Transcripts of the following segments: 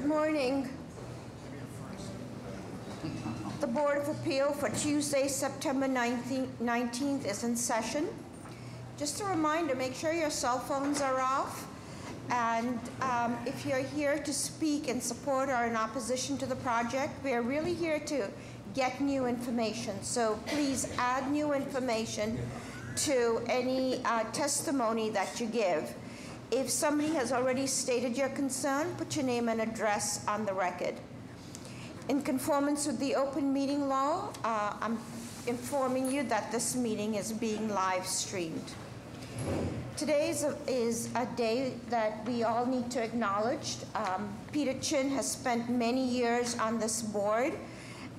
Good morning. The Board of Appeal for Tuesday, September 19th is in session. Just a reminder, make sure your cell phones are off. And if you're here to speak in support or in opposition to the project, we are really here to get new information. So please add new information to any testimony that you give. If somebody has already stated your concern, put your name and address on the record. In conformance with the open meeting law, I'm informing you that this meeting is being live streamed. Today is a day that we all need to acknowledge. Peter Chin has spent many years on this board,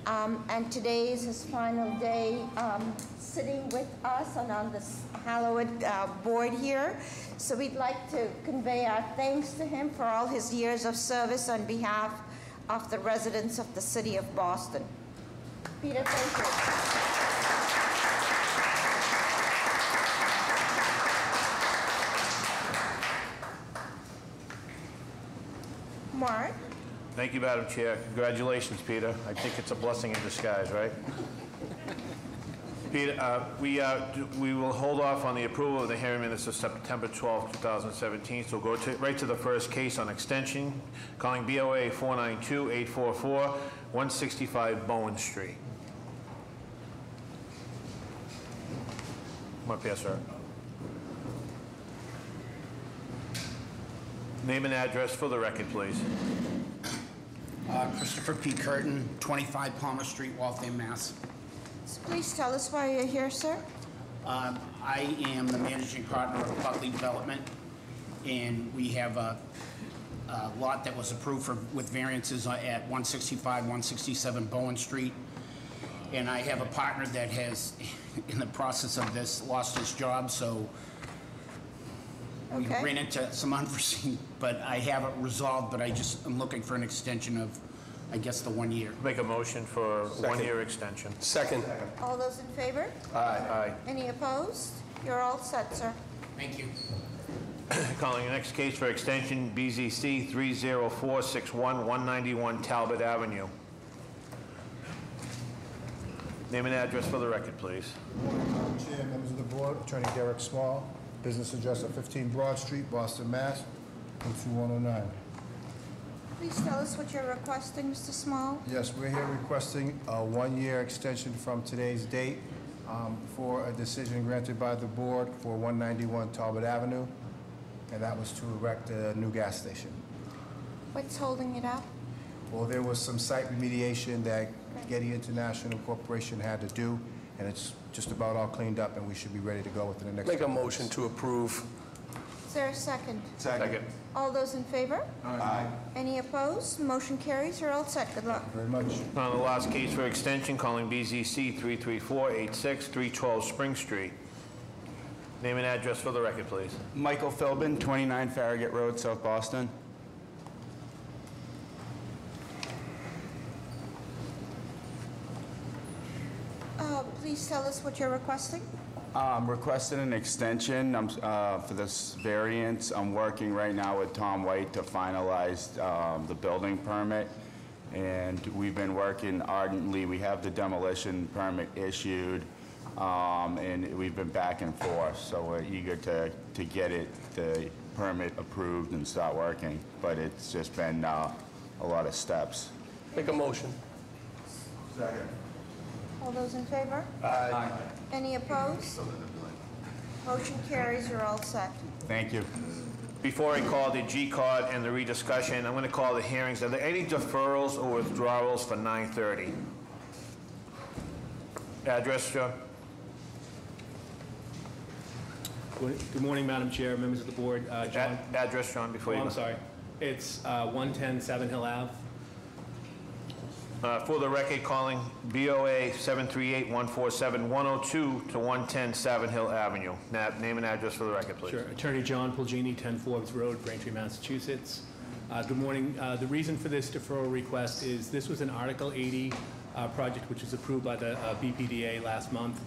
and today is his final day sitting with us and on this hallowed board here. So we'd like to convey our thanks to him for all his years of service on behalf of the residents of the city of Boston. Peter, thank you. Mark? Thank you, Madam Chair. Congratulations, Peter. I think it's a blessing in disguise, right? Peter, we will hold off on the approval of the hearing minutes of September 12, 2017, so we'll go right to the first case on extension, calling BOA 492-844, 165 Bowen Street. Come up here, sir. Name and address for the record, please. Christopher P. Curtin, 25 Palmer Street, Waltham, Mass. So please tell us why you're here, sir. I am the managing partner of Buckley Development, and we have a lot that was approved with variances at 165, 167 Bowen Street. And I have a partner that has, in the process of this, lost his job, so we ran into some unforeseen, but I have it resolved, but I'm looking for an extension of, I guess, the 1 year. Make a motion for 1 year extension. Second. All those in favor? Aye. Aye. Any opposed? You're all set, sir. Thank you. Calling the next case for extension, BZC 30461, 191 Talbot Avenue. Name and address for the record, please. Madam Chair, members of the board, Attorney Derek Small, business address at 15 Broad Street, Boston, Mass. 02109. Please tell us what you're requesting, Mr. Small. Yes, we're here requesting a 1 year extension from today's date for a decision granted by the board for 191 Talbot Avenue, and that was to erect a new gas station. What's holding it up? Well, there was some site remediation that Getty International Corporation had to do, and it's just about all cleaned up, and we should be ready to go within the next. Make a motion to approve. Is there a second? Second. All those in favor? Aye. Any opposed? Motion carries. You're all set. Good luck. Very much. On the last case for extension, calling BZC 33486, 312 Spring Street. Name and address for the record, please. Michael Philbin, 29 Farragut Road, South Boston. Please tell us what you're requesting. I'm requesting an extension for this variance. I'm working right now with Tom White to finalize the building permit, and we've been working ardently. We have the demolition permit issued, and we've been back and forth, so we're eager to get the permit approved and start working, but it's just been a lot of steps. Make a motion. Second. All those in favor? Aye. Any opposed? Motion carries. You're all set. Thank you. Before I call the G card and the rediscussion, I'm going to call the hearings. Are there any deferrals or withdrawals for 9:30? Address, John? Good morning, Madam Chair, members of the board. John. Address, John, before you I'm go. sorry. It's 110 Seven Hill Ave. For the record, calling BOA 738-147-102 to 110 Savin Hill Avenue. Name and address for the record, please. Sure. Attorney John Pulgini, 10 Forbes Road, Braintree, Massachusetts. Good morning. The reason for this deferral request is this was an Article 80 project which was approved by the BPDA last month.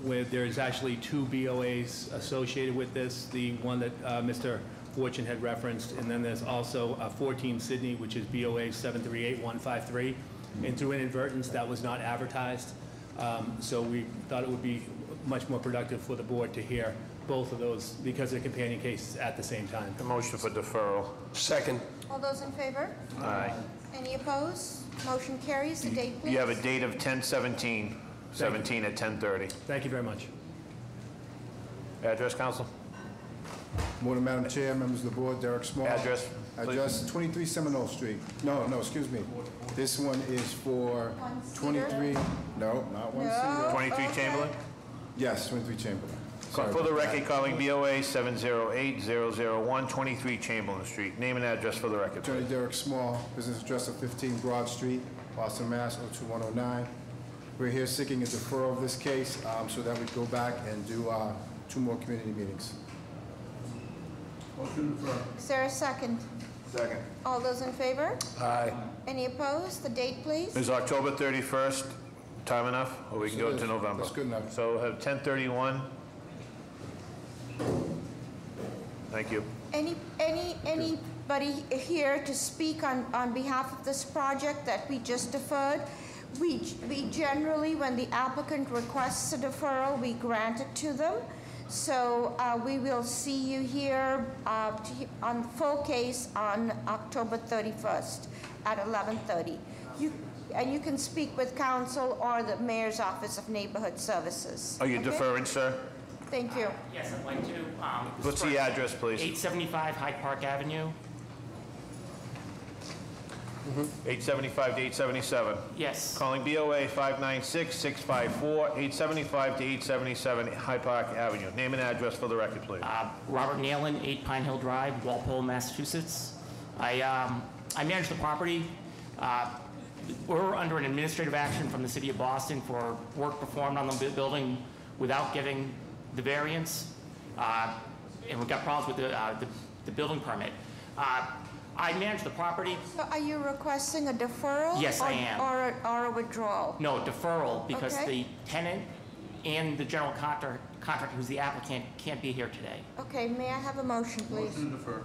Where there's actually two BOAs associated with this. The one that Mr. Fortune had referenced, and then there's also 14 Sydney, which is BOA 738153. And through inadvertence, that was not advertised. So we thought it would be much more productive for the board to hear both of those because they're companion cases at the same time. A motion for deferral. Second. All those in favor? Aye. Any opposed? Motion carries. The date, please. You have a date of 10/17, 17 at 10:30. Thank you very much. Address, counsel? Morning, Madam Chair, members of the board, Derek Small. Address, please. Address 23 Seminole Street. No, excuse me. This one is for One Cedar? 23, no, not one No. Cedar. 23 Okay. Chamberlain? Yes, 23 Chamberlain. Sorry For the about record, that. calling BOA 708-001, 23 Chamberlain Street. Name and address for the record, Attorney please. Derek Small, business address of 15 Broad Street, Boston, Mass. 02109. We're here seeking a deferral of this case so that we go back and do 2 more community meetings. Is there a second? Second. All those in favor? Aye. Any opposed? The date, please. Is October 31st time enough, or we can go Yes, it to is. November? That's good enough. So have 10:31. Thank you. Anybody here to speak on behalf of this project that we just deferred? We generally, when the applicant requests a deferral, we grant it to them. So we will see you here on full case on October 31st at 11:30. And you can speak with counsel or the Mayor's Office of Neighborhood Services. Are you Okay? deferring, sir? Thank you. Yes, I'd like to. What's the address, please? 875 Hyde Park Avenue. 875 to 877. Yes. Calling BOA 596-654, 875 to 877 Hyde Park Avenue. Name and address for the record, please. Robert Nealon, 8 Pine Hill Drive, Walpole, Massachusetts. I manage the property. We're under an administrative action from the City of Boston for work performed on the building without getting the variance, and we've got problems with the building permit. I manage the property. So are you requesting a deferral? Yes, I am. Or a withdrawal? No, deferral, because Okay. the tenant and the general contractor, who's the applicant, can't be here today. Okay, may I have a motion, please?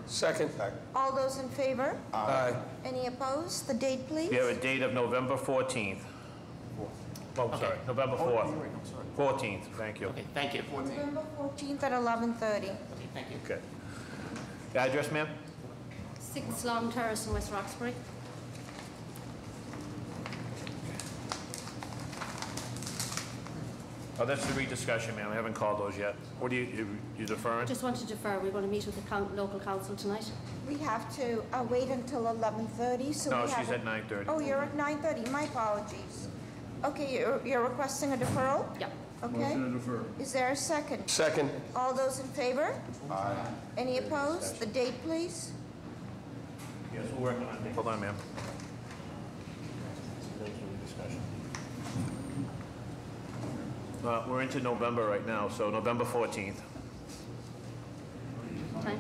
Second. All those in favor? Aye. Any opposed? The date, please? You have a date of November 14th. Oh, sorry, November 4th. 14th, thank you. Okay, thank you. November 14th at 11:30. Okay, thank you. Okay. Address, ma'am? 6 Long Terrace in West Roxbury. Oh, that's the rediscussion, ma'am. I haven't called those yet. What are you deferring? Just want to defer. We're going to meet with the local council tonight. We have to wait until 11:30, so No, we have... she's at 9:30. Oh, you're at 9:30. My apologies. Okay, you're requesting a deferral? Yeah. Okay. Is there a second? Second. All those in favor? Aye. Any opposed? The date, please? Yes, we're working on it. Hold on, ma'am. We're into November right now, so November 14th. Time?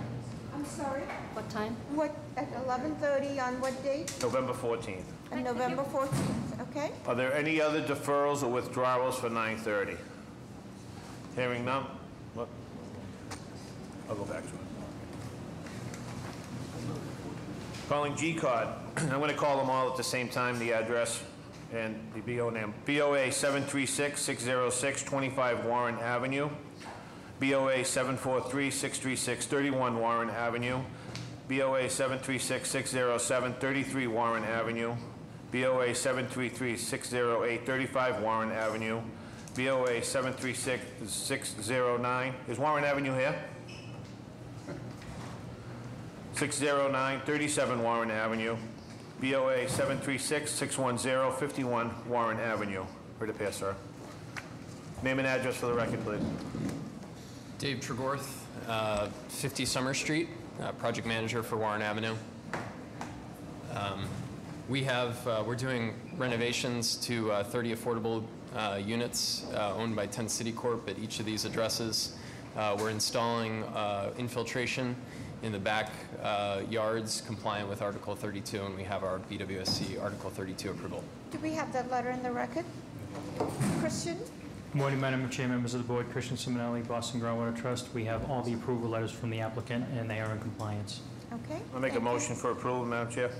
I'm sorry? What time? What, at 11:30 on what date? November 14th. On November 14th, okay? Are there any other deferrals or withdrawals for 9:30? Hearing none? What? I'll go back to it. Calling G-Card. I'm going to call them all at the same time, the address and the BO name. BOA 736-606, 25 Warren Avenue. BOA 743-636, 31 Warren Avenue. BOA 736-607, 33 Warren Avenue. BOA 733-608, 35 Warren Avenue. BOA 736-609. Is Warren Avenue here? 609, 37 Warren Avenue. BOA 736-610, 51 Warren Avenue. Where to pass, sir? Name and address for the record, please. Dave Tregorth, 50 Summer Street, project manager for Warren Avenue. We're doing renovations to 30 affordable units owned by 10 City Corp at each of these addresses. We're installing infiltration in the back yards compliant with Article 32, and we have our BWSC Article 32 approval. Do we have that letter in the record? Christian? Good morning, Madam Chair, members of the board. Christian Simonelli, Boston Groundwater Trust. We have all the approval letters from the applicant, and they are in compliance. Okay. I'll make a thank you. motion for approval, Madam Chair.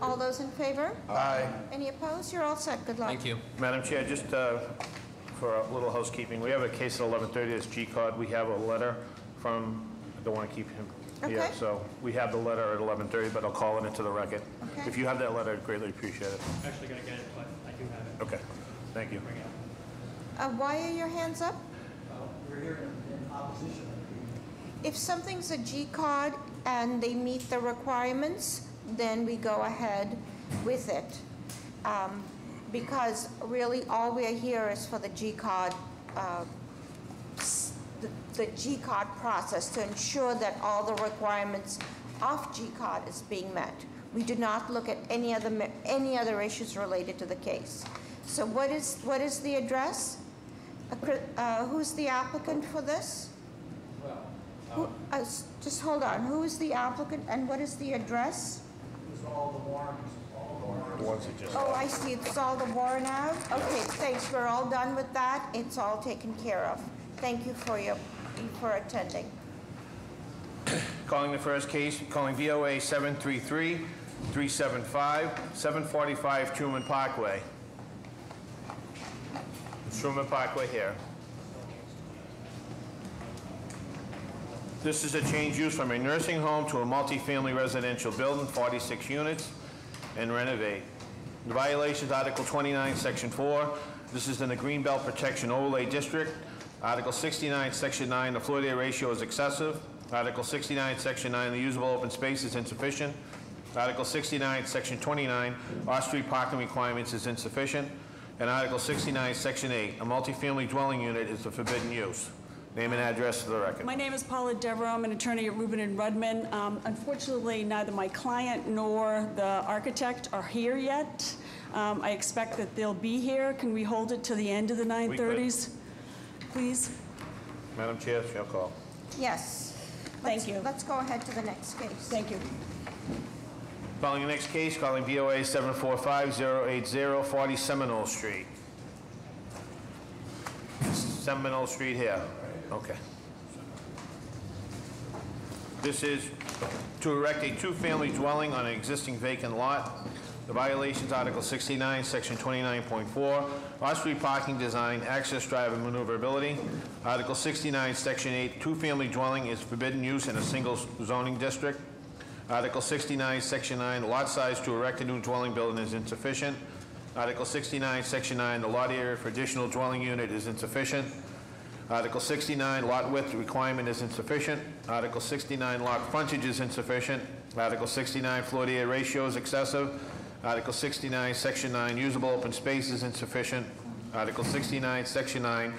All those in favor? Aye. Any opposed? You're all set. Good luck. Thank you. Madam Chair, just for a little housekeeping, we have a case at 11:30, it's G-Cod. We have a letter from, I don't want to keep him here, Okay. so we have the letter at 11:30, but I'll call it into the record. Okay. If you have that letter, I'd greatly appreciate it. Actually going to get it, but I do have it. Okay, thank you. Why are your hands up? We're here in opposition. If something's a G-card and they meet the requirements, then we go ahead with it. Because really, all we're here is for the G-card, the G-card process to ensure that all the requirements of G-card is being met. We do not look at any other issues related to the case. So what is the address? Who's the applicant for this? Just hold on. Who is the applicant and what is the address? Oh, I see. It's all the Warren Ave? Okay, thanks. We're all done with that. It's all taken care of. Thank you for attending. Calling the first case, calling VOA 733-375, 745 Truman Parkway. Truman Parkway here. This is a change use from a nursing home to a multifamily residential building, 46 units, and renovate. The violations, Article 29, Section 4. This is in the Greenbelt Protection Overlay District. Article 69, Section 9, the floor area ratio is excessive. Article 69, Section 9, the usable open space is insufficient. Article 69, Section 29, off-street parking requirements is insufficient. And Article 69, Section 8, a multifamily dwelling unit is the forbidden use. Name and address to the record. My name is Paula Devereux. I'm an attorney at Rubin and Rudman. Unfortunately, neither my client nor the architect are here yet. I expect that they'll be here. Can we hold it to the end of the 9:30s, please? Madam Chair, it's your call. Yes. Thank you. Let's go ahead to the next case. Thank you. Calling the next case, calling VOA 745-080, 40 Seminole Street. Seminole Street here. Okay. This is to erect a two-family dwelling on an existing vacant lot. The violations, Article 69, Section 29.4, off-street parking design, access drive, and maneuverability. Article 69, Section 8, two-family dwelling is forbidden use in a single zoning district. Article 69, Section 9, lot size to erect a new dwelling building is insufficient. Article 69, Section 9, the lot area for additional dwelling unit is insufficient. Article 69, lot width requirement is insufficient. Article 69, lot frontage is insufficient. Article 69, floor area ratio is excessive. Article 69, Section 9, usable open space is insufficient. Article 69, Section 9,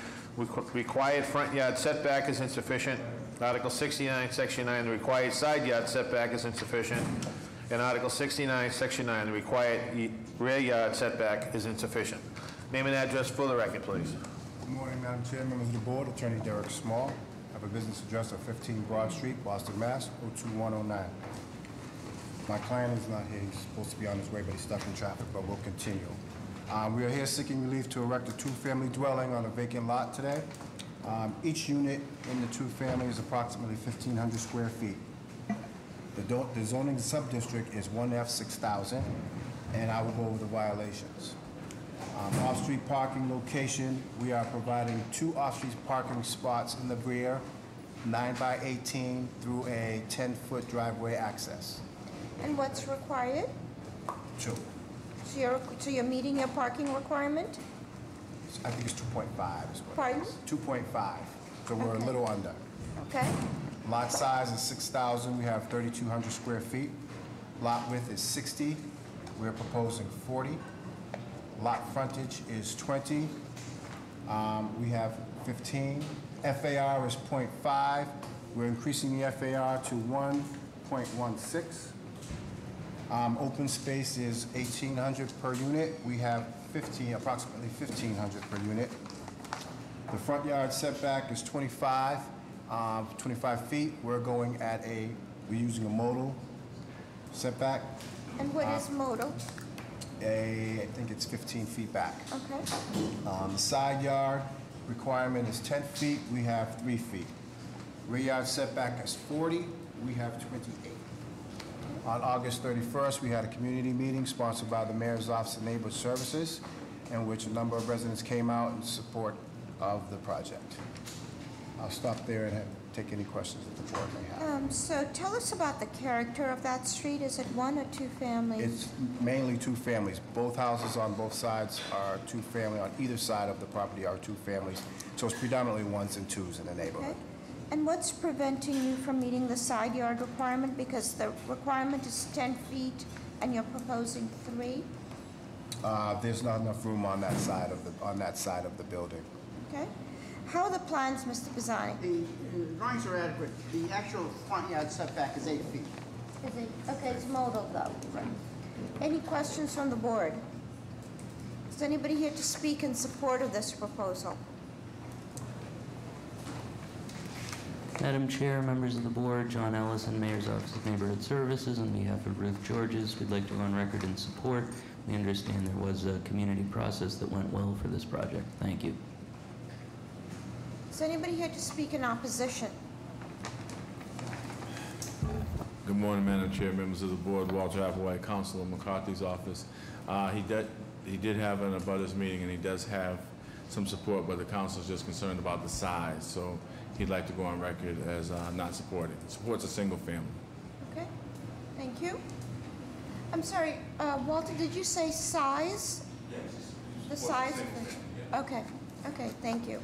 required front yard setback is insufficient. Article 69, Section 9, the required side yard setback is insufficient. And Article 69, Section 9, the required rear yard setback is insufficient. Name and address for the record, please. Good morning, Madam Chair, members of the board. Attorney Derek Small. I have a business address of 15 Broad Street, Boston, Mass. 02109. My client is not here. He's supposed to be on his way, but he's stuck in traffic, but we'll continue. We are here seeking relief to erect a two-family dwelling on a vacant lot today. Each unit in the two-family is approximately 1,500 square feet. The zoning sub-district is 1F 6,000, and I will go over the violations. Off-street parking location, we are providing 2 off-street parking spots in the rear, 9 by 18 through a 10-foot driveway access. And what's required? 2. So you're meeting your parking requirement? I think it's 2.5 is what Pardon? it is. 2.5, so we're a little under. Okay. Lot size is 6,000, we have 3,200 square feet. Lot width is 60, we're proposing 40. Lot frontage is 20. We have 15. FAR is 0.5. We're increasing the FAR to 1.16. Open space is 1,800 per unit. We have approximately 1,500 per unit. The front yard setback is 25 feet. We're using a modal setback. And what is modal? I think it's 15 feet back. Okay. The side yard requirement is 10 feet, we have 3 feet. Rear yard setback is 40, we have 28. On August 31st, we had a community meeting sponsored by the Mayor's Office of Neighborhood Services, in which a number of residents came out in support of the project. I'll stop there and take any questions that the board may have. So tell us about the character of that street. Is it one or two families? It's mainly two families. Both houses on both sides are two family. On either side of the property are two families. So it's predominantly ones and twos in the neighborhood. Okay. And what's preventing you from meeting the side yard requirement? Because the requirement is 10 feet and you're proposing 3? There's not enough room on that side of the building. Okay. How are the plans, Mr. Pisani? The drawings are adequate. The actual front yard setback is 8 feet. Is it, okay, it's modal though. Right. Any questions from the board? Is anybody here to speak in support of this proposal? Madam Chair, members of the board, John Ellison, Mayor's Office of Neighborhood Services, on behalf of Ruth Georges, we'd like to go on record in support. We understand there was a community process that went well for this project. Thank you. Is anybody here to speak in opposition? Good morning, Madam Chair, members of the board. Walter Applewhite, Councilor McCarthy's office. He did have an abutters meeting, and he does have some support, but the council's just concerned about the size. So he'd like to go on record as not supporting. Supports a single family. Okay, thank you. I'm sorry, Walter, did you say size? Yes. The size of the, okay, okay, thank you.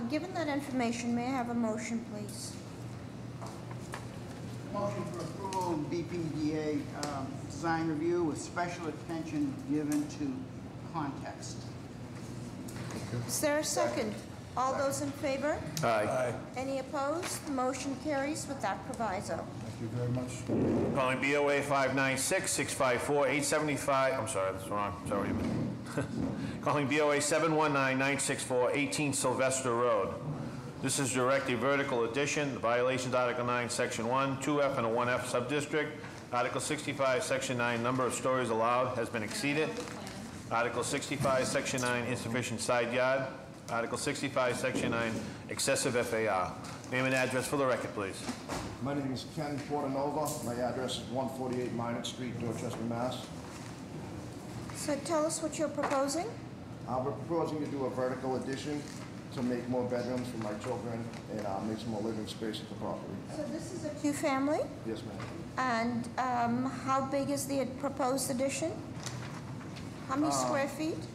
Given that information, may I have a motion, please? Motion for approval of BPDA design review with special attention given to context. Is there a second? All those in favor? Aye. Any opposed? The motion carries with that proviso. Thank you very much. Calling BOA 596-654-875, I'm sorry, that's wrong, sorry. Calling BOA 719-964-18 Sylvester Road. This is direct a vertical addition, the violations Article 9, Section 1, 2F and a 1F subdistrict. Article 65, Section 9, number of stories allowed has been exceeded. Article 65, Section 9, insufficient side yard. Article 65, Section 9, excessive FAR. Name and address for the record, please. My name is Ken Portanova. My address is 148 Minot Street, Dorchester, Mass. So tell us what you're proposing. We're proposing to do a vertical addition to make more bedrooms for my children and make some more living space at the property. So this is a two-family? Yes, ma'am. And how big is the proposed addition? How many square feet?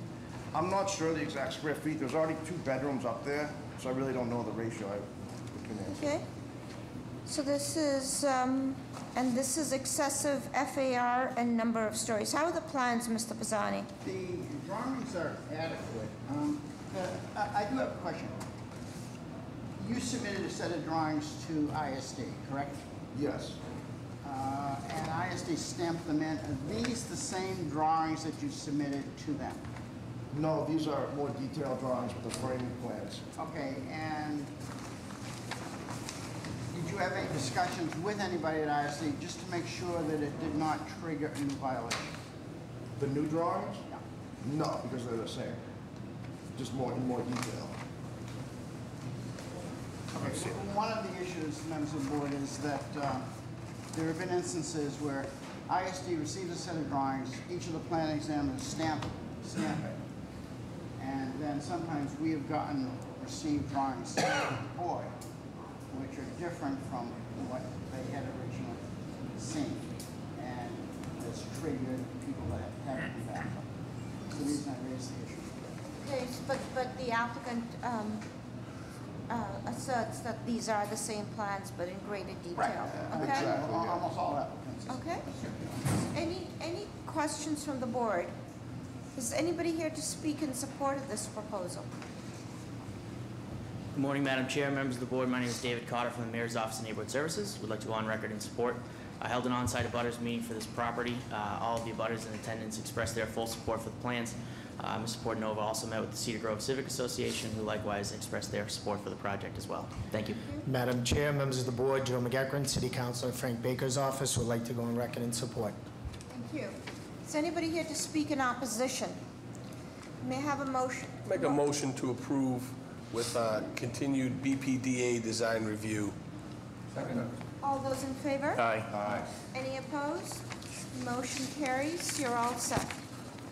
I'm not sure the exact square feet. There's already 2 bedrooms up there, so I really don't know the ratio. Okay. So this is, and this is excessive FAR and number of stories. How are the plans, Mr. Pisani? The drawings are adequate. I do have a question. You submitted a set of drawings to ISD, correct? Yes. And ISD stamped them in. Are these the same drawings that you submitted to them? No, these are more detailed drawings with the framing plans. Okay, and did you have any discussions with anybody at ISD just to make sure that it did not trigger a new violation? The new drawings? Yeah. No, because they're the same. Just more in more detail. Okay, so one of the issues, members of the board, is that there have been instances where ISD receives a set of drawings, each of the plan examiners stamp it. And then sometimes we have received drawings from the board, which are different from what they had originally seen. And it's triggered people that haven't been back. That's the reason I raised the issue. Okay, but the applicant asserts that these are the same plans, but in greater detail. Right. Okay? Exactly. Almost all applicants. Okay. Any questions from the board? Is anybody here to speak in support of this proposal? Good morning, Madam Chair, members of the board. My name is David Cotter from the Mayor's Office of Neighborhood Services. We'd like to go on record in support. I held an on-site abutters meeting for this property. All of the abutters in attendance expressed their full support for the plans. Mr. Portanova also met with the Cedar Grove Civic Association, who likewise expressed their support for the project as well. Thank you. Madam Chair, members of the board, Joe McEachran, City Councilor Frank Baker's office would like to go on record in support. Thank you. Is anybody here to speak in opposition? May I have a motion? Make a motion to approve with continued BPDA design review. Second. All those in favor? Aye. Aye. Any opposed? Motion carries. You're all set.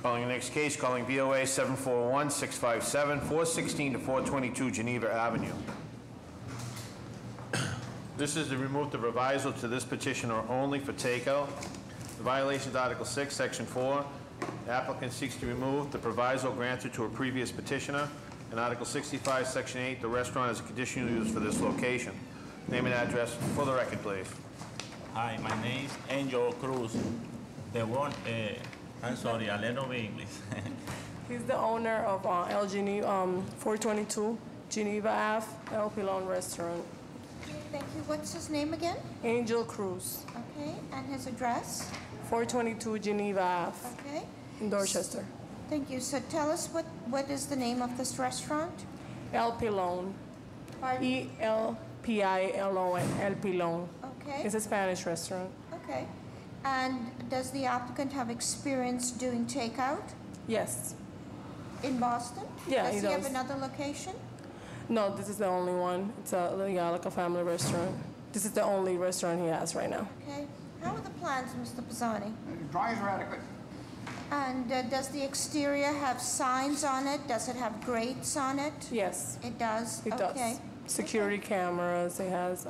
Calling the next case, calling BOA 741-657, 416 to 422 Geneva Avenue. This is to remove the proviso to this petitioner only for takeout. The violation is Article 6, Section 4. The applicant seeks to remove the proviso granted to a previous petitioner. In Article 65, Section 8, the restaurant is a conditional use for this location. Name and address for the record, please. Hi, my name is Angel Cruz. The one, I'm sorry, I don't know English. He's the owner of El Geneva, 422 Geneva Ave, El Pilon Restaurant. Okay, thank you. What's his name again? Angel Cruz, Okay, and his address? 422 Geneva Ave, Okay. in Dorchester. Thank you. So tell us what is the name of this restaurant? El Pilon, E-L-P-I-L-O-N, El Pilon. Okay. It's a Spanish restaurant. Okay. And does the applicant have experience doing takeout Yes. in Boston? Yeah, Does he he have does. another location? No, this is the only one. It's like a family restaurant. This is the only restaurant he has right now. Okay. How are the plans, Mr. Pisani? Drawings are adequate. And does the exterior have signs on it? Does it have grates on it? Yes. It does? It Okay. does. Security cameras. It has.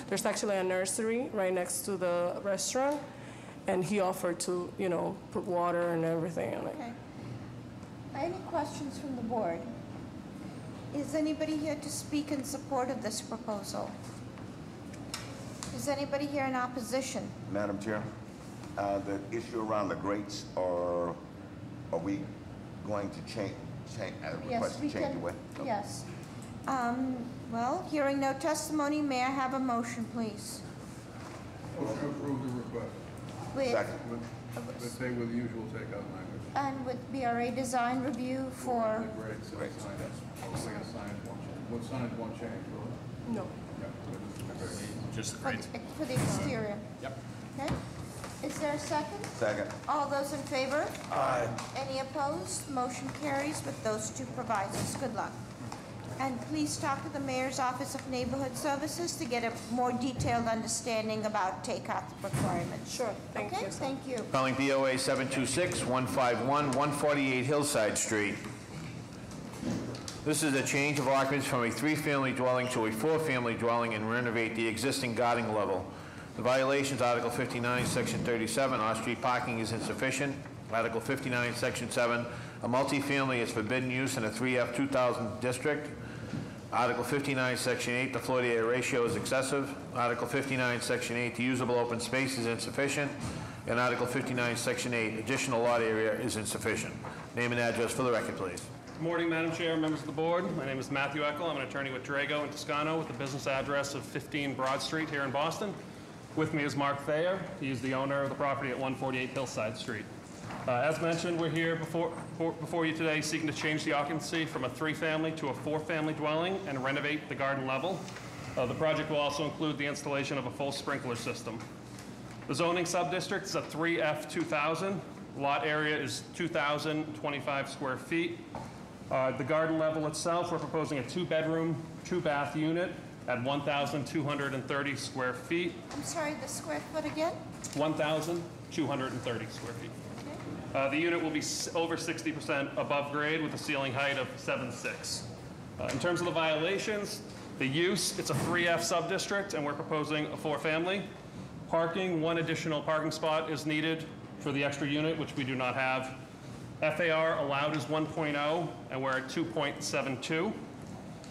There's actually a nursery right next to the restaurant, and he offered to, put water and everything in it. Okay. Any questions from the board? Is anybody here to speak in support of this proposal? Is anybody here in opposition? Madam Chair, the issue around the grates, are we going to request to change the way? Yes. Well, hearing no testimony, may I have a motion, please? Motion to approve the request. Second. Let's say with the usual takeout language. And with BRA design review for, The grades and signs. Hopefully the signs won't change. What signs won't change, will it? No. Yeah, so just the grades. Just the for grades. for the exterior? Yep. Okay. Is there a second? Second. All those in favor? Aye. Any opposed? Motion carries with those two provisos. Good luck. And please talk to the Mayor's Office of Neighborhood Services to get a more detailed understanding about takeout requirements. Sure, thank you. Okay, thank you. Calling BOA 726-151, 148 Hillside Street. This is a change of occupants from a three-family dwelling to a four-family dwelling and renovate the existing garden level. The violations, Article 59, Section 37, off-street parking is insufficient. Article 59, Section 7, a multifamily is forbidden use in a 3F 2000 district. Article 59, Section 8, the floor-to-area ratio is excessive. Article 59, Section 8, the usable open space is insufficient. And Article 59, Section 8, additional lot area is insufficient. Name and address for the record, please. Good morning, Madam Chair, members of the board. My name is Matthew Eckel. I'm an attorney with Drago and Toscano with the business address of 15 Broad Street here in Boston. With me is Mark Thayer. He is the owner of the property at 148 Hillside Street. As mentioned, we're here before you today seeking to change the occupancy from a three-family to a four-family dwelling and renovate the garden level. The project will also include the installation of a full sprinkler system. The zoning subdistrict is a 3F 2000. Lot area is 2,025 square feet. The garden level itself, we're proposing a two-bedroom, two-bath unit at 1,230 square feet. I'm sorry, the square foot again? 1,230 square feet. The unit will be over 60% above grade with a ceiling height of 7.6. In terms of the violations, the use, it's a 3F subdistrict, and we're proposing a four-family. Parking, one additional parking spot is needed for the extra unit, which we do not have. FAR allowed is 1.0, and we're at 2.72.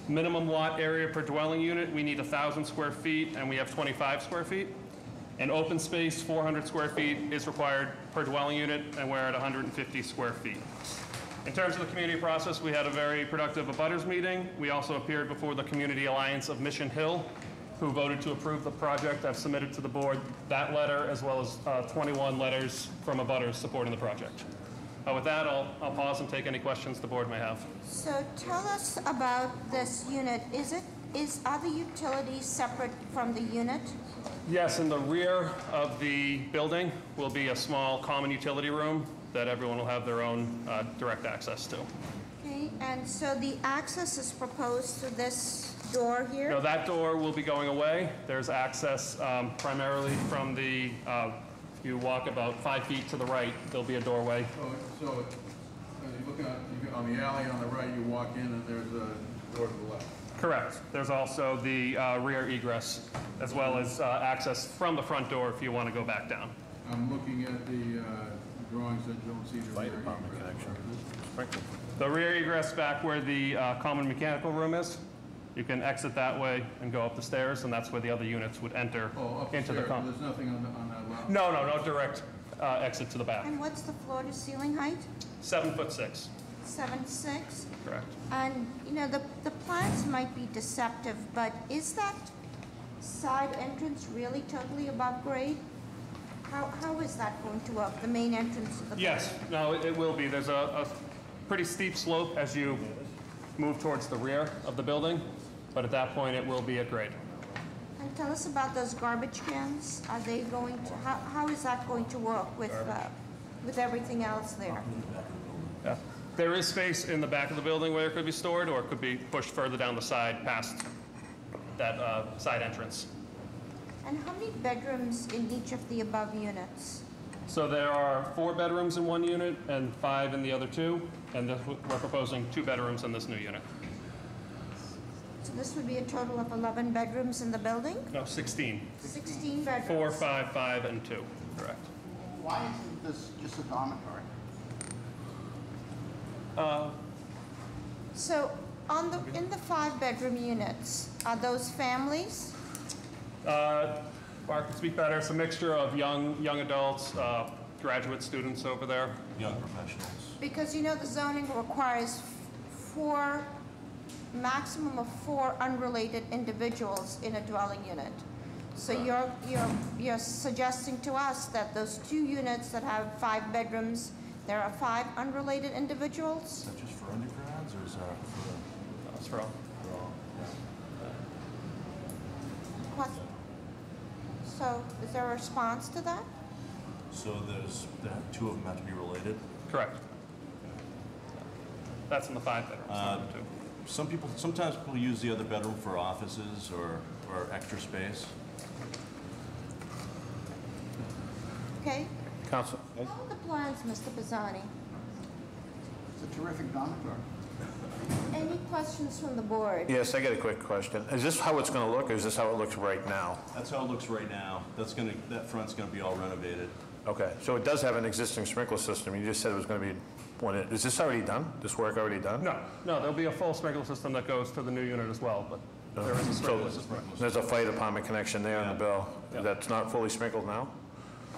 Minimum lot area per dwelling unit, we need 1,000 square feet, and we have 25 square feet. And open space, 400 square feet is required per dwelling unit, and we're at 150 square feet. In terms of the community process, we had a very productive abutters meeting. We also appeared before the Community Alliance of Mission Hill, who voted to approve the project. I've submitted to the board that letter, as well as 21 letters from abutters supporting the project. With that, I'll pause and take any questions the board may have. So tell us about this unit. Are the utilities separate from the unit? Yes, in the rear of the building will be a small common utility room that everyone will have their own direct access to. And so the access is proposed through this door here? No, that door will be going away. There's access primarily from the, if you walk about 5 feet to the right, there'll be a doorway. So you look on the alley on the right, you walk in and there's a door to the left. Correct. There's also the rear egress, as well as access from the front door if you want to go back down. I'm looking at the drawings that don't see the rear egress. The rear egress back where the common mechanical room is, you can exit that way and go up the stairs, and that's where the other units would enter into the common. There's nothing on that level? No direct exit to the back. And what's the floor to ceiling height? 7'6". 7'6"? Correct. And, you know, the plans might be deceptive, but is that side entrance really totally above grade? How is that going to work, the main entrance of the building? Yes, no, it will be. There's a pretty steep slope as you move towards the rear of the building, but at that point it will be at grade. And tell us about those garbage cans. Are they going to, how is that going to work with everything else there? Yeah. There is space in the back of the building where it could be stored, or it could be pushed further down the side past that side entrance. And how many bedrooms in each of the above units? So there are 4 bedrooms in one unit and 5 in the other 2, and we're proposing 2 bedrooms in this new unit. So this would be a total of 11 bedrooms in the building? No, 16. 16 bedrooms. 4, 5, 5, and 2, correct. Why isn't this just a dormitory? So in the 5-bedroom units, are those families? Mark can speak better. It's a mixture of young adults, graduate students over there. Young professionals. Because you know the zoning requires maximum of 4 unrelated individuals in a dwelling unit. So you're suggesting to us that those 2 units that have 5 bedrooms, there are 5 unrelated individuals? Is that just for undergrads or is that for? No, it's for all. For all, yeah. So is there a response to that? So there 2 of them have to be related? Correct. That's in the 5 bedrooms. Sometimes people use the other bedroom for offices or extra space. Okay. Council. How are the plans, Mr. Pisani? It's a terrific dormitory. Any questions from the board? Yes, I got a quick question. Is this how it's going to look, or is this how it looks right now? That's how it looks right now. That front's gonna be all renovated. Okay, so it does have an existing sprinkler system. You just said it was going to be is this already done? This work already done? No, there'll be a full sprinkler system that goes to the new unit as well, but there is a sprinkler system. There's a fire department connection there in the bill. Yeah. That's not fully sprinkled now?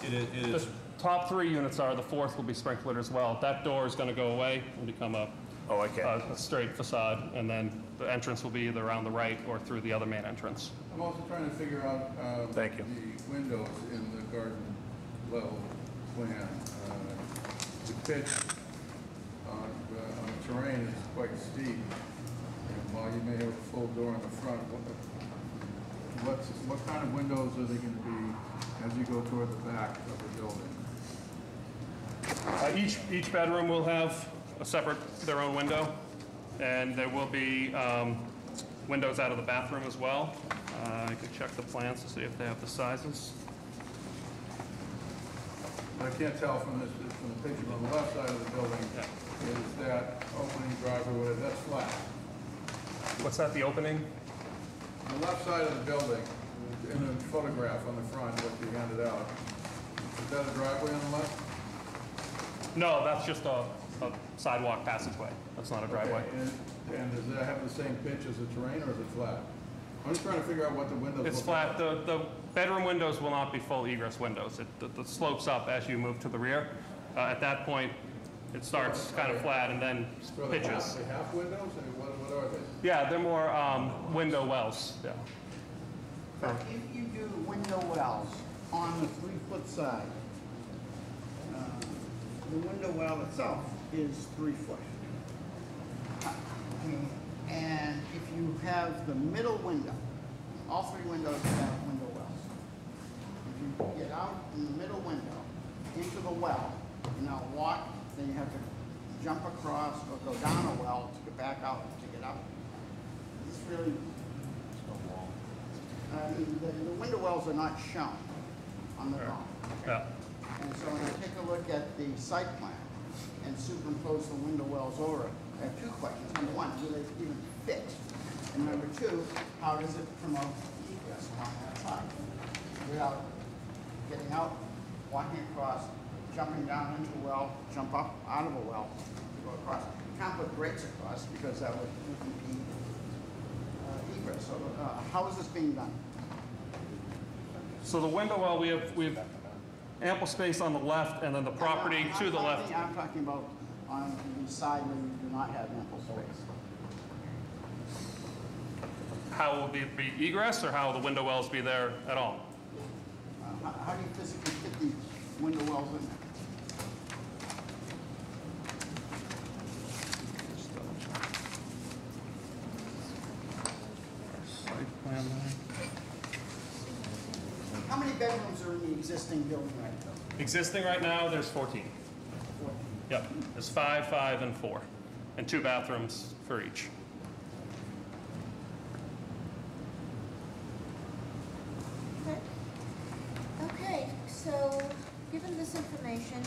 It is. The top 3 units are, the 4th will be sprinklered as well. That door is going to go away and become a straight facade, and then the entrance will be either around the right or through the other main entrance. I'm also trying to figure out Thank you. the windows in the garden level plan. The pitch on the terrain is quite steep. And while you may have a full door in the front, what kind of windows are they going to be as you go toward the back of the building? Each bedroom will have their own window, and there will be windows out of the bathroom as well. I could check the plans to see if they have the sizes. I can't tell from the picture on the left side of the building, is that opening driveway, that's flat. What's that, the opening? On the left side of the building, in the photograph on the front that you handed out, is that a driveway on the left? No, that's just a sidewalk passageway. That's not a driveway. Okay. And does that have the same pitch as the terrain, or is it flat? I'm just trying to figure out what the windows It's look flat. like. The bedroom windows will not be full egress windows. The slopes up as you move to the rear. At that point, it starts kind of flat and then pitches. They half windows, or what are they? Yeah, they're more window wells. Yeah. But if you do window wells on the 3-foot side, the window well itself is 3 foot. And if you have the middle window, all 3 windows have window wells. If you get out in the middle window into the well, you now walk, then you have to jump across or go down a well to get back out to get up. It's really, the window wells are not shown on the drawing. Yeah. And so when I take a look at the site plan and superimpose the window wells over it, I have two questions. Number one, do they even fit? And number two, how does it promote egress along that side? Without getting out, walking across, jumping down into a well, jump up out of a well, to go across. You can't put grates across because that would impede egress. So how is this being done? So the window well, we have ample space on the left, and then the property to the left. I'm talking about on the side where you do not have ample space. How will it be egress, or how will the window wells be there at all? How do you physically fit these window wells in there? How many bedrooms are in the existing building right now? Existing right now, there's 14. Yep, there's 5, 5, and 4, and 2 bathrooms for each. Okay, so given this information,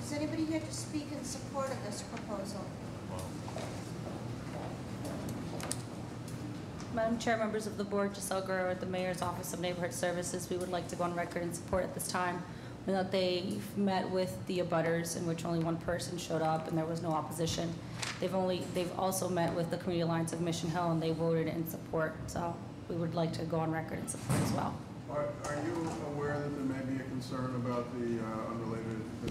is anybody here to speak in support of this proposal? Madam Chair, members of the board, Giselle Guerrero at the Mayor's Office of Neighborhood Services. We would like to go on record in support at this time. We know that they met with the abutters, in which only one person showed up and there was no opposition. They've also met with the Community Alliance of Mission Hill and they voted in support. So we would like to go on record in support as well. Are you aware that there may be a concern about the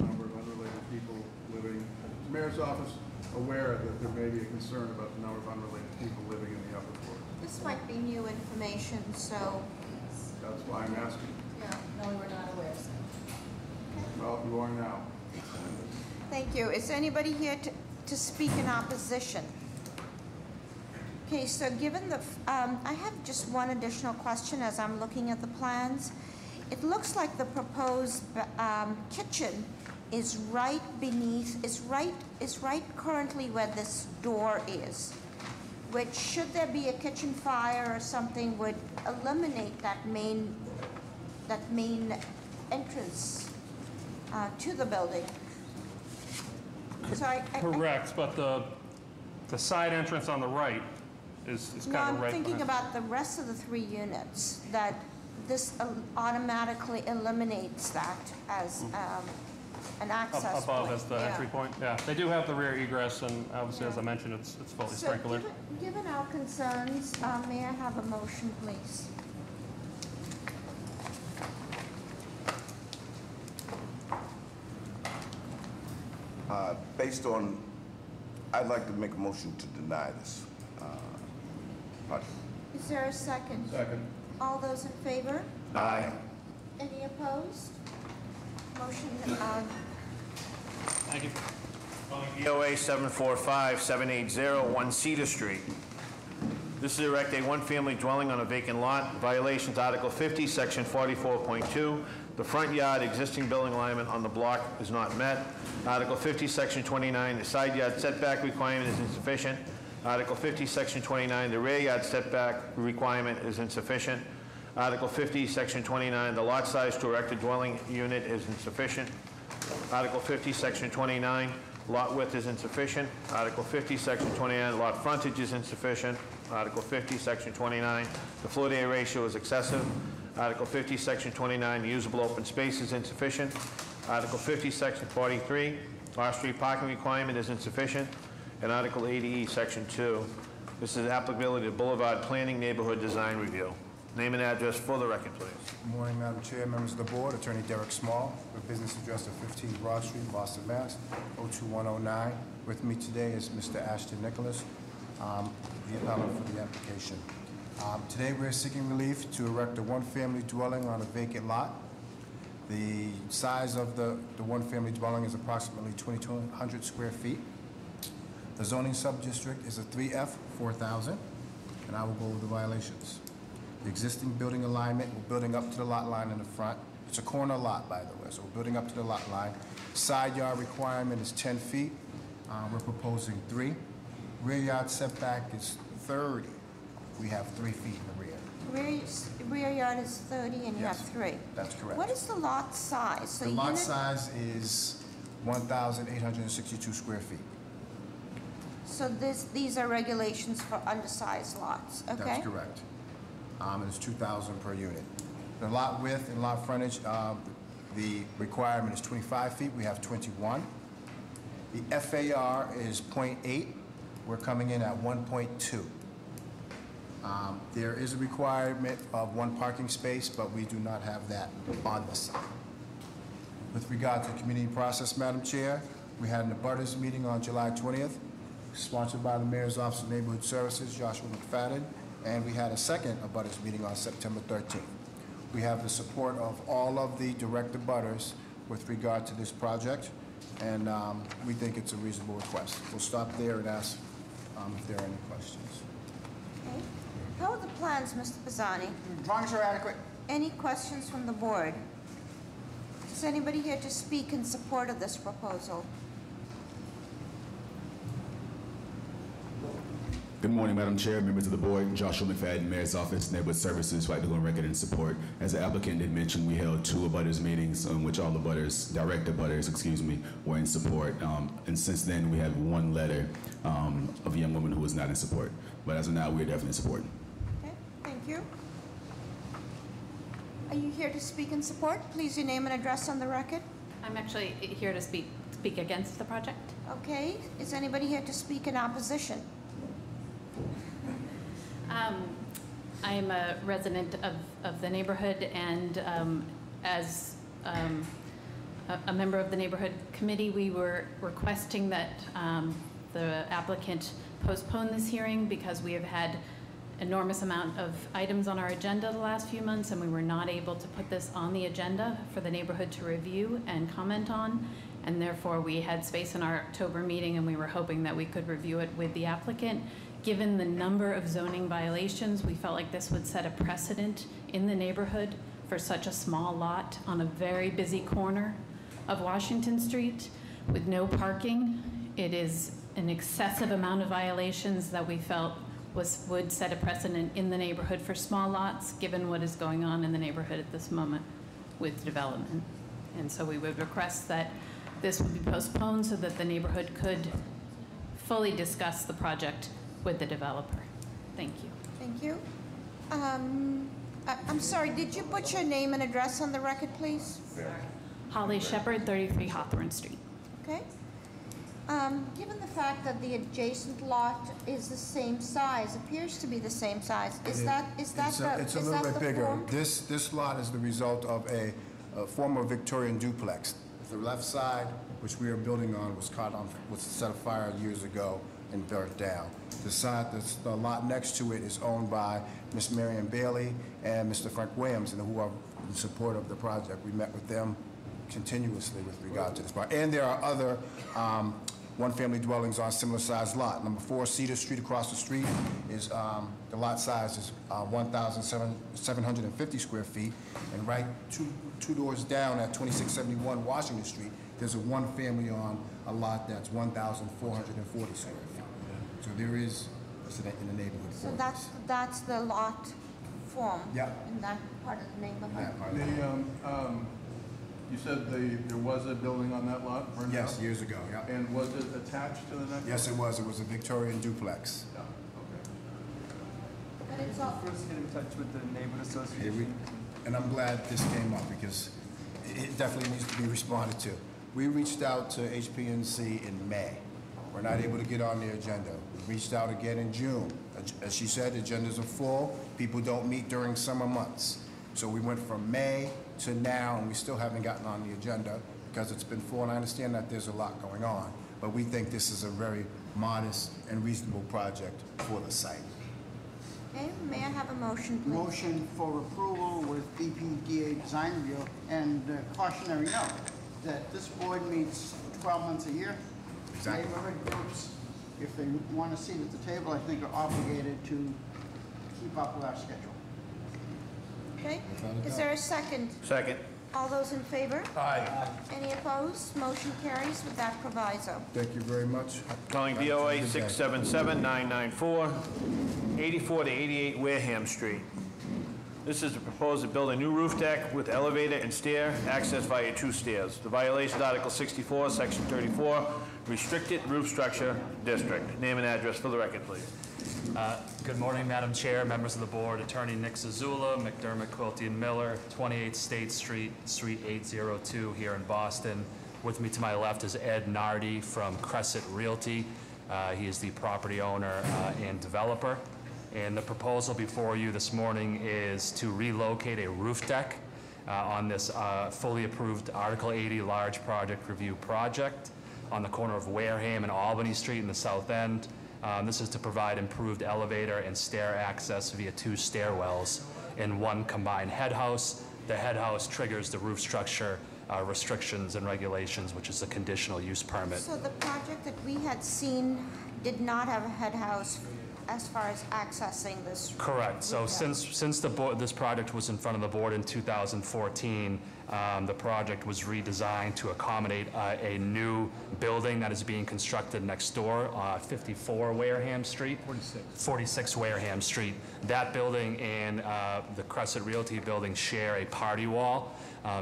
number of unrelated people living? Is the Mayor's Office aware that there may be a concern about the number of unrelated people living in the upper floor? This might be new information, so. That's why I'm asking. Yeah, no, we were not aware, so. Well, you are now. Thank you. Is anybody here to speak in opposition? Okay, so given the, I have just one additional question as I'm looking at the plans. It looks like the proposed kitchen is right beneath, is right currently where this door is, which, should there be a kitchen fire or something, would eliminate that main entrance to the building. So Correct, but the side entrance on the right is no, kind of I'm right thinking behind. about the rest of the 3 units, that this automatically eliminates that as an access Above point. as the entry point, yeah. They do have the rear egress, and obviously, as I mentioned, it's fully So sprinklered. given our concerns, may I have a motion, please? Based on, I'd like to make a motion to deny this project. Is there a second? Second. All those in favor? Aye. Any opposed? Motion, Thank you. BOA 745-780, 1 Cedar Street. This is to erect a one-family dwelling on a vacant lot. Violations Article 50, Section 44.2. The front yard existing building alignment on the block is not met. Article 50, Section 29, the side yard setback requirement is insufficient. Article 50, Section 29, the rear yard setback requirement is insufficient. Article 50, Section 29, the lot size to erect a dwelling unit is insufficient. Article 50, Section 29, lot width is insufficient. Article 50, Section 29, lot frontage is insufficient. Article 50, Section 29, the floor-to-area ratio is excessive. Article 50, Section 29, usable open space is insufficient. Article 50, Section 43, off-street parking requirement is insufficient. And Article 80E, Section 2, this is applicability to Boulevard Planning Neighborhood Design Review. Name and address for the record, please. Good morning, Madam Chair, members of the board. Attorney Derek Small, with business address of 15 Broad Street, Boston, Mass. 02109. With me today is Mr. Ashton Nicholas, the appellant for the application. Today we're seeking relief to erect a one-family dwelling on a vacant lot. The size of the one-family dwelling is approximately 2,200 square feet. The zoning sub-district is a 3F 4,000, and I will go over the violations. The existing building alignment, we're building up to the lot line in the front. It's a corner lot, by the way, so we're building up to the lot line. Side yard requirement is 10 feet. We're proposing 3. Rear yard setback is 30. We have 3 feet in the rear. Rear yard is 30 and you have Yes, 3. that's correct. What is the lot size? So The lot unit- size is 1,862 square feet. So these are regulations for undersized lots, okay? That's correct. And it's 2,000 per unit. The lot width and lot frontage, the requirement is 25 feet. We have 21. The FAR is 0.8. We're coming in at 1.2. There is a requirement of 1 parking space, but we do not have that on the site. With regard to the community process, Madam Chair, we had an abutters meeting on July 20th, sponsored by the Mayor's Office of Neighborhood Services, Joshua McFadden, and we had a second abutters meeting on September 13th. We have the support of all of the direct abutters with regard to this project, and we think it's a reasonable request. We'll stop there and ask if there are any questions. Okay. How are the plans, Mr. Pisani? Drawings are adequate. Any questions from the board? Is anybody here to speak in support of this proposal? Good morning, Madam Chair, members of the board. Joshua McFadden, Mayor's Office, Neighborhood Services. I'd like to go on record in support. As the applicant did mention, we held 2 abutters meetings, which all direct abutters, were in support. And since then, we have 1 letter of a young woman who was not in support. But as of now, we're definitely in support. Okay, thank you. Are you here to speak in support? Please your name and address on the record. I'm actually here to speak against the project. Okay, is anybody here to speak in opposition? I am a resident of the neighborhood, and as a member of the neighborhood committee, we were requesting that the applicant postpone this hearing because we have had enormous amount of items on our agenda the last few months, and we were not able to put this on the agenda for the neighborhood to review and comment on. And therefore, we had space in our October meeting, and we were hoping that we could review it with the applicant. Given the number of zoning violations, we felt like this would set a precedent in the neighborhood for such a small lot on a very busy corner of Washington Street with no parking. It is an excessive amount of violations that we felt would set a precedent in the neighborhood for small lots, given what is going on in the neighborhood at this moment with development. And so we would request that this would be postponed so that the neighborhood could fully discuss the project with the developer. Thank you. Thank you. I'm sorry, did you put your name and address on the record, please? Holly Shepherd, 33 Hawthorne Street. Okay. Given the fact that the adjacent lot is the same size, appears to be the same size, is that It's a little bit bigger. This lot is the result of a former Victorian duplex. The left side, which we are building on, was set afire years ago and burnt down. The lot next to it is owned by Miss Marion Bailey and Mr. Frank Williams, and who are in support of the project. We met with them continuously with regard to this project. And there are other one-family dwellings on similar sized lot. Number 4 Cedar Street across the street is, the lot size is 1,750 square feet. And right two doors down at 2671 Washington Street, there's a one-family on a lot that's 1,440 square feet. So there is precedent in the neighborhood. So that's the lot form Yeah. in that part of the neighborhood. You said there was a building on that lot burned Yes, out? years ago, yeah. And was it attached to the next? Yes, it was. It was a Victorian duplex. Yeah, But it's all, First get in touch with the neighborhood association. And I'm glad this came up because it definitely needs to be responded to. We reached out to HPNC in May. We're not able to get on the agenda. We reached out again in June. As she said, agendas are full. People don't meet during summer months. So we went from May to now, and we still haven't gotten on the agenda because it's been full, and I understand that there's a lot going on. But we think this is a very modest and reasonable project for the site. okay, may I have a motion, please? Motion for approval with BPDA design review, and cautionary note that this board meets 12 months a year. Exactly. Neighborhood groups, if they want a seat at the table, I think are obligated to keep up with our schedule. Okay, is there a second? Second. All those in favor? Aye. Any opposed? Motion carries with that proviso. Thank you very much. Calling BOA 677-994, 84 to 88 Wareham Street. This is to propose to build a new roof deck with elevator and stair access via 2 stairs. The violation is Article 64, Section 34, Restricted Roof Structure District. Name and address for the record, please. Good morning, Madam Chair, members of the board, Attorney Nick Zazula, McDermott, Quilty, and Miller, 28 State Street, Suite 802 here in Boston. With me to my left is Ed Nardi from Crescent Realty. He is the property owner and developer. And the proposal before you this morning is to relocate a roof deck on this fully approved Article 80 large project review project on the corner of Wareham and Albany Street in the south end. This is to provide improved elevator and stair access via 2 stairwells in 1 combined head house. The head house triggers the roof structure restrictions and regulations, which is a conditional use permit. So the project that we had seen did not have a head house as far as accessing this? Correct. So since this project was in front of the board in 2014, the project was redesigned to accommodate a new building that is being constructed next door, 54 Wareham Street. 46 Wareham Street. That building and the Crescent Realty building share a party wall.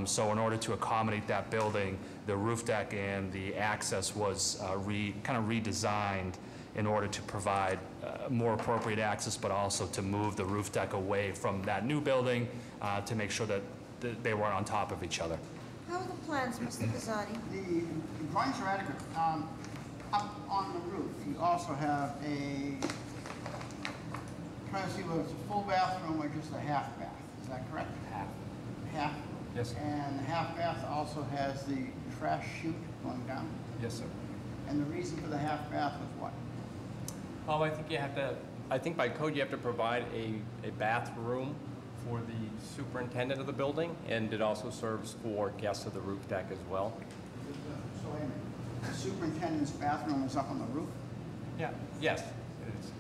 So in order to accommodate that building, the roof deck and the access was kind of redesigned in order to provide more appropriate access, but also to move the roof deck away from that new building to make sure that they weren't on top of each other. How are the plans, Mr. Pizzati? The drawings are adequate. Up on the roof, you also have trying to see whether it's a full bathroom or just a half bath. Is that correct? Half? Yes, sir. And the half bath also has the trash chute going down? Yes, sir. And the reason for the half bath was what? I think you have to, I think by code you have to provide a bathroom for the superintendent of the building, and it also serves for guests of the roof deck as well. So wait a minute, the superintendent's bathroom is up on the roof? Yeah. Yes, it is.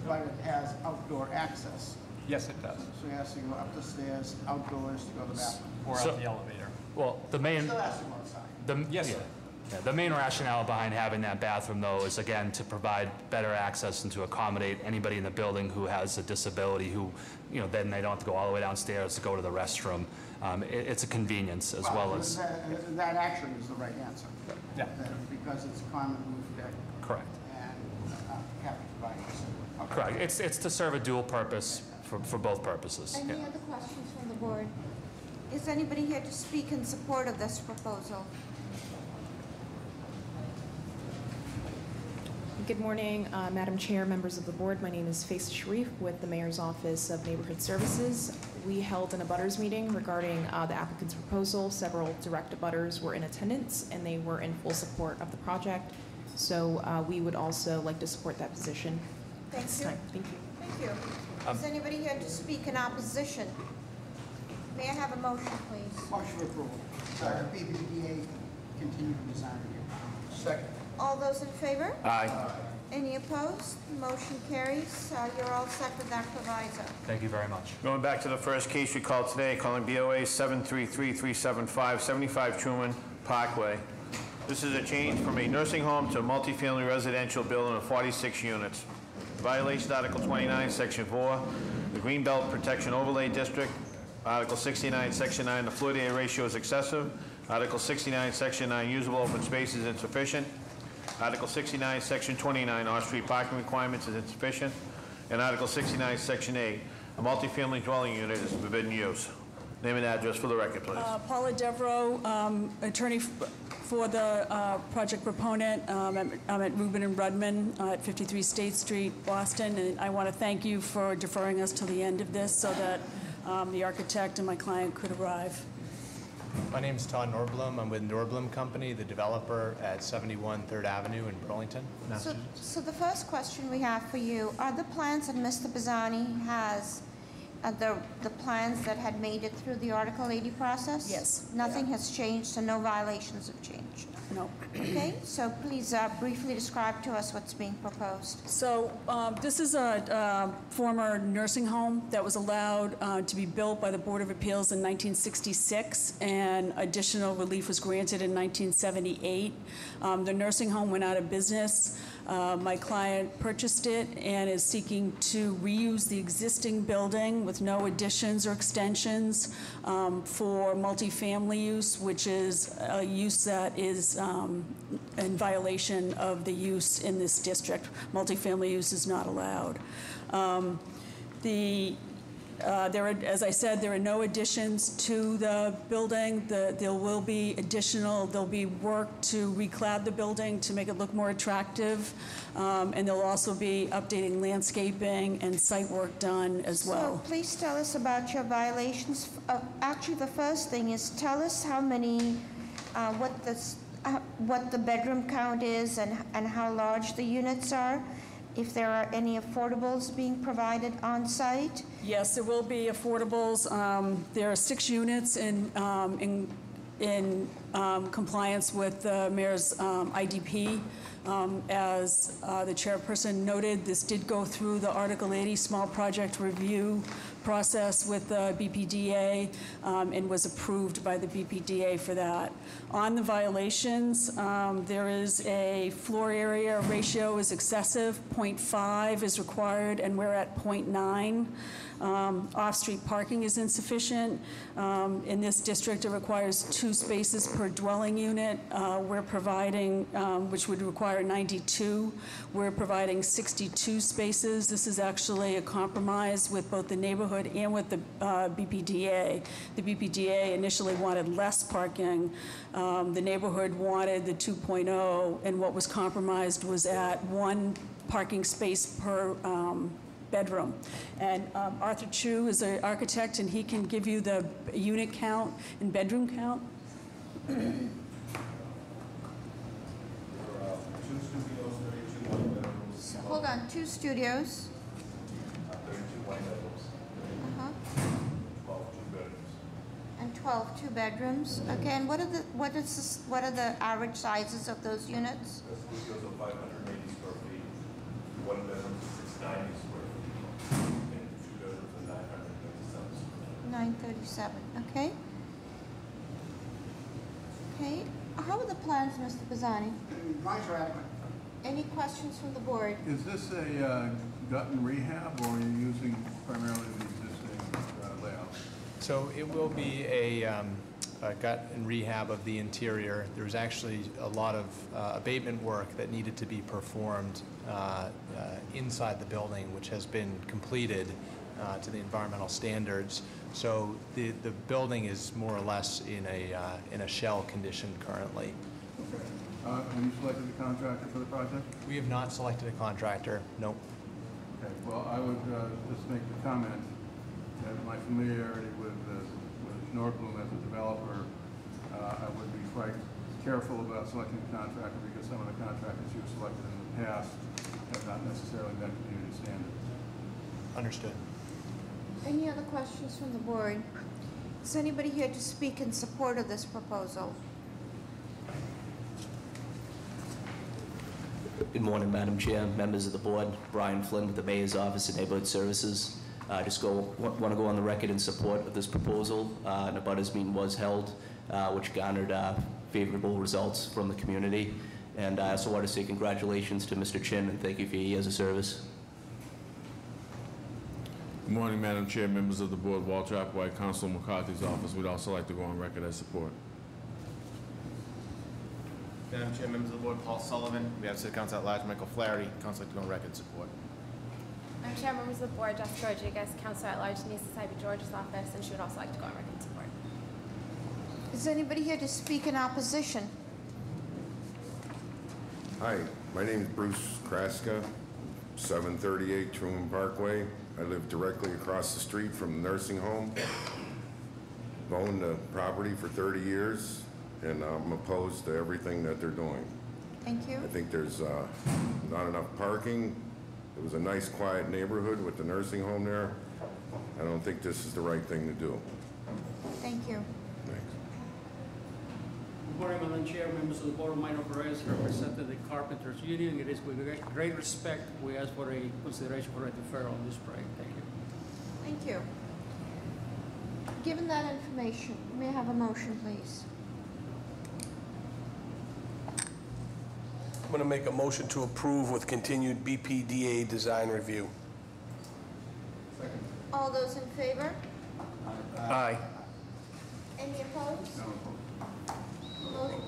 But it has outdoor access? Yes, it does. So he has to go up the stairs, outdoors to go to the bathroom? Or out the elevator. Well, the main... Still has to go outside? Yes, sir. Yeah, the main rationale behind having that bathroom, though, is again to provide better access and to accommodate anybody in the building who has a disability who, then they don't have to go all the way downstairs to go to the restroom. It's a convenience as well as... That actually is the right answer. Yeah. Because it's a common roof deck. Correct. And have to provide access. Okay. Correct. It's to serve a dual purpose for both purposes. Any other questions from the board? Is anybody here to speak in support of this proposal? Good morning, Madam Chair, members of the board. My name is Faisal Sharif with the Mayor's Office of Neighborhood Services. We held an abutters meeting regarding the applicant's proposal. Several direct abutters were in attendance, and they were in full support of the project. So we would also like to support that position Thank this you. time. Thank you. Thank you. Is anybody here to speak in opposition? May I have a motion, please? Motion for approval. BPDA continued design review. Second. All those in favor? Aye. Any opposed? Motion carries. You're all set with that proviso. Thank you very much. Going back to the first case we called today, calling BOA 733-375, 75 Truman Parkway. This is a change from a nursing home to a multifamily residential building of 46 units. Violation Article 29, Section 4, the Greenbelt Protection Overlay District. Article 69, Section 9, the floor area ratio is excessive. Article 69, Section 9, usable open space is insufficient. Article 69, Section 29, off-street parking requirements is insufficient. And Article 69, Section 8, a multifamily dwelling unit is forbidden use. Name and address for the record, please. Paula Devereaux, attorney for the project proponent. I'm at Rubin and Rudman at 53 State Street, Boston, and I want to thank you for deferring us till the end of this so that the architect and my client could arrive. My name is Todd Norblum. I'm with Norblum Company, the developer at 71 3rd Avenue in Burlington, Massachusetts. So the first question we have for you, are the plans that Mr. Bizzani has the plans that had made it through the Article 80 process? Yes. Nothing has changed, so no violations have changed? No. Okay, so please briefly describe to us what's being proposed. So this is a former nursing home that was allowed to be built by the Board of Appeals in 1966, and additional relief was granted in 1978. The nursing home went out of business. My client purchased it and is seeking to reuse the existing building with no additions or extensions for multifamily use, which is a use that is in violation of the use in this district. Multifamily use is not allowed. As I said, there are no additions to the building. There will be there'll be work to reclad the building to make it look more attractive. And there'll also be updating landscaping and site work done as well. So please tell us about your violations. Actually, the first thing is tell us how many, what the bedroom count is and how large the units are. If there are any affordables being provided on site? Yes, there will be affordables. There are 6 units in compliance with the mayor's IDP. As the chairperson noted, this did go through the Article 80 small project review process with the BPDA and was approved by the BPDA for that. On the violations, there is a floor area ratio is excessive, 0.5 is required, and we're at 0.9. Off-street parking is insufficient. In this district, it requires 2 spaces per dwelling unit. We're providing, which would require 92. We're providing 62 spaces. This is actually a compromise with both the neighborhood and with the BPDA. The BPDA initially wanted less parking. The neighborhood wanted the 2.0, and what was compromised was at 1 parking space per bedroom. And Arthur Chu is an architect, and he can give you the unit count and bedroom count. So, hold on, 2 studios. 32 one bedrooms. 12 2-bedrooms. And 12 2-bedrooms. Okay, and what are the average sizes of those units? The studios are 580 square feet. 1 bedroom is 690 square feet. And 2 bedrooms are 937 square feet. 937, okay. Okay, how are the plans, Mr. Pisani? Drawings are adequate. Any questions from the board? Is this a gut and rehab, or are you using primarily the existing layout? So it will be a gut and rehab of the interior. There's actually a lot of abatement work that needed to be performed inside the building, which has been completed to the environmental standards. So the building is more or less in a shell condition currently. Okay. Have you selected a contractor for the project? We have not selected a contractor, no. Okay, well, I would just make the comment that my familiarity with Nordblum as a developer, I would be quite careful about selecting a contractor because some of the contractors you've selected in the past have not necessarily met community standards. Understood. Any other questions from the board? Is anybody here to speak in support of this proposal? Good morning, Madam Chair, members of the board. Brian Flynn with the Mayor's Office of Neighborhood Services. I just want to go on the record in support of this proposal. An abutters meeting was held, which garnered favorable results from the community. And I also want to say congratulations to Mr. Chin and thank you for your years of service. Good morning, Madam Chair, members of the board. Walter Applewhite, Councilor McCarthy's office. We'd also like to go on record as support. Madam Chair, members of the board, Paul Sullivan. We have City Council at Large, Michael Flaherty. Council like to go on record support. Madam Chair, members of the board, Jessica Rodriguez, Councilor at Large, Denise Ivy George's office, and she would also like to go on record support. Is anybody here to speak in opposition? Hi, my name is Bruce Kraska, 738 Truman Parkway. I live directly across the street from the nursing home. I've owned the property for 30 years, and I'm opposed to everything that they're doing. Thank you. I think there's not enough parking. It was a nice, quiet neighborhood with the nursing home there. I don't think this is the right thing to do. Thank you. Thanks. Good morning, Madam Chair, members of the Board. Minor Perez, representing the Carpenters Union. It is with great respect we ask for a consideration for a deferral on this project. Thank you. Thank you. Given that information, may I have a motion, please? I'm going to make a motion to approve with continued BPDA design review. All those in favor? Aye. Any opposed? Motion-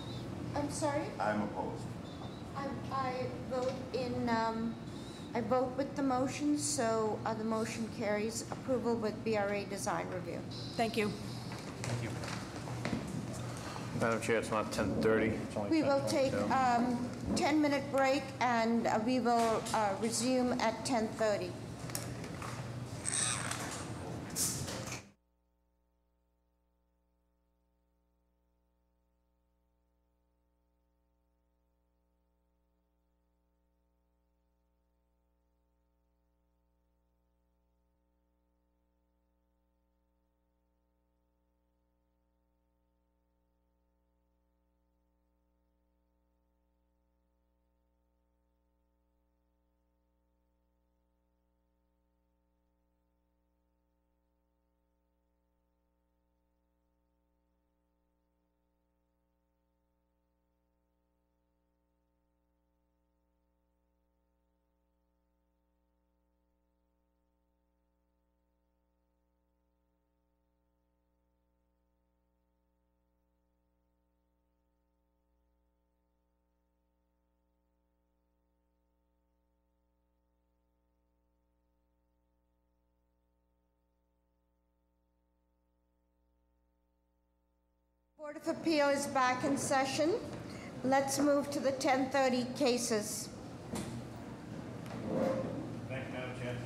I'm sorry? I'm opposed. I vote in, I vote with the motion, so the motion carries approval with BRA design review. Thank you. Thank you. Madam Chair, it's not 10:30. It's only We will take 10:22. 10-minute break, and we will resume at 10:30. Board of Appeal is back in session. Let's move to the 10:30 cases. Thank you, Madam Chair.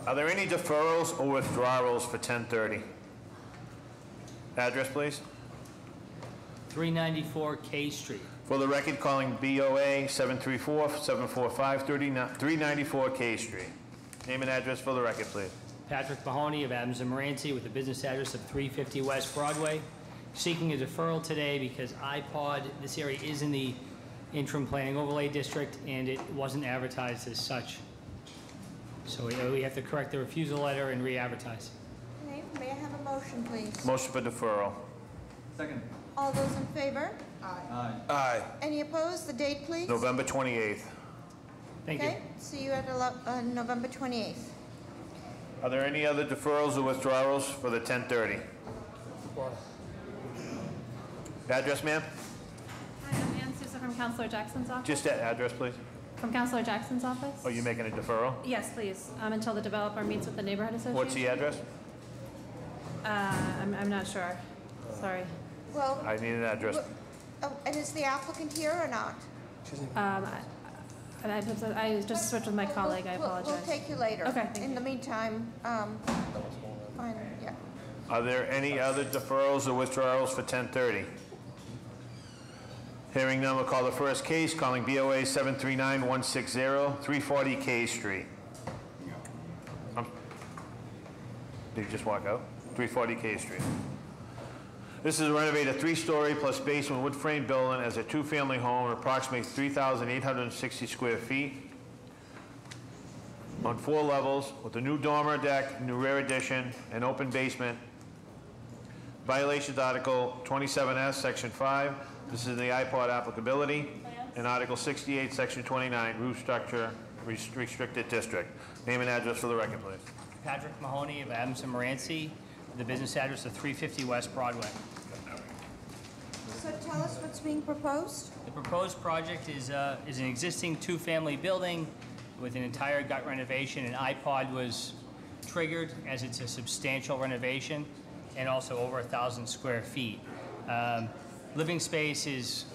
Are there any deferrals or withdrawals for 10:30? Address, please. 394 K Street. For the record, calling BOA 734-745-394 K Street. Name and address for the record, please. Patrick Mahoney of Adams and Moranci with the business address of 350 West Broadway. Seeking a deferral today because iPod, this area is in the interim planning overlay district and it wasn't advertised as such. So we have to correct the refusal letter and re-advertise. Okay, may I have a motion, please? Motion for deferral. Second. All those in favor? Aye. Aye. Any opposed? The date, please? November 28th. Thank you. Okay, see you at November 28th. Are there any other deferrals or withdrawals for the 10:30? Address, ma'am? Hi, I'm Ann Sousa from Councilor Jackson's office. Just that address, please. From Councilor Jackson's office? Oh, you making a deferral? Yes, please, until the developer meets with the neighborhood association. What's the address? I'm not sure, sorry. Well, I need an address. oh, and is the applicant here or not? I just switched with my colleague, I apologize. We'll take you later. Okay, thank In the meantime, fine, yeah. Are there any other deferrals or withdrawals for 10:30? Hearing none, we'll call the first case, calling BOA 739-160, 340 K Street. Did you just walk out? 340 K Street. This is to renovate a 3-story plus basement wood frame building as a 2-family home, approximately 3,860 square feet on 4 levels with a new dormer deck, new rear addition, an open basement. Violations Article 27S, Section 5. This is the iPod applicability. And Article 68, Section 29, roof structure restricted district. Name and address for the record, please. Patrick Mahoney of Adams and Moranci, the business address of 350 West Broadway. So tell us what's being proposed? The proposed project is an existing 2-family building with an entire gut renovation. An iPod was triggered as it's a substantial renovation and also over 1,000 square feet. Living space is,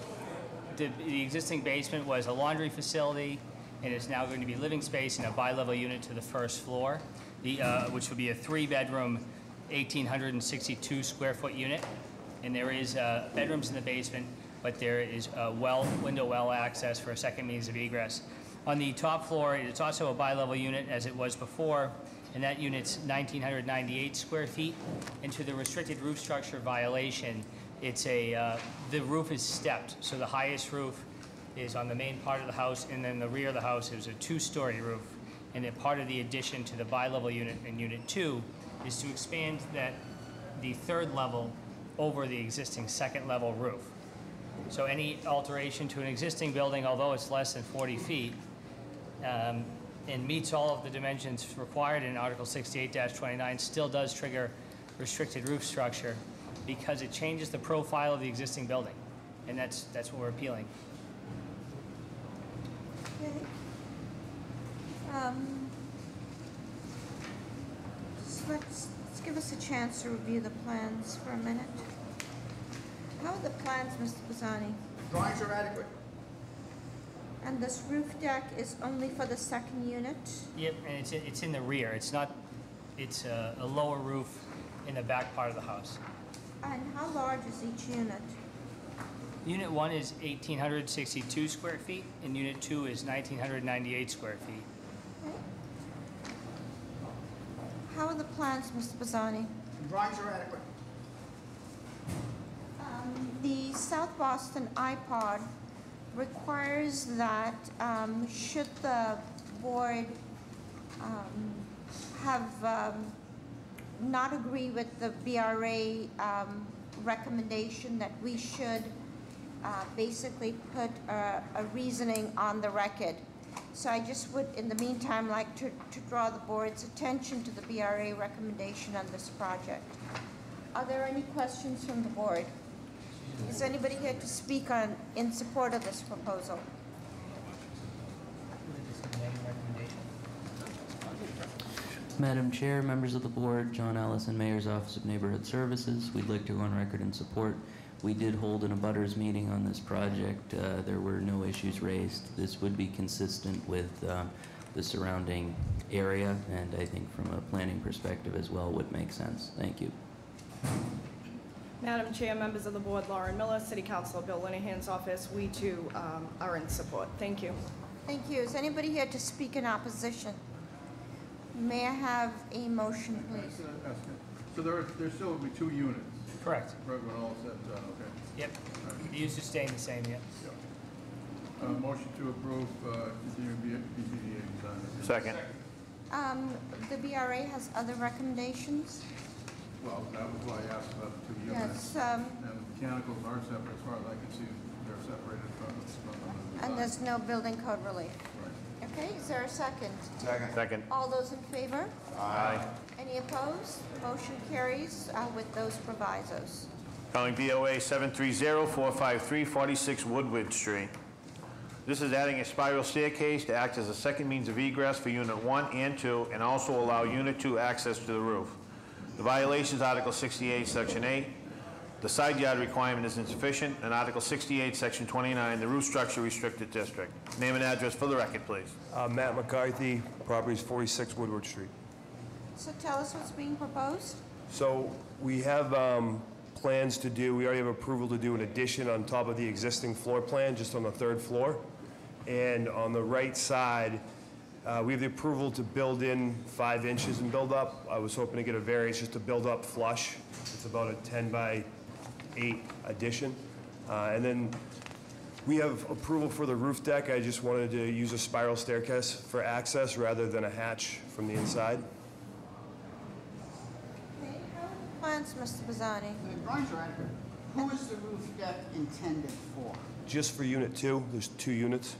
the existing basement was a laundry facility and it's now going to be living space in a bi-level unit to the first floor, which would be a 3-bedroom, 1,862 square foot unit. And there is bedrooms in the basement, but there is window well access for a second means of egress. On the top floor, it's also a bi-level unit as it was before, and that unit's 1,998 square feet. And to the restricted roof structure violation, it's the roof is stepped, so the highest roof is on the main part of the house, and then the rear of the house is a two-story roof. And then part of the addition to the bi-level unit in Unit 2 is to expand the third level over the existing second level roof. So any alteration to an existing building, although it's less than 40 feet, and meets all of the dimensions required in Article 68-29, still does trigger restricted roof structure because it changes the profile of the existing building. And that's what we're appealing. Okay. Let's give us a chance to review the plans for a minute. How are the plans, Mr. Pisani? Drawings are adequate. And this roof deck is only for the second unit? Yep, and it's in the rear. It's not. It's a lower roof in the back part of the house. And how large is each unit? Unit 1 is 1,862 square feet, and Unit 2 is 1,998 square feet. Okay. How are the plans, Mr. Pisani? Drawings are adequate. The South Boston iPod requires that should the board have not agree with the BRA recommendation, that we should basically put a reasoning on the record. So I just would, in the meantime, like to draw the board's attention to the BRA recommendation on this project. Are there any questions from the board? Is anybody here to speak in support of this proposal? Madam Chair, members of the board, John Allison, Mayor's Office of Neighborhood Services. We'd like to go on record in support. We did hold an abutters meeting on this project. There were no issues raised. This would be consistent with the surrounding area, and I think from a planning perspective as well would make sense. Thank you. Madam Chair, members of the board, Lauren Miller, City Councilor Bill Linehan's office, we too are in support. Thank you. Thank you. Is anybody here to speak in opposition? May I have a motion, please? So there still will be 2 units? Correct. Right, when all is said, okay. Yep. The use is staying the same, yep. Motion to approve continuing BPDA design. Second. The BRA has other recommendations? Well, that was why I asked about the 2 units. Yes. And the mechanicals are separate, as far as I can see, they're separated from the And there's no building code relief? Okay, is there a second? Second. All those in favor? Aye. Any opposed? Motion carries with those provisos. Calling BOA 730-453, 46 Woodward Street. This is adding a spiral staircase to act as a second means of egress for Unit 1 and 2, and also allow Unit 2 access to the roof. The violation is Article 68, Section 8. The side yard requirement is insufficient, and Article 68, Section 29, the roof structure restricted district. Name and address for the record, please. Matt McCarthy, property is 46 Woodward Street. So tell us what's being proposed. So we have plans to do, we already have approval to do an addition on top of the existing floor plan, just on the 3rd floor. And on the right side, we have the approval to build in 5 inches and build up. I was hoping to get a variance just to build up flush. It's about a 10 by 8 addition. And then we have approval for the roof deck. I just wanted to use a spiral staircase for access rather than a hatch from the inside. Okay, how are the plans, Mr. Pisani? The drawings are adequate. Who is the roof deck intended for? Just for Unit 2, there's 2 units.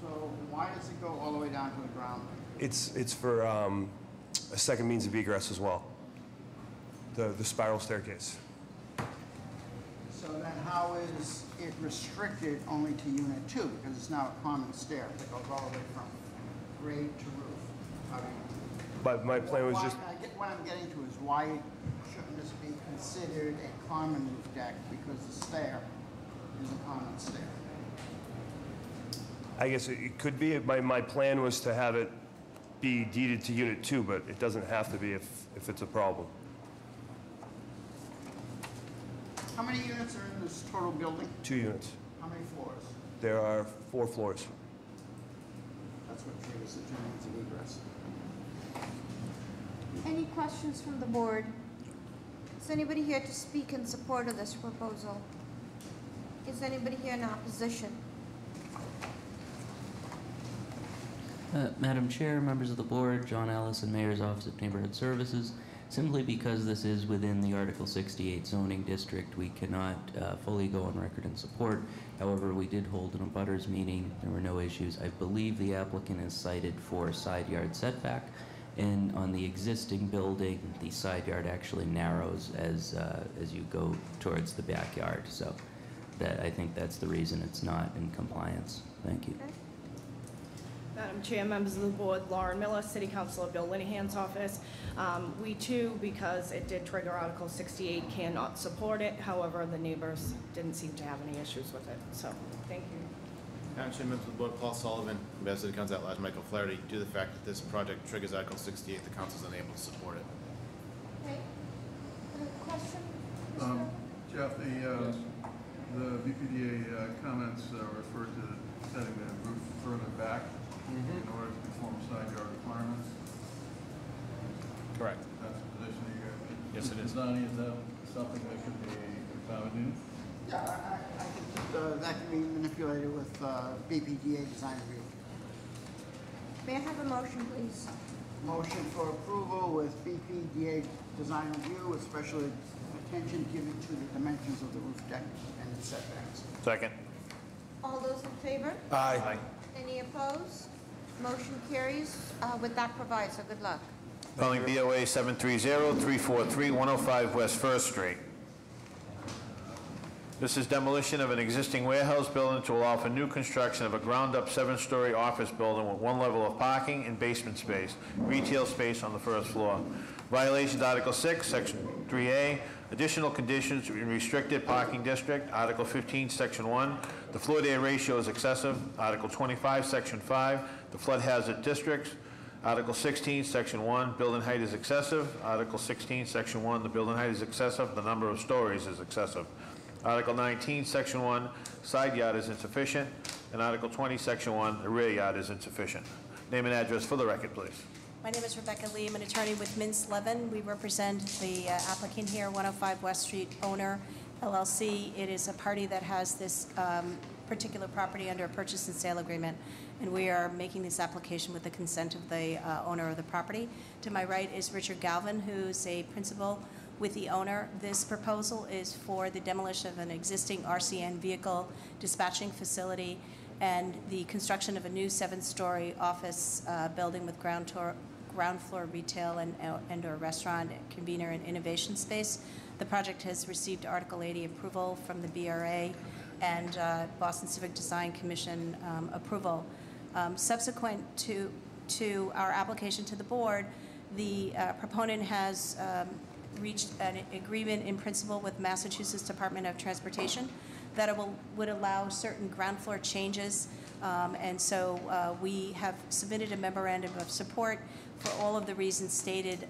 So why does it go all the way down to the ground? It's for a second means of egress as well, the spiral staircase. So then how is it restricted only to Unit 2? Because it's now a common stair that goes all the way from grade to roof. I mean, But my plan was just, what I'm getting to is why shouldn't this be considered a common roof deck? Because the stair is a common stair. I guess it could be, my plan was to have it be deeded to Unit 2, but it doesn't have to be if it's a problem. How many units are in this total building? 2 units. How many floors? There are 4 floors. That's what triggers the turn-ons of egress. Any questions from the board? Is anybody here to speak in support of this proposal? Is anybody here in opposition? Madam Chair, members of the board, John Allison, Mayor's Office of Neighborhood Services. Simply because this is within the Article 68 zoning district, we cannot fully go on record in support. However, we did hold an abutters meeting. There were no issues. I believe the applicant is cited for side yard setback, and on the existing building, the side yard actually narrows as you go towards the backyard. So I think that's the reason it's not in compliance. Thank you. Okay. Madam Chair, members of the board, Lauren Miller, City Councilor Bill Linehan's office. We too, because it did trigger Article 68, cannot support it. However, the neighbors didn't seem to have any issues with it. So, thank you. Madam Chair, members of the board, Paul Sullivan, on behalf of City Council at large Michael Flaherty. Due to the fact that this project triggers Article 68, the council is unable to support it. Okay. Question? Jeff, the BPDA comments refer to setting the roof further back in order to perform side yard requirements. Correct. That's the position you guys. Yes, it is. Zani, is that something that could be accommodated? Yeah, I think that can be manipulated with BPDA design review. May I have a motion, please? Motion for approval with BPDA design review with special attention given to the dimensions of the roof deck and its setbacks. Second. All those in favor? Aye. Any opposed? Motion carries with that proviso. Good luck. Calling BOA 730-343-105 West First Street. This is demolition of an existing warehouse building to allow for new construction of a ground-up 7-story office building with 1 level of parking and basement space, retail space on the first floor. Violations Article 6, Section 3A, additional conditions in restricted parking district, Article 15, Section 1. The floor-to-area ratio is excessive, Article 25, Section 5. The flood hazard districts, Article 16, Section 1, building height is excessive. Article 16, Section 1, the building height is excessive, the number of stories is excessive. Article 19, Section 1, side yard is insufficient. And Article 20, Section 1, the rear yard is insufficient. Name and address for the record, please. My name is Rebecca Lee. I'm an attorney with Mintz Levin. We represent the applicant here, 105 West Street owner, LLC. It is a party that has this particular property under a purchase and sale agreement, and we are making this application with the consent of the owner of the property. To my right is Richard Galvin, who's a principal with the owner. This proposal is for the demolition of an existing RCN vehicle dispatching facility and the construction of a new 7-story office building with ground floor retail and or restaurant, convener, and innovation space. The project has received Article 80 approval from the BRA and Boston Civic Design Commission approval. Subsequent to our application to the board, the proponent has reached an agreement in principle with Massachusetts Department of Transportation that it would allow certain ground floor changes. And so we have submitted a memorandum of support for all of the reasons stated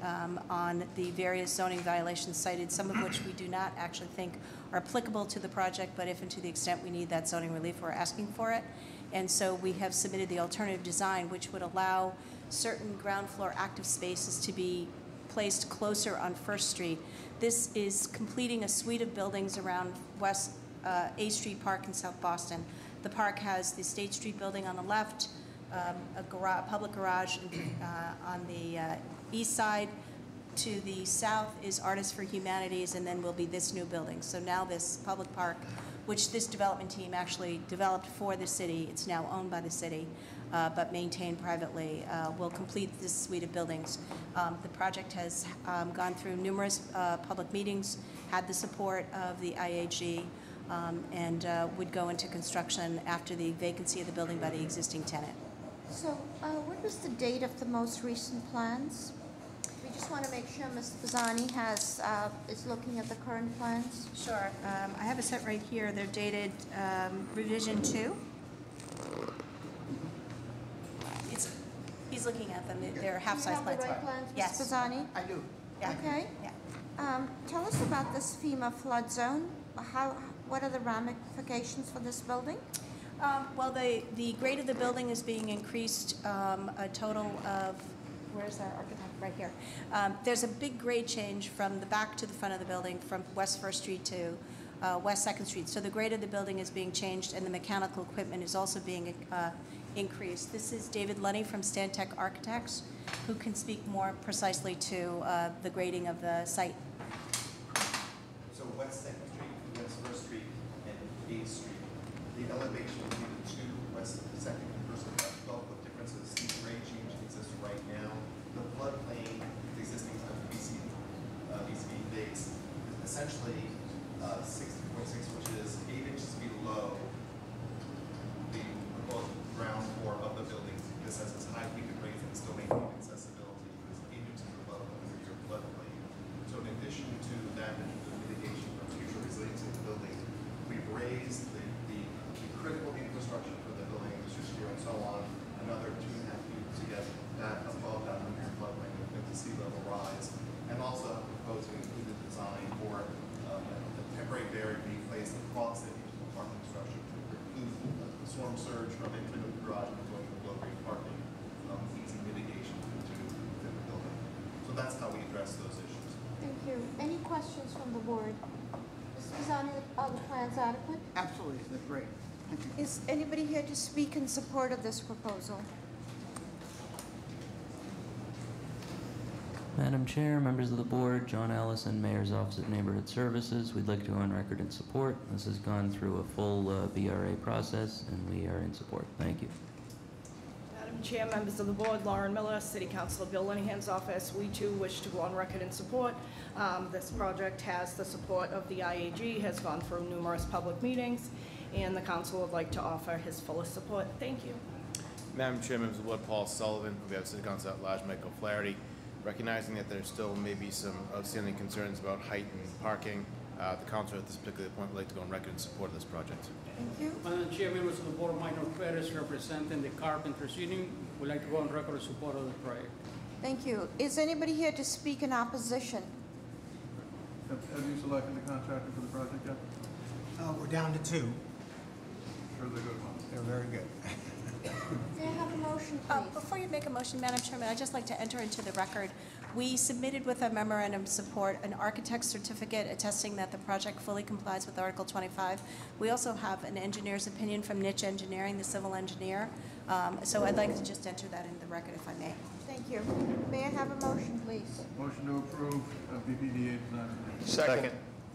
on the various zoning violations cited, some of which we do not actually think are applicable to the project, but if and to the extent we need that zoning relief, we're asking for it. And so we have submitted the alternative design, which would allow certain ground floor active spaces to be placed closer on First Street. This is completing a suite of buildings around West A Street Park in South Boston. The park has the State Street building on the left, a public garage on the east side. To the south is Artists for Humanities, and then will be this new building. So now this public park, which this development team actually developed for the city, it's now owned by the city, but maintained privately, will complete this suite of buildings. The project has gone through numerous public meetings, had the support of the IAG, and would go into construction after the vacancy of the building by the existing tenant. So what was the date of the most recent plans? We just want to make sure Ms. Pisani is looking at the current plans. Sure. I have a set right here. They're dated revision 2. He's looking at them. They're half-size plans. Do you have the right plans, Ms. Yes. Pisani? I do. Yeah. Okay. Yeah. Tell us about this FEMA flood zone. What are the ramifications for this building? Well, the grade of the building is being increased a total of, where's our architect? Right here. There's a big grade change from the back to the front of the building, from West First Street to West Second Street. So the grade of the building is being changed, and the mechanical equipment is also being increased. This is David Lunny from Stantec Architects, who can speak more precisely to the grading of the site. So West Second Street, West First Street, and 8th Street, the elevation between the two, West Second and First, 12-foot differences, the grade change exists right now. The floodplain existing VCB base is essentially 60.6, which is 8 inches below the proposed ground floor of the building. This has as high peak and raise and still maintain accessibility. It's 8 inches above your floodplain. So in addition to that, the mitigation for future resiliency of the building, we've raised the critical infrastructure for the building, the switchgear and so on, another 2.5 feet to get that above that under floodplain with the sea level rise. And also proposed to include the design for a temporary barrier being placed across the parking structure to preclude the storm surge from entering the garage and going to below-grade parking, easy mitigation to the building. So that's how we address those issues. Thank you. Any questions from the board? Mr. Pisani, are the plans adequate? Absolutely, they're great. Thank you. Is anybody here to speak in support of this proposal? Madam Chair, members of the board, John Allison, Mayor's Office of Neighborhood Services. We'd like to go on record in support. This has gone through a full BRA process, and we are in support. Thank you. Madam Chair, members of the board, Lauren Miller, City Councilor Bill Linehan's office. We too wish to go on record in support. This project has the support of the IAG, has gone through numerous public meetings, and the council would like to offer his fullest support. Thank you. Madam Chair, members of the board, Paul Sullivan, we have City Council at large, Michael Flaherty. Recognizing that there still may be some outstanding concerns about height and parking, the council at this particular point would like to go on record in support of this project. Thank you. Madam Chair, members of the board, Minor Perez, representing the Carpenters Union, would like to go on record in support of the project. Thank you. Is anybody here to speak in opposition? Have you selected the contractor for the project yet? We're down to 2. Sure they're good ones. They're very good. May I have a motion, please? Before you make a motion, Madam Chairman, I'd just like to enter into the record. We submitted with a memorandum of support an architect's certificate attesting that the project fully complies with Article 25. We also have an engineer's opinion from Niche Engineering, the civil engineer. So I'd like to just enter that in the record, if I may. Thank you. May I have a motion, please? Motion to approve BPDA design. Second.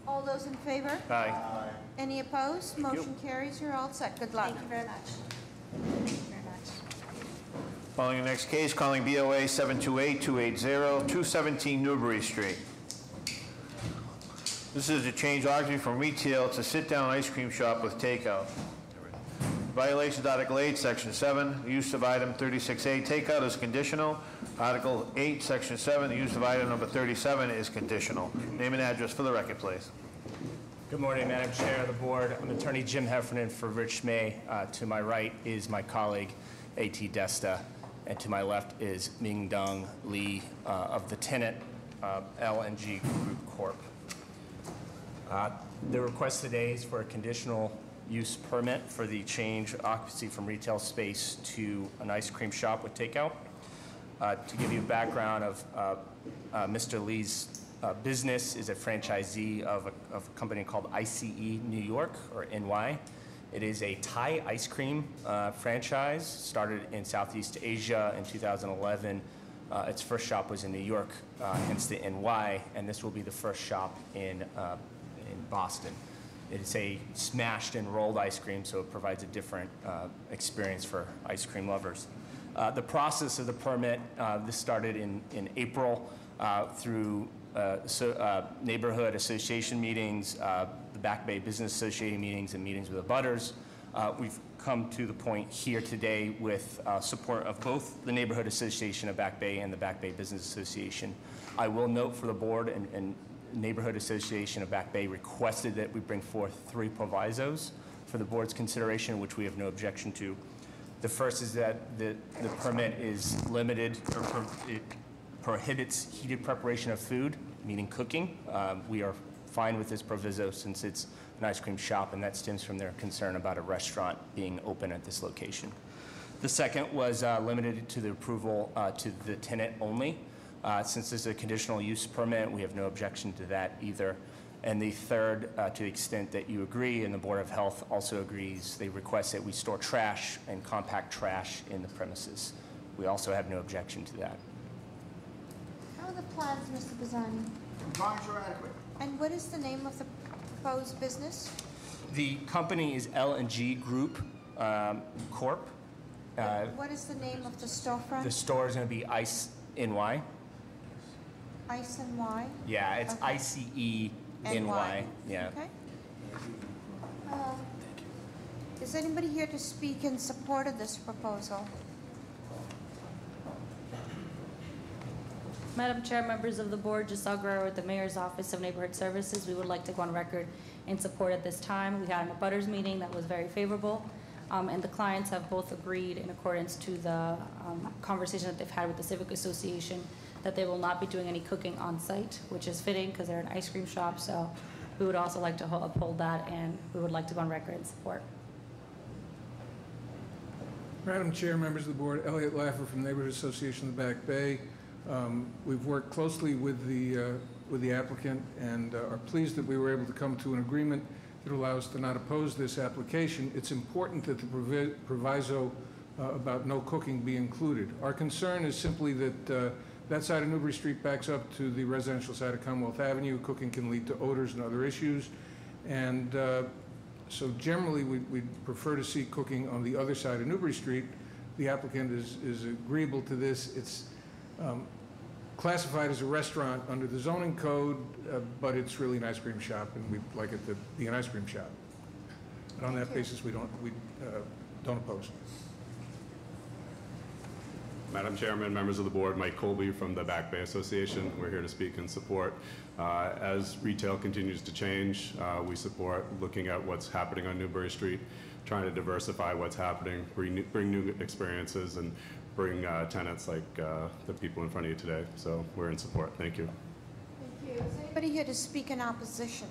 All those in favor? Aye. Any opposed? Motion carries. You're all set. Good luck. Thank you very much. Thank you very much. Following the next case, calling BOA 728-280, 217 Newbury Street. This is a change occupancy from retail to sit-down ice cream shop with takeout. Violations Article 8, Section 7, the use of item 36A, takeout is conditional. Article 8, Section 7, the use of item number 37 is conditional. Name and address for the record, please. Good morning, Madam Chair of the Board. I'm Attorney Jim Heffernan for Rich May. To my right is my colleague, A.T. Desta, and to my left is Ming-Dong Lee of the tenant, L&G Group Corp. The request today is for a conditional use permit for the change occupancy from retail space to an ice cream shop with takeout. To give you a background of Mr. Lee's business is a franchisee of a company called ICE New York, or NY. It is a Thai ice cream franchise, started in Southeast Asia in 2011. Its first shop was in New York, hence the NY, and this will be the first shop in Boston. It's a smashed and rolled ice cream, so it provides a different experience for ice cream lovers. The process of the permit, this started in April through neighborhood association meetings, the Back Bay Business Association meetings, and meetings with the butters. We've come to the point here today with support of both the Neighborhood Association of Back Bay and the Back Bay Business Association. I will note for the board and Neighborhood Association of Back Bay requested that we bring forth 3 provisos for the board's consideration, which we have no objection to. The first is that the permit is limited, or it prohibits heated preparation of food, meaning cooking. We are fine with this proviso since it's an ice cream shop, and that stems from their concern about a restaurant being open at this location. The second was limited to the approval to the tenant only. Since this is a conditional use permit, we have no objection to that either. And the third, to the extent that you agree, and the Board of Health also agrees, they request that we store trash and compact trash in the premises. We also have no objection to that. How are the plans, Mr. Bazzani? Compliance are adequate. And what is the name of the proposed business? The company is L&G Group Corp. What is the name of the storefront? The store is going to be Ice NY. Ice and Y? Yeah, it's Okay. ICE-NY. Yeah. Okay. Is anybody here to speak in support of this proposal? Madam Chair, members of the board, Giselle Guerrero with the Mayor's Office of Neighborhood Services. We would like to go on record in support at this time. We had an abutters meeting that was very favorable, and the clients have both agreed in accordance to the conversation that they've had with the Civic Association that they will not be doing any cooking on site, which is fitting because they're an ice cream shop. So we would also like to uphold that, and we would like to go on record in support. Madam Chair, members of the board, Elliot Laffer from Neighborhood Association of the Back Bay. We've worked closely with the applicant and are pleased that we were able to come to an agreement that allows us to not oppose this application. It's important that the proviso about no cooking be included. Our concern is simply that that side of Newbury Street backs up to the residential side of Commonwealth Avenue. Cooking can lead to odors and other issues. And so generally, we'd prefer to see cooking on the other side of Newbury Street. The applicant is agreeable to this. It's classified as a restaurant under the zoning code, but it's really an ice cream shop, and we'd like it to be an ice cream shop. And on that basis, we don't oppose. Madam Chairman, members of the board, Mike Colby from the Back Bay Association. We're here to speak in support. As retail continues to change, we support looking at what's happening on Newbury Street, trying to diversify what's happening, bring new experiences, and bring tenants like the people in front of you today. So we're in support. Thank you. Thank you. Is anybody here to speak in opposition?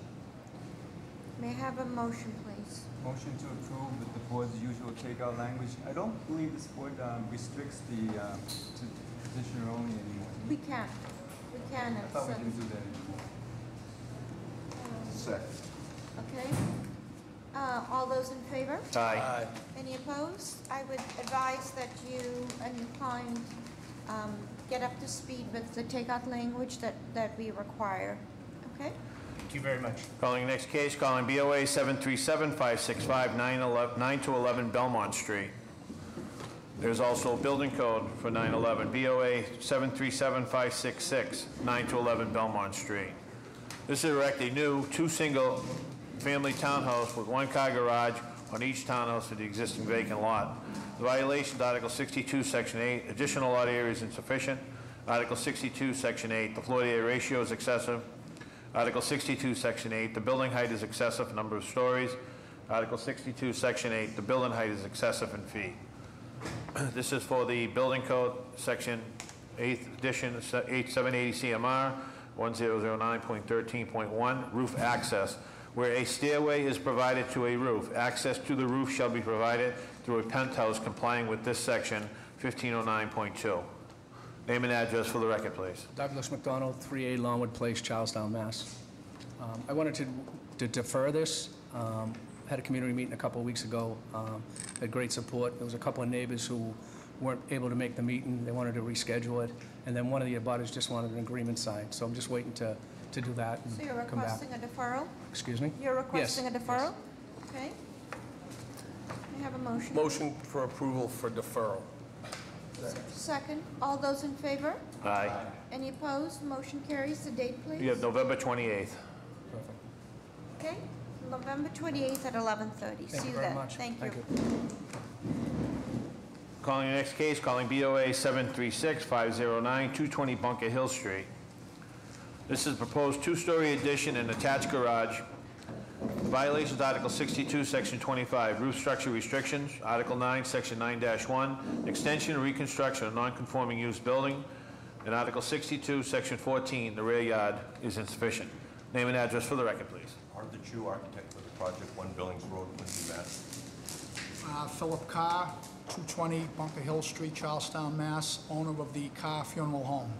May I have a motion, please? Motion to approve with the board's usual takeout language. I don't believe this board restricts the to petitioner only anymore. We can. We can. I thought we didn't do that anymore. Second. Okay. All those in favor? Aye. Any opposed? I would advise that you and your client get up to speed with the takeout language that we require. Okay? Thank you very much. Calling the next case, calling BOA 737-565-9-11 Belmont Street. There's also a building code for 911, BOA 737-566-9-11 Belmont Street. This is erect a new two-single family townhouse with one-car garage on each townhouse of the existing vacant lot. The violation, Article 62, Section 8, additional lot area is insufficient. Article 62, Section 8, the floor to area ratio is excessive. Article 62, Section 8, the building height is excessive, number of stories. Article 62, Section 8, the building height is excessive in feet. This is for the building code, Section 8th edition, 780 CMR 1009.13.1, roof access. Where a stairway is provided to a roof, access to the roof shall be provided through a penthouse complying with this section, 1509.2. Name and address for the record, please. Douglas McDonald, 3A Longwood Place, Charlestown, Mass. I wanted to defer this. Had a community meeting a couple of weeks ago. Had great support. There was a couple of neighbors who weren't able to make the meeting. They wanted to reschedule it. And then one of the abutters just wanted an agreement signed. So I'm just waiting to do that and So you're come back. requesting a deferral? Excuse me? You're requesting Yes. a deferral? Okay. May I have a motion? Motion for approval for deferral. Second. All those in favor? Aye. Any opposed? Motion carries. The date, please. You have November 28th. Okay. November 28th at 11:30. Thank See you you very then. much. Thank you. Calling the next case, calling BOA 736-509-220 Bunker Hill Street. This is a proposed two-story addition and attached garage. Violations, Article 62, Section 25, roof structure restrictions. Article 9, Section 9-1, extension and reconstruction of non-conforming use building. And Article 62, Section 14, the rear yard is insufficient. Name and address for the record, please. Arthur Chu, architect for the project, 1 Billings Road, Quincy, Mass. Philip Carr, 220 Bunker Hill Street, Charlestown, Mass., owner of the Carr Funeral Home.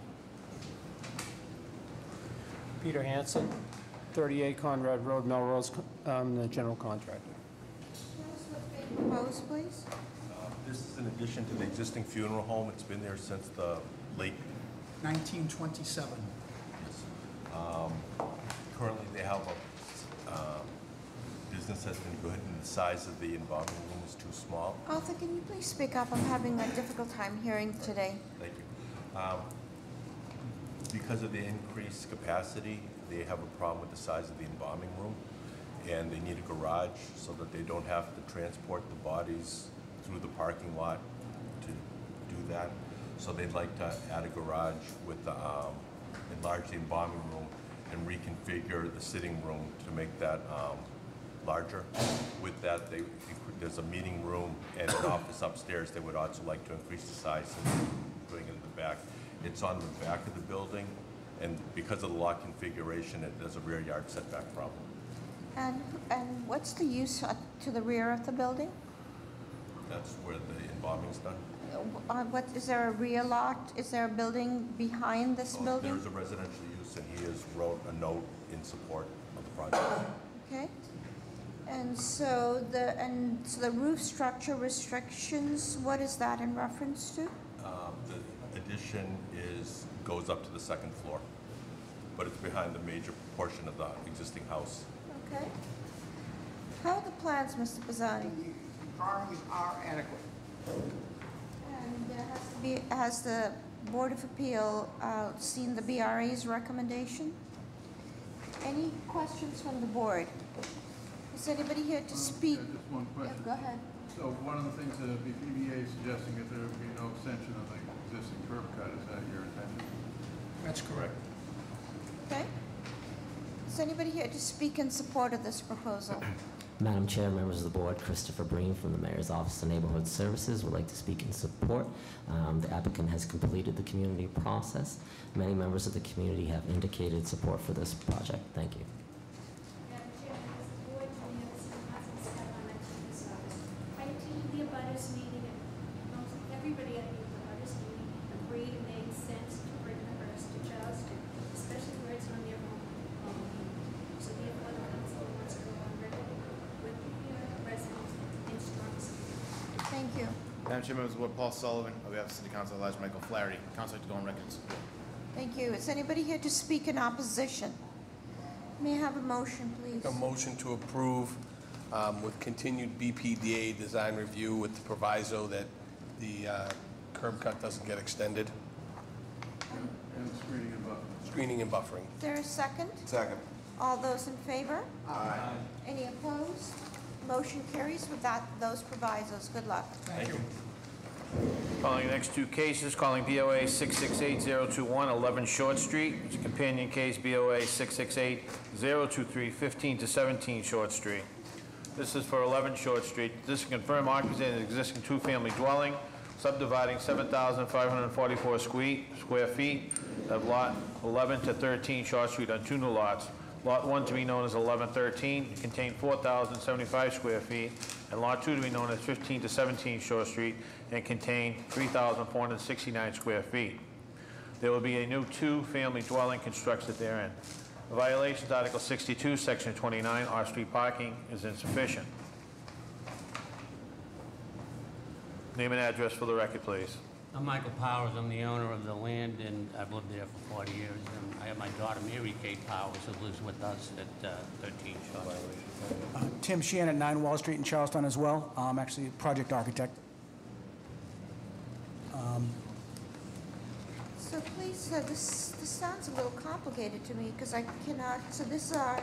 Peter Hansen, 38 Conrad Road, Melrose, the general contractor. Propose, please. This is in addition to the existing funeral home. It's been there since the late 1927. Currently, they have a business has been good, and the size of the embalming room is too small. Arthur, can you please speak up? I'm having a difficult time hearing today. Thank you. Because of the increased capacity, they have a problem with the size of the embalming room, and they need a garage so that they don't have to transport the bodies through the parking lot to do that. So they'd like to add a garage with enlarge the embalming room and reconfigure the sitting room to make that larger. With that, there's a meeting room and an office upstairs. They would also like to increase the size and doing it in the back. It's on the back of the building, and because of the lot configuration, there's a rear yard setback problem. And what's the use to the rear of the building? That's where the embalming's done. What is there a rear lot? Is there a building behind this building? There's a residential use, and he has wrote a note in support of the project. Okay. And so the roof structure restrictions, what is that in reference to? The addition goes up to the second floor, but it's behind the major portion of the existing house. Okay. How are the plans, Mr. Pisani? The drawings are adequate. And has the Board of Appeal seen the BRA's recommendation? Any questions from the board? Is anybody here to speak? Just one question. Yeah, go ahead. So one of the things the BPDA is suggesting is there would be no extension of the existing curb cut. Is that your intention? That's correct. Okay. Is anybody here to speak in support of this proposal? Madam Chair, members of the board, Christopher Breen from the Mayor's Office of Neighborhood Services would like to speak in support. The applicant has completed the community process. Many members of the community have indicated support for this project. Thank you. Madam Chair, members of the board, I attended the abutters meeting, and most everybody at the abutters meeting agreed it made sense to bring the hearse to Charleston, especially where it's on their own. So therefore, the council wants to go on record with the residents in strong support. Thank you. Madam Chair, members of the board, Paul Sullivan, on behalf of City Council Elijah Michael Flaherty. Council like to go on record in support. Thank you. Is anybody here to speak in opposition? May I have a motion, please? A motion to approve with continued BPDA design review with the proviso that the curb cut doesn't get extended. And screening and buffering. Screening and buffering. Is there a second? Second. All those in favor? Aye. Any opposed? Motion carries with those provisos. Good luck. Thank you. Calling the next two cases, calling BOA 668021, 11 Short Street. It's a companion case, BOA 668023, 15 to 17 Short Street. This is for 11 Short Street. This is confirmed occupancy in an existing two-family dwelling, subdividing 7,544 square feet of lot 11 to 13 Short Street on 2 new lots. Lot 1 to be known as 1113, contain 4,075 square feet, and Lot 2 to be known as 15 to 17 Shore Street, and contain 3,469 square feet. There will be a new two-family dwelling constructed therein. The violations, Article 62, Section 29, off-street parking is insufficient. Name and address for the record, please. I'm Michael Powers. I'm the owner of the land, and I've lived there for 40 years. And I have my daughter, Mary Kate Powers, who lives with us at 13 Shaw. Tim Sheehan at 9 Wall Street in Charlestown as well. I'm actually a project architect. So please, this sounds a little complicated to me because I cannot, so this are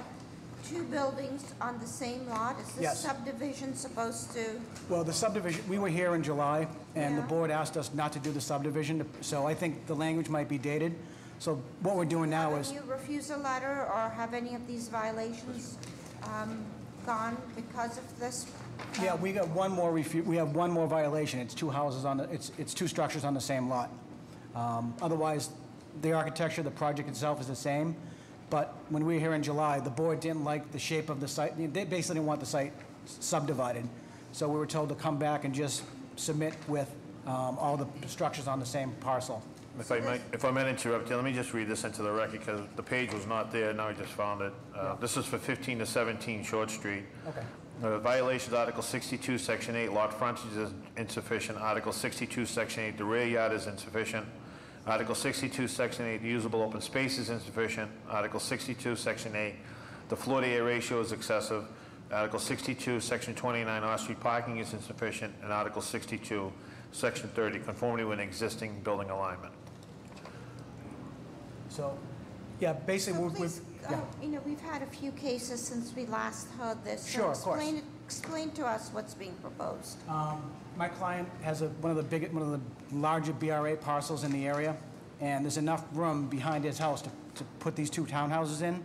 two buildings on the same lot? Is this Yes. subdivision supposed to? Well, the subdivision, we were here in July, and the Yeah. board asked us not to do the subdivision, so I think the language might be dated. So what we're doing now is, Have you refused a letter, or have any of these violations gone because of this? yeah, we got one more we have one more violation. It's two houses on the, it's two structures on the same lot. Otherwise, the architecture, the project itself is the same. But when we were here in July, the board didn't like the shape of the site. They basically didn't want the site subdivided. So we were told to come back and just submit with all the structures on the same parcel. If I might interrupt you, let me just read this into the record, because the page was not there, now I just found it. This is for 15 to 17 Short Street. Okay. Violations, Article 62, Section 8, lot frontage is insufficient. Article 62, Section 8, the rear yard is insufficient. Article 62, Section 8, the usable open space is insufficient. Article 62, Section 8, the floor-to-area ratio is excessive. Article 62, Section 29, off-street parking is insufficient. And Article 62, Section 30, conformity with an existing building alignment. So, yeah, basically, So please, you know, we've had a few cases since we last heard this. So Sure, of course. Explain to us what's being proposed. My client has one of the larger BRA parcels in the area, and there's enough room behind his house to put these 2 townhouses in.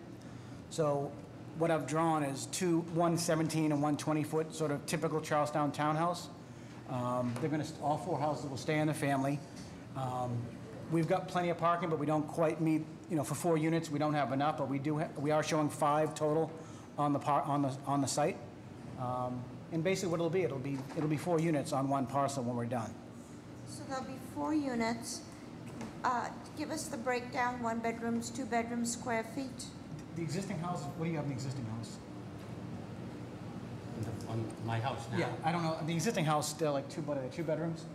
So what I've drawn is one 17 and one 20-foot sort of typical Charlestown townhouse. All 4 houses will stay in the family. We've got plenty of parking, but we don't quite meet, for 4 units, we don't have enough, but we are showing 5 total on the site. And basically what it'll be 4 units on one parcel when we're done. So there'll be 4 units. Give us the breakdown, 1 bedrooms, 2 bedrooms, square feet. The existing house, what do you have in the existing house? On my house now? Yeah, I don't know. The existing house, they're like 2 bedrooms?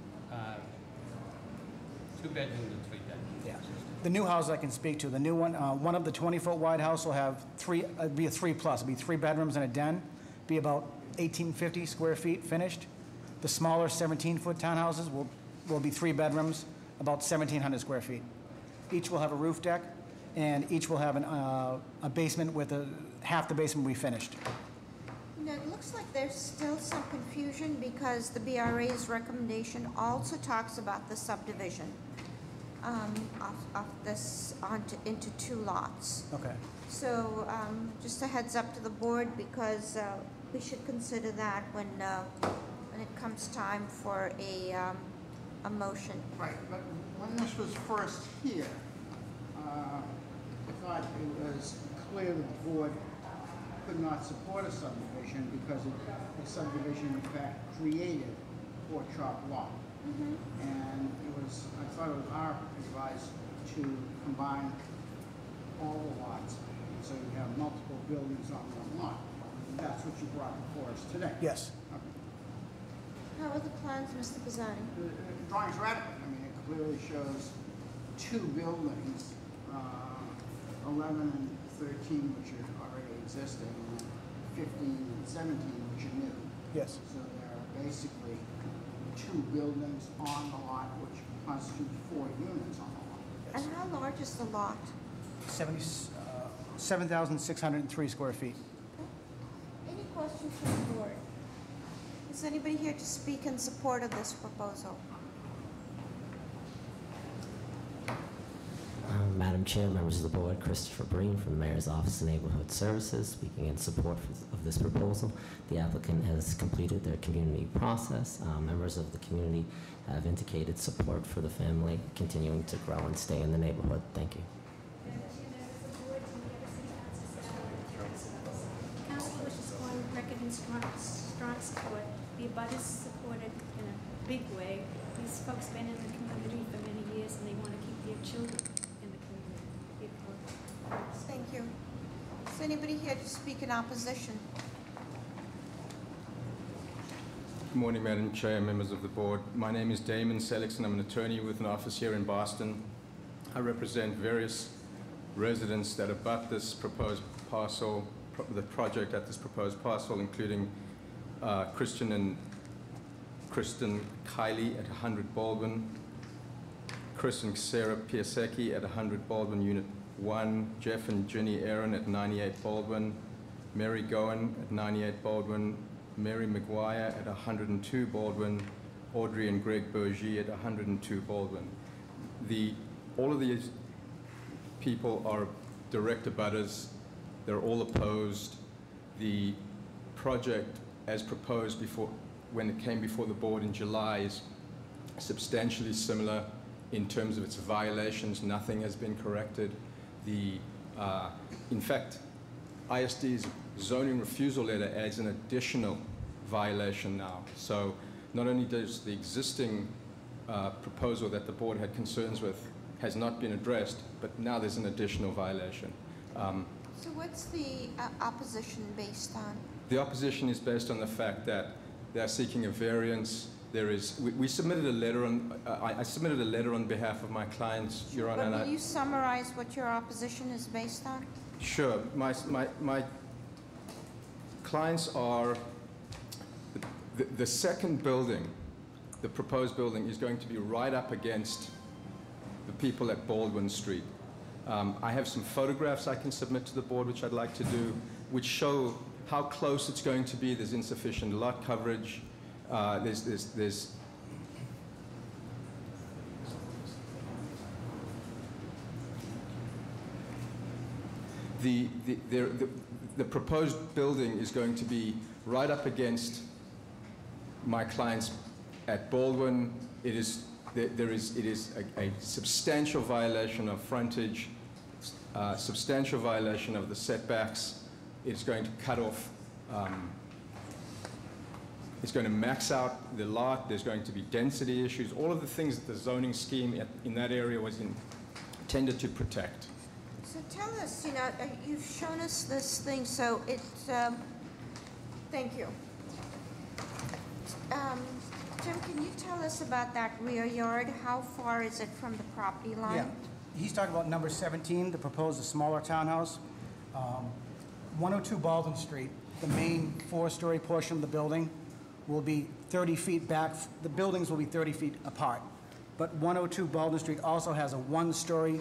2 bedrooms and 3 bedrooms. Yeah. The new house I can speak to, the new one of the 20-foot wide house will have be a 3+. It'll be 3 bedrooms and a den, be about 1,850 square feet finished. The smaller 17-foot townhouses will be 3 bedrooms, about 1,700 square feet. Each will have a roof deck, and each will have a basement with half the basement will be finished. Now, it looks like there's still some confusion because the BRA's recommendation also talks about the subdivision of this into 2 lots. Okay. So just a heads up to the board, because we should consider that when it comes time for a motion. Right, but when this was first here, I thought it was clear that the board could not support a subdivision because the subdivision in fact created a pork chop lot. And I thought it was our advice to combine all the lots, so you have multiple buildings on one lot. That's what you brought before us today. Yes. Okay. How are the plans, Mr. Pizzani? The drawing's adequate. I mean, it clearly shows 2 buildings, 11 and 13, which are already existing, and 15 and 17, which are new. Yes. So there are basically 2 buildings on the lot, which constitute 4 units on the lot. And how large is the lot? 7,603 square feet. Any questions from the board? Is anybody here to speak in support of this proposal? Madam Chair, members of the board, Christopher Breen from the Mayor's Office of Neighborhood Services, speaking in support of this proposal. The applicant has completed their community process. Members of the community have indicated support for the family continuing to grow and stay in the neighborhood. Thank you. Council wishes to go on record in strong support. The abutters supported in a big way. These folks have been in the community for many years, and they want to keep their children in the community. Thank you. Is anybody here to speak in opposition? Good morning, Madam Chair, members of the board. My name is Damon Selix, and I'm an attorney with an office here in Boston. I represent various residents that abut this proposed parcel, the project at this proposed parcel, including Kristen Kiley at 100 Baldwin, Chris and Sarah Piasecki at 100 Baldwin Unit 1, Jeff and Ginny Aaron at 98 Baldwin, Mary Goen at 98 Baldwin, Mary McGuire at 102 Baldwin, Audrey and Greg Bergie at 102 Baldwin. All of these people are direct abutters. They're all opposed. The project, as proposed when it came before the board in July, is substantially similar in terms of its violations. Nothing has been corrected. The In fact, ISD's zoning refusal letter adds an additional violation now. So not only does the existing proposal that the board had concerns with has not been addressed, but now there's an additional violation. So what's the opposition based on? The opposition is based on the fact that they're seeking a variance. We submitted a letter on, I submitted a letter on behalf of my clients, Your Honor. But will you summarize what your opposition is based on? Sure. My clients are, the second building, the proposed building, is going to be right up against the people at Baldwin Street. I have some photographs I can submit to the board, which I'd like to do, which show how close it's going to be. There's insufficient lot coverage. There's the proposed building is going to be right up against my clients at Baldwin. It is a substantial violation of frontage, substantial violation of the setbacks. It's going to cut off, it's going to max out the lot. There's going to be density issues, all of the things that the zoning scheme in that area was intended to protect. So tell us, you've shown us this thing, so it's, thank you. Tim, can you tell us about that rear yard? How far is it from the property line? Yeah, he's talking about number 17, the proposed smaller townhouse. 102 Baldwin Street, the main 4-story portion of the building will be 30 feet back. The buildings will be 30 feet apart. But 102 Baldwin Street also has a 1-story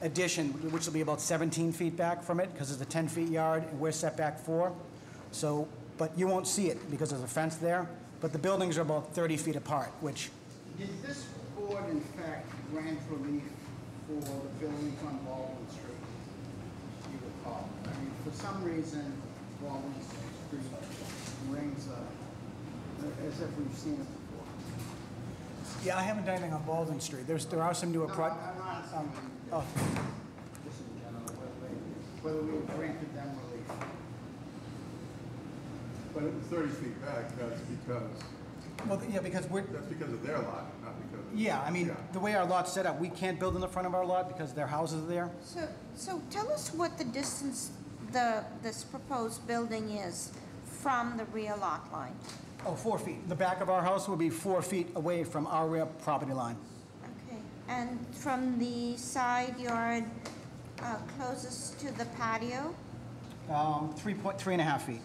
addition, which will be about 17 feet back from it, because it's a 10-feet yard, and we're set back 4. So, but you won't see it because there's a fence there. But the buildings are about 30 feet apart, which... Did this board, in fact, grant relief for the buildings on Baldwin Street? You recall? I mean, for some reason, Baldwin Street rings as if we've seen it before. Yeah, I haven't done anything on Baldwin Street. There are some newer projects. I'm not asking just in general, whether we granted them relief. But it was 30 feet back, that's because... Well, yeah, because we're... That's because of their lot, not because of... Yeah, I mean, the way our lot's set up, we can't build in the front of our lot because their houses are there. So tell us what the distance this proposed building is from the rear lot line. Oh, 4 feet. The back of our house will be 4 feet away from our rear property line. Okay, and from the side yard closest to the patio? 3.5 feet. 3.5 feet?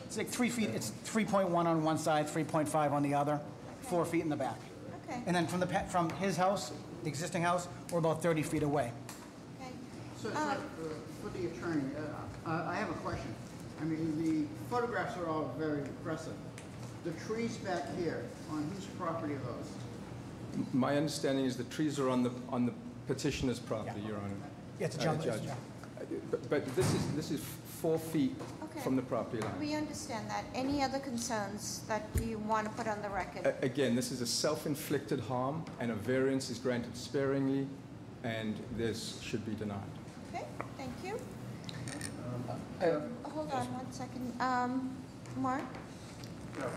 It's like 3 feet, it's 3.1 on one side, 3.5 on the other, 4 feet in the back. Okay. And then from his house, the existing house, we're about 30 feet away. Okay. So, for the attorney, I have a question. I mean, the photographs are all very impressive. The trees back here, on whose property are those? My understanding is the trees are on the petitioner's property, Your Honor. Yeah, it's a jump. Judge. But this is 4 feet from the property line. We understand that. Any other concerns that you want to put on the record? Again, this is a self-inflicted harm, and a variance is granted sparingly, and this should be denied. Okay, thank you. Hold on 1 second. Mark? Yeah,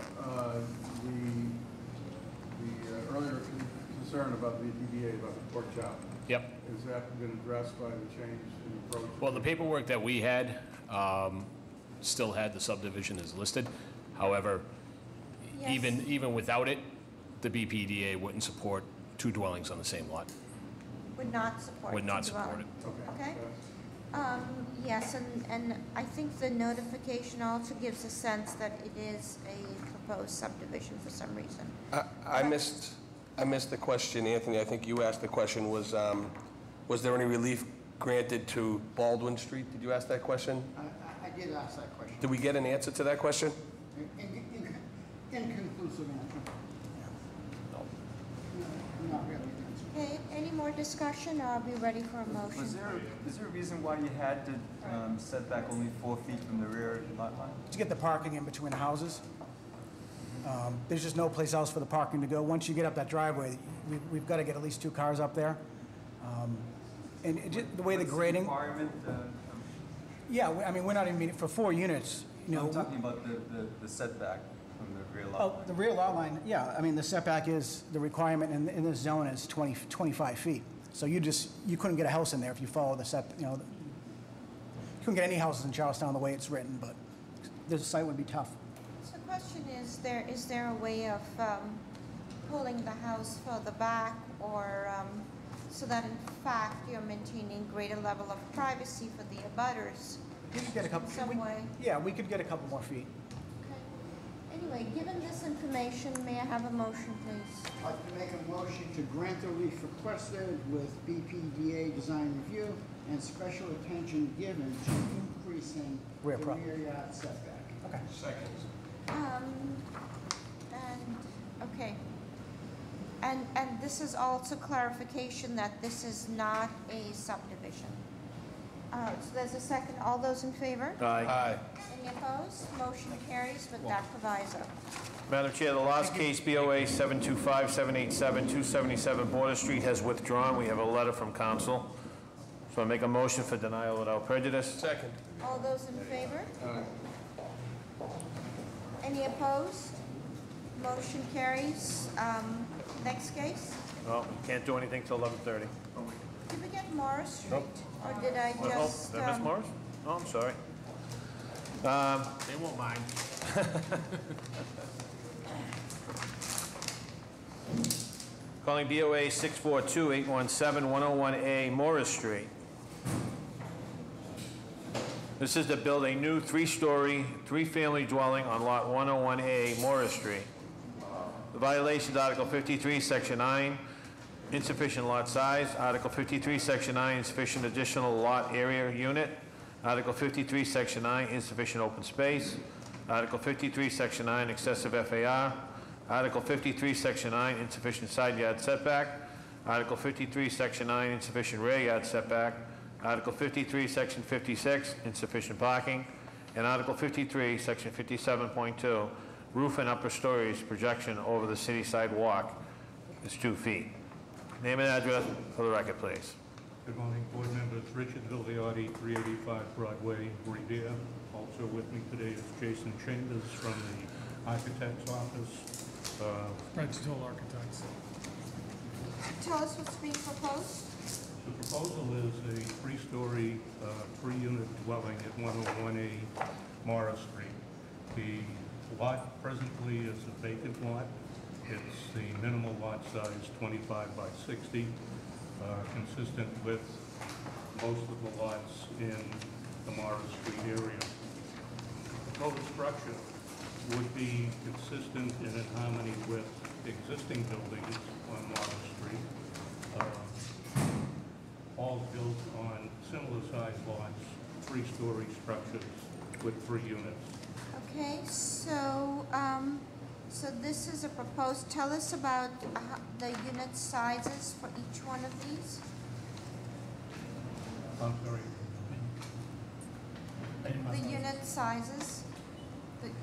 the earlier concern about the DBA, about the pork chop. Yep. Has that been addressed by the change in approach? Well, the paperwork that we had still had the subdivision as listed. However, Yes. even without it, the BPDA wouldn't support 2 dwellings on the same lot. Would not support. Would not the support it. dwelling. Okay. Yes, and I think the notification also gives a sense that it is a proposed subdivision for some reason. I missed the question, Anthony. I think you asked the question, was there any relief granted to Baldwin Street? Did you ask that question? I did ask that question. Did we get an answer to that question? Inconclusive answer. No. Not really an answer. Okay, any more discussion, or are we ready for a motion? Is there a reason why you had to set back only 4 feet from the rear lot line? To get the parking in between the houses. There's just no place else for the parking to go. Once you get up that driveway, we've got to get at least 2 cars up there. And the way the grading, Requirement, yeah, I mean, we're not even, for 4 units, you know. I'm talking about the setback from the rear lot Oh, line. the rear lot line, yeah, I mean, the setback is, the requirement in this zone is 25 feet. So you couldn't get a house in there if you follow the you couldn't get any houses in Charlestown the way it's written, but this site would be tough. So the question is there a way of pulling the house further back, or so that in fact you're maintaining greater level of privacy for the abutters? We could get a couple, Some way. yeah, we could get a couple more feet. Anyway, given this information, may I have a motion, please? I'd like to make a motion to grant the relief requested with BPDA design review and special attention given to increasing the Rear rear yard setback. Okay. Second. Okay. And this is also clarification that this is not a subdivision. So there's a second. All those in favor? Aye. Any opposed? Motion carries with that proviso. Madam Chair, the last case, BOA 725-787-277 Border Street, has withdrawn. We have a letter from council. So I make a motion for denial without prejudice. Second. All those in favor? Any opposed? Motion carries. Next case? Well, we can't do anything till 11:30. Did we get Morris Street? Nope. Or did I just... Did I miss Morris? Oh, I'm sorry. They won't mind. Calling BOA 642-817-101A Morris Street. This is to build a new 3-story, 3-family dwelling on lot 101A Morris Street. The violation is Article 53, Section 9, insufficient lot size. Article 53, Section 9, insufficient additional lot area unit. Article 53, Section 9, insufficient open space. Article 53, Section 9, excessive FAR. Article 53, Section 9, insufficient side yard setback. Article 53, Section 9, insufficient rear yard setback. Article 53, Section 56, insufficient parking. And Article 53, Section 57.2, roof and upper stories projection over the city sidewalk is 2 feet. Name and address for the record, please. Good morning, board members. Richard Vigliotti, 385 Broadway, Revere. Also with me today is Jason Chambers from the architect's office. Fred Stoll Architects. Tell us what's being proposed. The proposal is a 3-story, 3-unit dwelling at 101A Morris Street. The lot presently is a vacant lot. It's the minimal lot size, 25 by 60, consistent with most of the lots in the Morris Street area. The proposed structure would be consistent and in harmony with existing buildings on Morris Street, all built on similar size lots, 3-story structures with 3 units. Okay, so this is a proposed, tell us about the unit sizes for each one of these. I'm sorry. The unit sizes,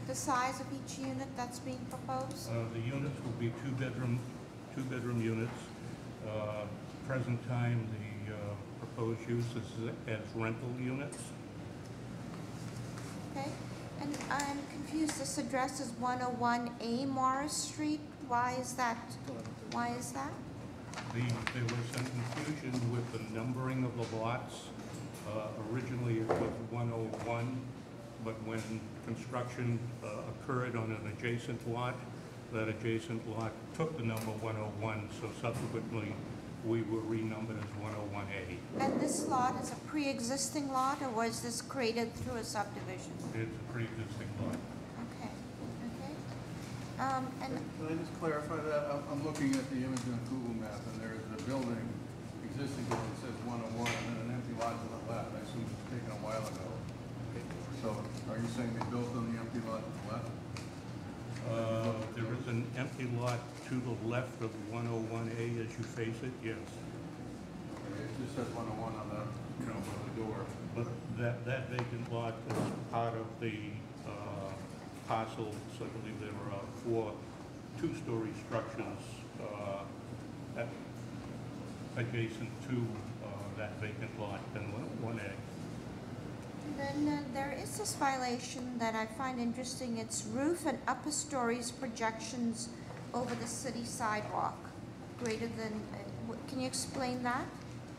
the size of each unit that's being proposed? The units will be two-bedroom units. Present time, the proposed use is as rental units. Okay, and I'm confused, this address is 101A Morris Street. Why is that? Why is that? There was some confusion with the numbering of the lots. Originally it was 101, but when construction occurred on an adjacent lot, that adjacent lot took the number 101, so subsequently we were renumbered as 101A. And this lot is a pre-existing lot, or was this created through a subdivision? It's a pre-existing lot. Okay, okay. And Can I just clarify that? I'm looking at the image on Google Map, and there is a building, existing building that says 101, and then an empty lot to the left. I assume it was taken a while ago. So are you saying they built on the empty lot to the left? There is an empty lot to the left of 101A as you face it, yes. It just says 101 on the, on the door. But that vacant lot is part of the parcel, so I believe there are 4 two-story structures adjacent to that vacant lot in 1A. Then there is this violation that I find interesting. It's roof and upper stories projections over the city sidewalk, greater than, can you explain that?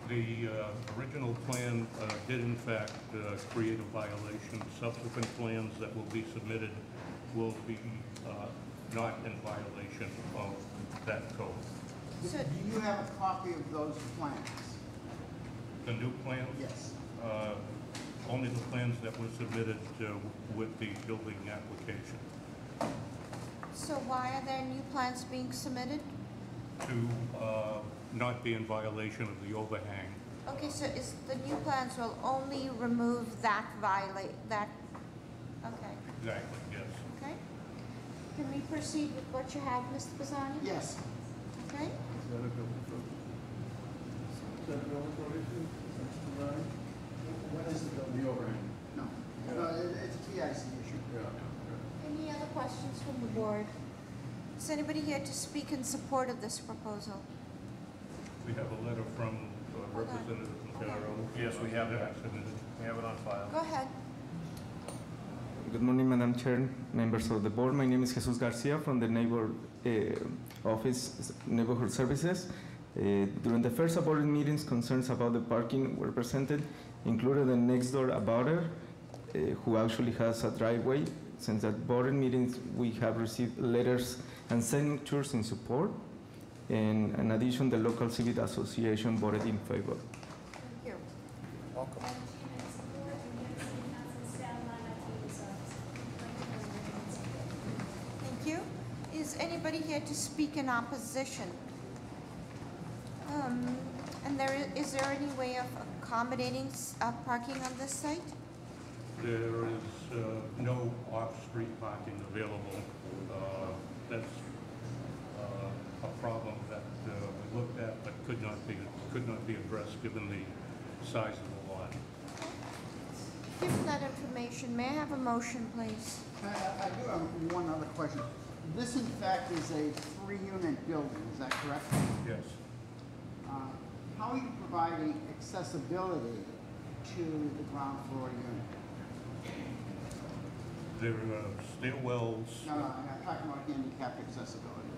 The original plan did in fact create a violation. Subsequent plans that will be submitted will be not in violation of that code. So, Do you have a copy of those plans? The new plans? Yes. Only the plans that were submitted with the building application so why are there new plans being submitted? to not be in violation of the overhang. Okay, so is the new plans will only remove that that, okay, Exactly, yes. okay? Can we proceed with what you have, Mr. Pisani? Yes. Okay? Is that a building code? Is that a building code issue? What is the building? The overhang. No. No, it's a PIC issue. Yeah. Any other questions from the board? Is anybody here to speak in support of this proposal? We have a letter from Representative Montero. Yes, we have that. Submitted. We have it on file. Go ahead. Good morning, Madam Chair, members of the board. My name is Jesus Garcia from the Neighborhood Services. During the first aborted meetings, concerns about the parking were presented, including the next door abutter, who actually has a driveway. Since that board meetings, we have received letters and signatures in support. And in addition, the local civic association voted in favor. Thank you. Welcome. Thank you. Is anybody here to speak in opposition? And is there any way of accommodating parking on this site? There is no off-street parking available. That's a problem that we looked at, but could not be addressed given the size of the lot. Given that information, may I have a motion, please? I do have one other question. This, in fact, is a 3-unit building, is that correct? Yes. How are you providing accessibility to the ground floor unit? There are stairwells. No, I'm talking about handicapped accessibility.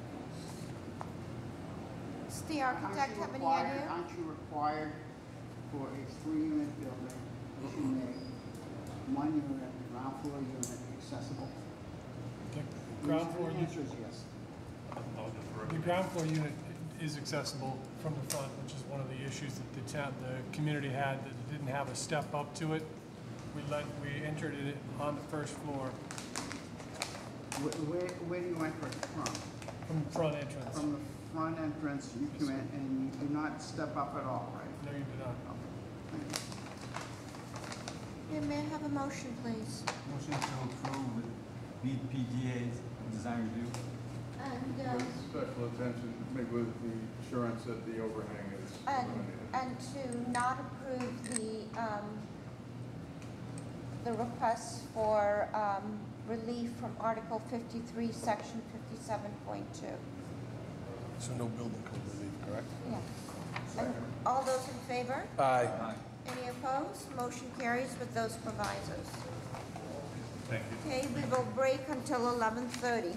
Does the architect have any idea? Aren't you required for a 3-unit building to make 1 unit, ground floor unit accessible? The ground floor The answer is yes. The ground floor unit is accessible from the front, which is one of the issues that the community had, that it didn't have a step up to it. We entered it on the first floor. Where do you enter from? From the front entrance. From the front entrance, you come in and you do not step up at all, right? No, you do not. Okay, may I have a motion, please? Motion to approve with BPDA's design review. And, With special attention, maybe with the assurance that the overhang is eliminated. and to not approve the request for relief from Article 53, Section 57.2. So no building code relief, correct? Yeah. And all those in favor? Aye. Any opposed? Motion carries with those provisos. Thank you. Okay, we will break until 11:30.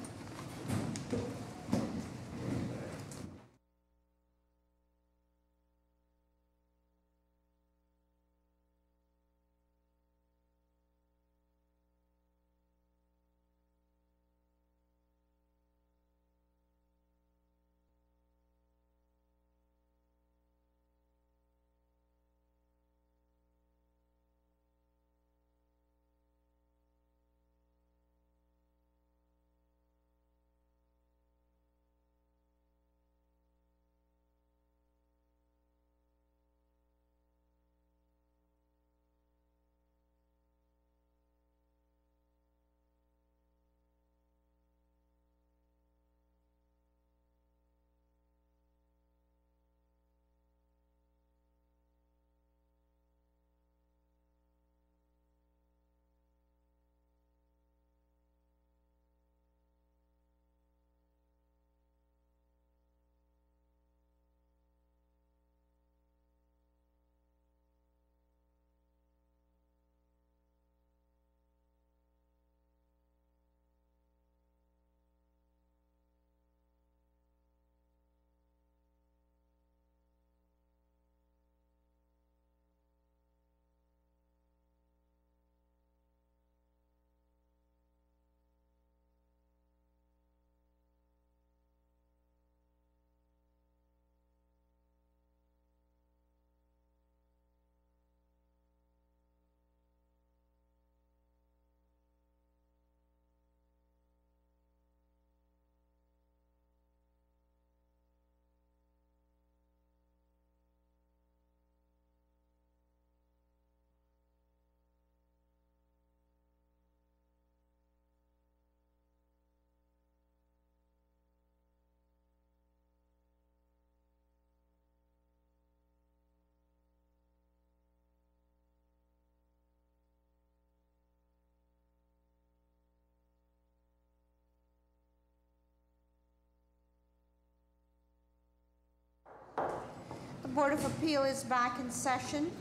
Board of Appeal is back in session.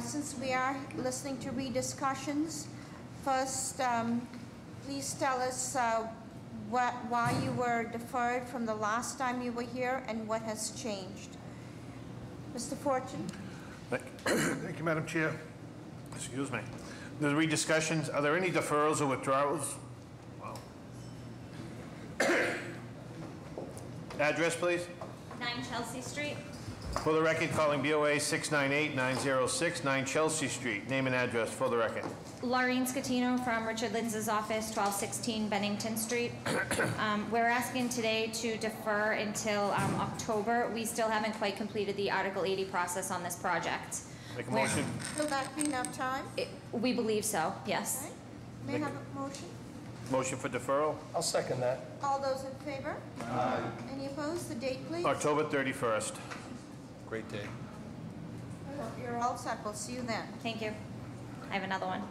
Since we are listening to rediscussions, first, please tell us why you were deferred from the last time you were here and what has changed. Mr. Fortune? Thank you, Madam Chair. Excuse me. The rediscussions, are there any deferrals or withdrawals? Wow. Address, please. 9 Chelsea Street. For the record, calling BOA 698-906, 9 Chelsea Street. Name and address for the record. Laureen Scatino from Richard Linz's office, 1216 Bennington Street. We're asking today to defer until October. We still haven't quite completed the Article 80 process on this project. Make a motion. Will that be enough time? We believe so, yes. Okay. May I have a motion? Motion for deferral? I'll second that. All those in favor? Aye. Any opposed? The date, please. October 31st. Great day. You're all set. We'll see you then. Thank you. I have another one.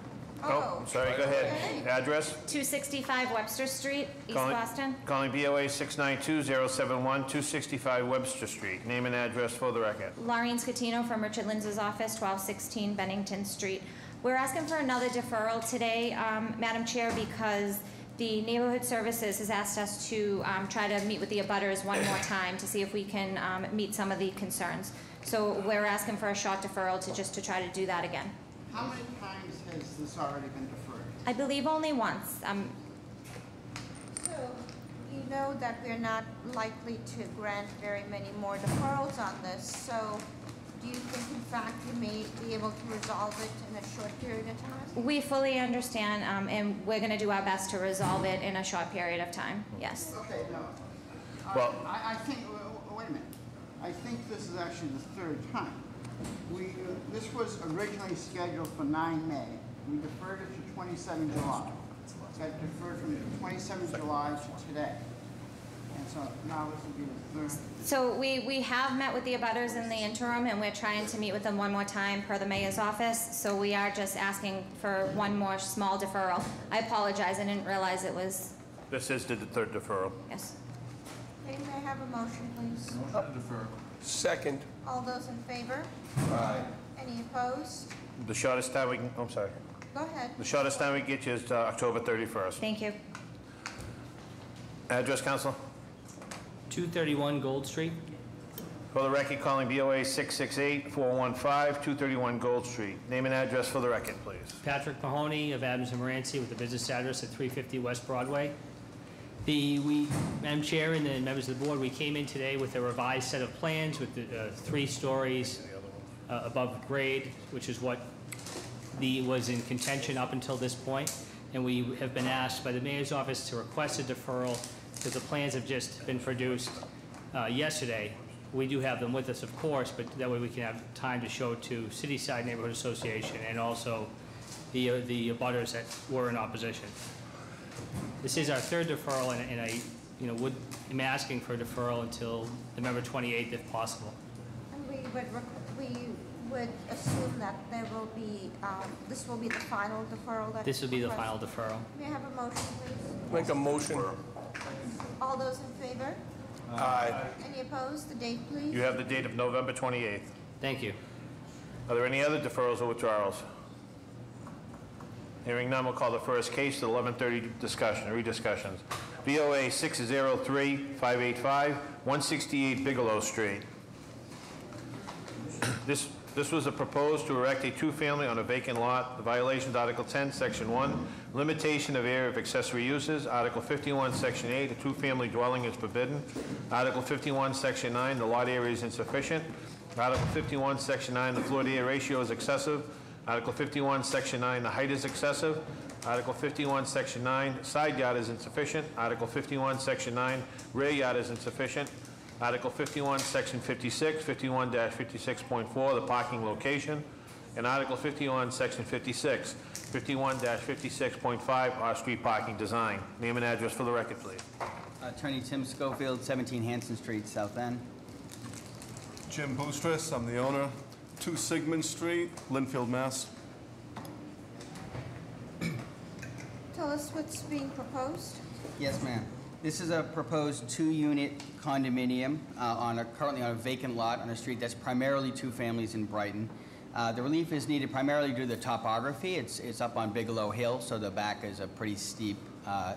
Oh, sorry, go ahead. Address? 265 Webster Street, East Boston. Calling BOA 692-071, 265 Webster Street. Name and address for the record. Laureen Scatino from Richard Linz's office, 1216 Bennington Street. We're asking for another deferral today, Madam Chair, because the Neighborhood Services has asked us to try to meet with the abutters one more time to see if we can meet some of the concerns. So we're asking for a short deferral to try to do that again. How many times has this already been deferred? I believe only once. So you know that we're not likely to grant very many more deferrals on this. So do you think, in fact, you may be able to resolve it in a short period of time? We fully understand, and we're going to do our best to resolve it in a short period of time. Yes. Okay, no. Well, I think, wait a minute. I think this is actually the third time. This was originally scheduled for 9 May. We deferred it to 27 July. It got deferred from 27 July to today. And so now this will be the third. So we have met with the abutters in the interim, and we're trying to meet with them one more time per the mayor's office. So we are just asking for one more small deferral. I apologize. I didn't realize it was. This is the third deferral. Yes. Okay, may I have a motion, please? Motion to defer. Second. All those in favor? Aye. Any opposed? The shortest time we can, I'm sorry. Go ahead. The shortest time we get you is October 31st. Thank you. Address, Counsel? 231 Gold Street. For the record, calling BOA 668-415, 231 Gold Street. Name and address for the record, please. Patrick Mahoney of Adams and Moranci with the business address at 350 West Broadway. Madam Chair and the members of the board, we came in today with a revised set of plans with the 3 stories above grade, which is what was in contention up until this point. And we have been asked by the mayor's office to request a deferral because the plans have just been produced yesterday. We do have them with us, of course, but that way we can have time to show to Cityside Neighborhood Association and also the abutters that were in opposition. This is our third deferral, and I, am asking for a deferral until November 28th, if possible. And we would assume that there will be, this will be the final deferral. This will be the final deferral. May I have a motion, please? Make a motion. All those in favor? Aye. Any opposed? The date, please. You have the date of November 28th. Thank you. Are there any other deferrals or withdrawals? Hearing none, we'll call the first case to 11:30 rediscussions. BOA 603-585, 168 Bigelow Street. This was a proposed to erect a 2-family on a vacant lot. The violations, Article 10, Section 1, limitation of area of accessory uses. Article 51, Section 8, a 2-family dwelling is forbidden. Article 51, Section 9, the lot area is insufficient. Article 51, Section 9, the floor-to-area ratio is excessive. Article 51, Section 9, the height is excessive. Article 51, Section 9, side yard is insufficient. Article 51, Section 9, rear yard is insufficient. Article 51, Section 56, 51-56.4, the parking location. And Article 51, Section 56, 51-56.5, off-street parking design. Name and address for the record, please. Attorney Tim Schofield, 17 Hanson Street, South End. Jim Boostris, I'm the owner. 2 Sigmund Street, Linfield, Mass. Tell us what's being proposed. Yes, ma'am. This is a proposed 2-unit condominium currently on a vacant lot on a street that's primarily 2 families in Brighton. The relief is needed primarily due to the topography. It's up on Bigelow Hill, so the back is a pretty steep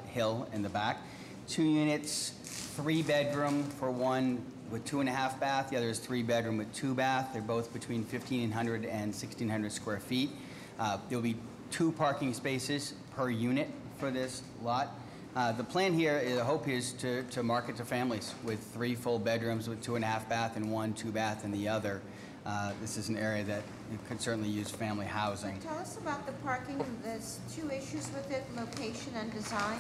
hill in the back. 2 units, 3-bedroom for one with 2.5 bath. The other is 3-bedroom with 2 bath. They're both between 1,500 and 1,600 square feet. There'll be 2 parking spaces per unit for this lot. The plan here, the hope is to market to families with 3 full bedrooms with 2.5 bath and 1 2-bath in the other. This is an area that could certainly use family housing. Tell us about the parking. There's 2 issues with it, location and design.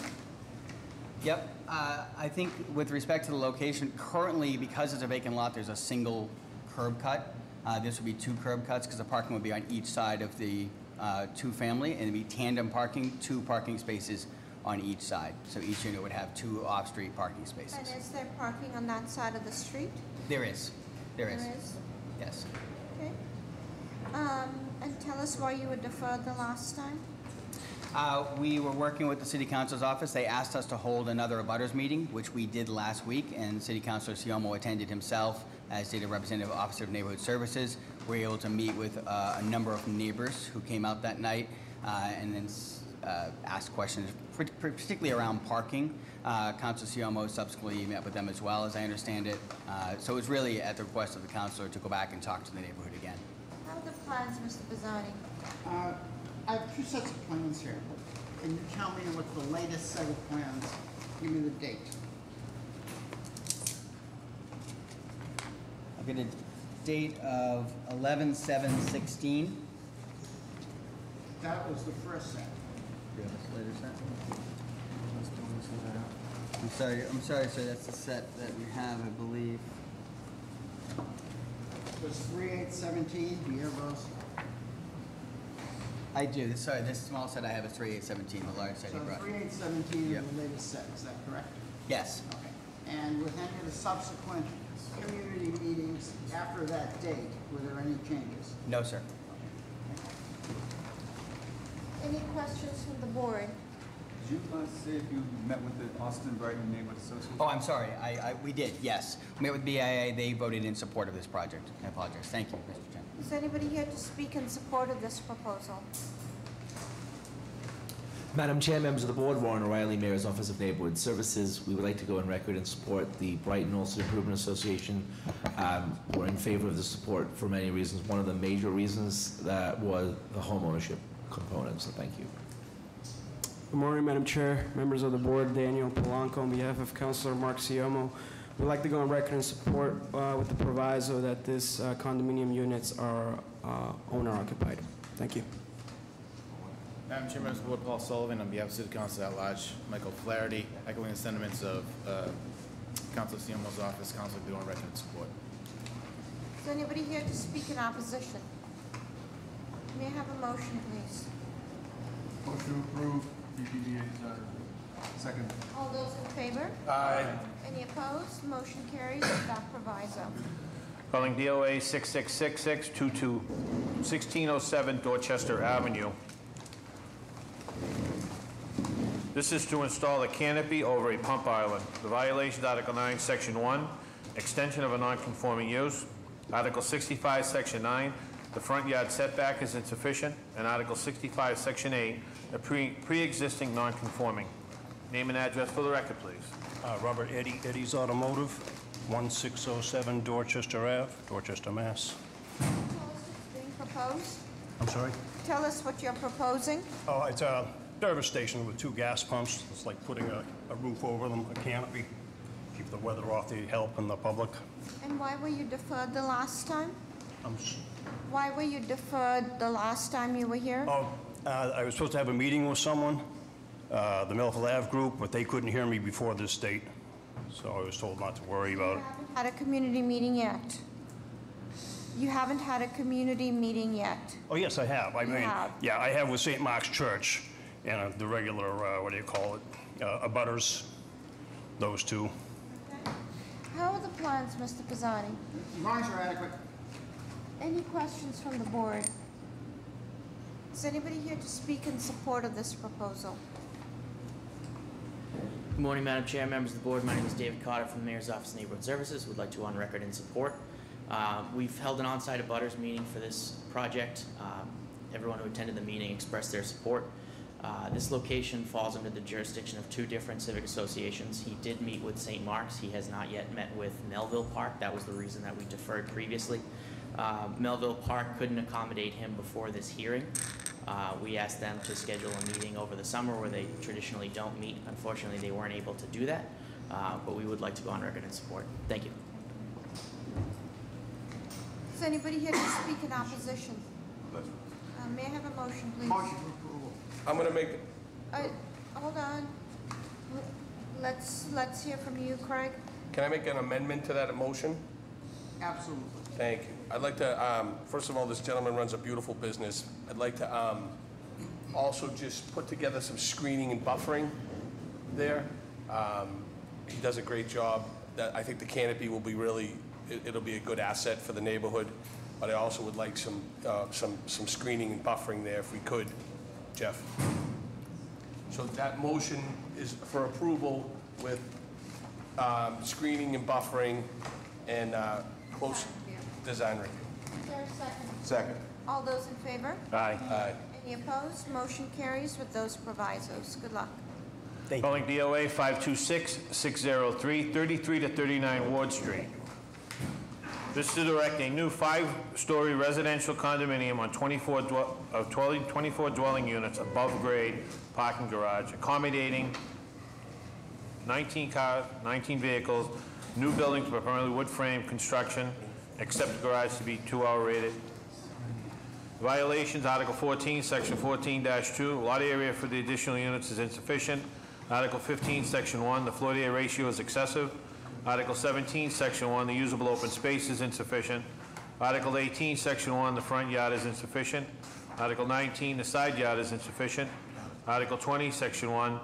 Yep. I think with respect to the location, currently, because it's a vacant lot, there's a single curb cut. This would be 2 curb cuts because the parking would be on each side of the 2-family, and it'd be tandem parking, 2 parking spaces on each side. So each unit would have 2 off-street parking spaces. And is there parking on that side of the street? There is. There is. Yes. Okay. And tell us why you were deferred the last time. We were working with the City Council's office. They asked us to hold another abutters meeting, which we did last week, and City Councilor Siomo attended himself, as did a representative officer of Neighborhood Services. We were able to meet with a number of neighbors who came out that night and then asked questions, particularly around parking. Councilor Siomo subsequently met with them as well, as I understand it. So it was really at the request of the councilor to go back and talk to the neighborhood again. How are the plans, Mr. Bizzani? I have 2 sets of plans here. Can you tell me what the latest set of plans? Give me the date. I've got a date of 11/7/16. That was the first set. Later set. I'm sorry, sir. That's the set that we have, I believe. It was 3/8/17. Do you have those? I do. Sorry, this small set I have is 3/8/17. The large set So you brought. 3/8/17 is the latest set. Is that correct? Yes. Okay. And with any of the subsequent community meetings after that date, were there any changes? No, sir. Any questions from the board? Did you say if you met with the Austin Brighton Neighborhood Association? Oh, I'm sorry. We did, yes. We met with BIA. They voted in support of this project. I apologize. Thank you, Mr. Chairman. Is anybody here to speak in support of this proposal? Madam Chair, members of the board, Warren O'Reilly, Mayor's Office of Neighborhood Services. We would like to go on record and support the Brighton Olsen Improvement Association. We're in favor of the support for many reasons. One of the major reasons that was the home ownership component, so thank you. Good morning, Madam Chair, members of the board. Daniel Polanco on behalf of Councilor Mark Siomo. We'd like to go on record and support with the proviso that this condominium units are owner-occupied. Thank you. Madam Chair, members of the board, Paul Sullivan, on behalf of City Council at Large, Michael Flaherty, echoing the sentiments of Councilor Siomo's office. Council will go on record in support. Is anybody here to speak in opposition? May I have a motion, please? Motion to approve BPDA design. Second. All those in favor? Aye. Any opposed? Motion carries with that proviso. Calling DOA 666622, 1607 Dorchester Avenue. This is to install a canopy over a pump island. The violation, Article 9, Section 1, extension of a non-conforming use. Article 65, Section 9, the front yard setback is insufficient. And Article 65, Section 8, a pre-existing non-conforming. Name and address for the record, please. Robert Eddy, Eddy's Automotive, 1607 Dorchester Ave, Dorchester, Mass. Tell us what's being proposed. I'm sorry? Tell us what you're proposing. Oh, it's a service station with 2 gas pumps. It's like putting a roof over them, a canopy, keep the weather off the help and the public. And why were you deferred the last time? I'm Why were you deferred the last time you were here? I was supposed to have a meeting with someone, the Milford Ave group, but they couldn't hear me before this date, so I was told not to worry about it. Had a community meeting yet? You haven't had a community meeting yet? Oh, yes, I have. I mean, have. yeah, I have with St. Mark's Church and the regular, what do you call it, abutters, those 2. How are the plans, Mr. Pizzani? Lines are adequate. Any questions from the board? Is anybody here to speak in support of this proposal? Good morning, Madam Chair, members of the board. My name is David Cotter from the Mayor's Office of Neighborhood Services. Would like to go on record in support. We've held an on-site abutters meeting for this project. Everyone who attended the meeting expressed their support. This location falls under the jurisdiction of two different civic associations. He did meet with St. Mark's. He has not yet met with Melville Park. That was the reason that we deferred previously. Melville Park couldn't accommodate him before this hearing. We asked them to schedule a meeting over the summer where they traditionally don't meet. Unfortunately, they weren't able to do that, but we would like to go on record in support. Thank you. Is anybody here to speak in opposition? May I have a motion, please? Motion for approval. I'm going to make, Hold on. Let's hear from you, Craig. can I make an amendment to that motion? Absolutely. Thank you. I'd like to, first of all, this gentleman runs a beautiful business. I'd like to also just put together some screening and buffering there. He does a great job. I think the canopy will be really, it'll be a good asset for the neighborhood. But I also would like some screening and buffering there if we could, Jeff. So that motion is for approval with screening and buffering and close design review. Is there a second? Second. All those in favor? Aye. Aye. Any opposed? Motion carries with those provisos. Good luck. Calling BOA 526-603, 33 to 39 Ward Street. This is to erect a new 5-story residential condominium on 24 dwelling units above grade parking garage, accommodating 19 cars, 19 vehicles, new building to primarily wood frame construction, except the garage to be 2-hour rated. Violations, Article 14, Section 14-2, lot area for the additional units is insufficient. Article 15, Section 1, the floor to area ratio is excessive. Article 17, Section 1, the usable open space is insufficient. Article 18, Section 1, the front yard is insufficient. Article 19, the side yard is insufficient. Article 20, Section 1,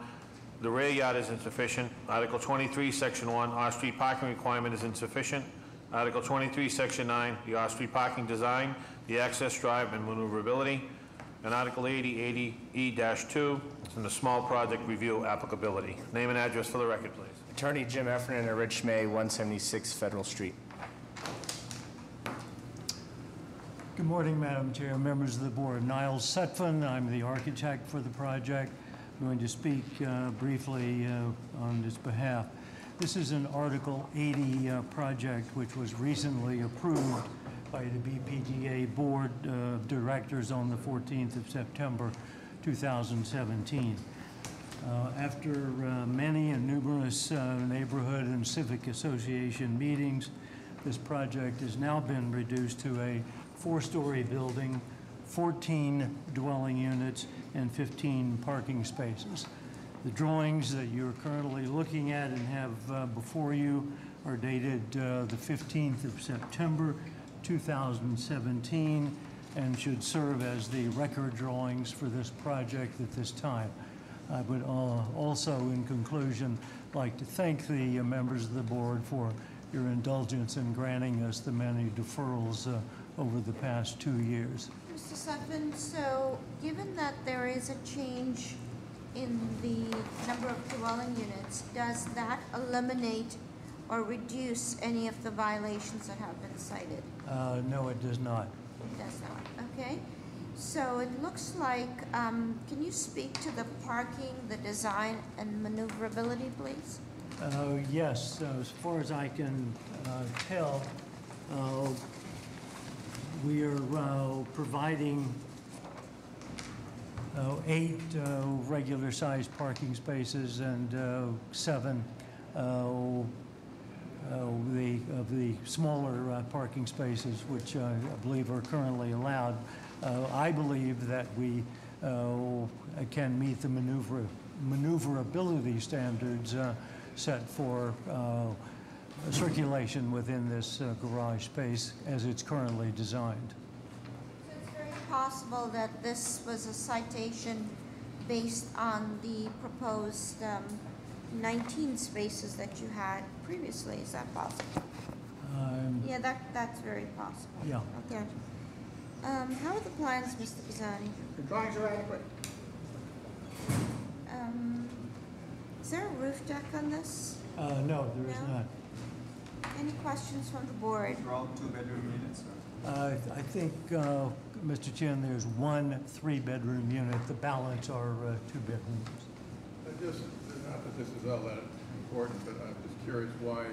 the rear yard is insufficient. Article 23, Section 1, off-street parking requirement is insufficient. Article 23, Section 9, the off-street parking design, the access drive, and maneuverability. And Article 80, 80E-2, it's in the small project review applicability. Name and address for the record, please. Attorney Jim Effernan at Rich May, 176 Federal Street. Good morning, Madam Chair, members of the board. Niles Sutphin, I'm the architect for the project. I'm going to speak briefly on its behalf. This is an Article 80 project which was recently approved by the BPDA Board of Directors on the 14th of September 2017. After many and numerous neighborhood and civic association meetings, this project has now been reduced to a 4-story building, 14 dwelling units, and 15 parking spaces. The drawings that you're currently looking at and have before you are dated the 15th of September 2017 and should serve as the record drawings for this project at this time. I would also, in conclusion, like to thank the members of the board for your indulgence in granting us the many deferrals over the past 2 years. Mr. Sutphin, so given that there is a change in the number of dwelling units, does that eliminate or reduce any of the violations that have been cited? No, it does not. It does not, okay. So it looks like, can you speak to the parking, the design, and maneuverability, please? Yes, as far as I can tell, we are providing 8 regular-sized parking spaces and 7 of the smaller parking spaces, which I believe are currently allowed. I believe that we can meet the maneuverability standards set for circulation within this garage space as it's currently designed. So it's very possible that this was a citation based on the proposed 19 spaces that you had previously. Is that possible? Yeah, that's very possible. Yeah. Okay. How are the plans, Mr. Pisani? The drawings are adequate. Is there a roof deck on this? No, there is No? not. Any questions from the board? They're all two-bedroom units? I think, Mr. Chin, there's one 3-bedroom unit. The balance are 2 bedrooms. Not that this is all that important, but I'm just curious why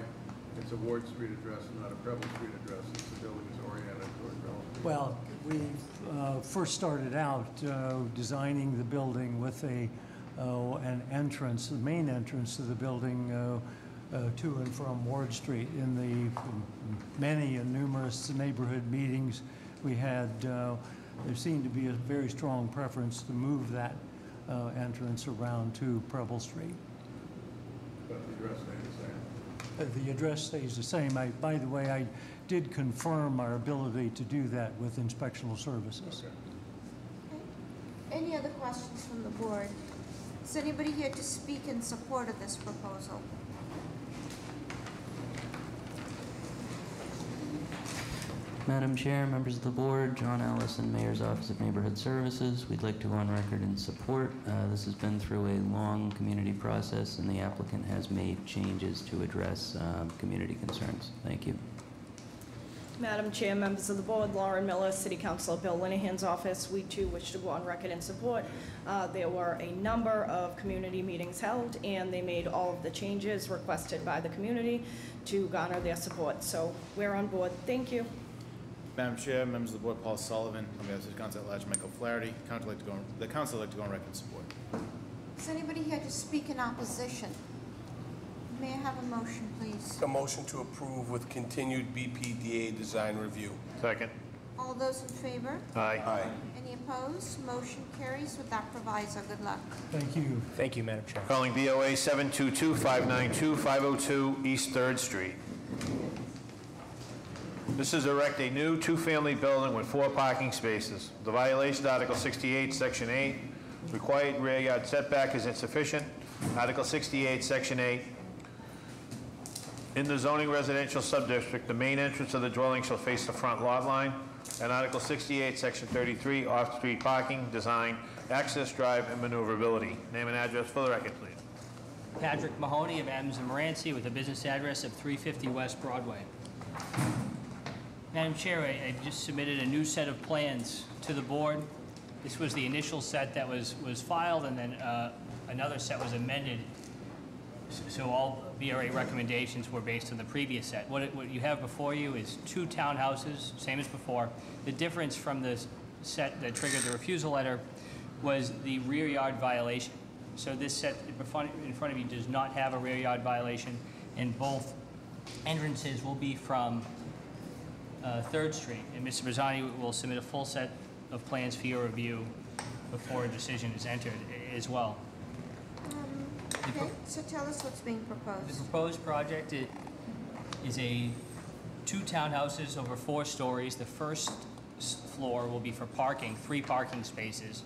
it's a Ward Street address and not a Preble Street address, since the building is oriented toward Preble Street. Well, we first started out designing the building with an entrance, the main entrance to the building to and from Ward Street. In the many and numerous neighborhood meetings we had, there seemed to be a very strong preference to move that entrance around to Preble Street. But the address stayed the same. The address stays the same. By the way, I did confirm our ability to do that with inspectional services. Any other questions from the board? Is anybody here to speak in support of this proposal? Madam Chair, members of the board, John Allison, Mayor's Office of Neighborhood Services. We'd like to go on record in support. This has been through a long community process, and the applicant has made changes to address community concerns. Thank you. Madam Chair, members of the board, Lauren Miller, City Councilor Bill Linehan's office. We too wish to go on record in support. There were a number of community meetings held, and they made all of the changes requested by the community to garner their support. So we're on board. Thank you. Madam Chair, members of the board, Paul Sullivan, on behalf of City Council at Large Michael Flaherty, the council would like to go on record in support. Is anybody here to speak in opposition? May I have a motion, please? A motion to approve with continued BPDA design review. Second. All those in favor? Aye. Aye. Any opposed? Motion carries with that proviso. Good luck. Thank you. Thank you, Madam Chair. Calling BOA 722-592-502 East 3rd Street. This is erect a new two-family building with 4 parking spaces. The violation, Article 68, Section 8. Required rear yard setback is insufficient. Article 68, Section 8. In the zoning residential subdistrict, the main entrance of the dwelling shall face the front lot line. And Article 68, Section 33, off-street parking, design, access drive, and maneuverability. Name and address for the record, please. Patrick Mahoney of Adams and Moranci with a business address of 350 West Broadway. Madam Chair, I just submitted a new set of plans to the board. This was the initial set that was filed, and then another set was amended. So all BRA recommendations were based on the previous set. What you have before you is 2 townhouses, same as before. The difference from the set that triggered the refusal letter was the rear yard violation. So this set in front of you does not have a rear yard violation, and both entrances will be from 3rd Street. And Mr. Brazzani will submit a full set of plans for your review before a decision is entered as well. Okay, so tell us what's being proposed. The proposed project is 2 townhouses over 4 stories. The first floor will be for parking, 3 parking spaces,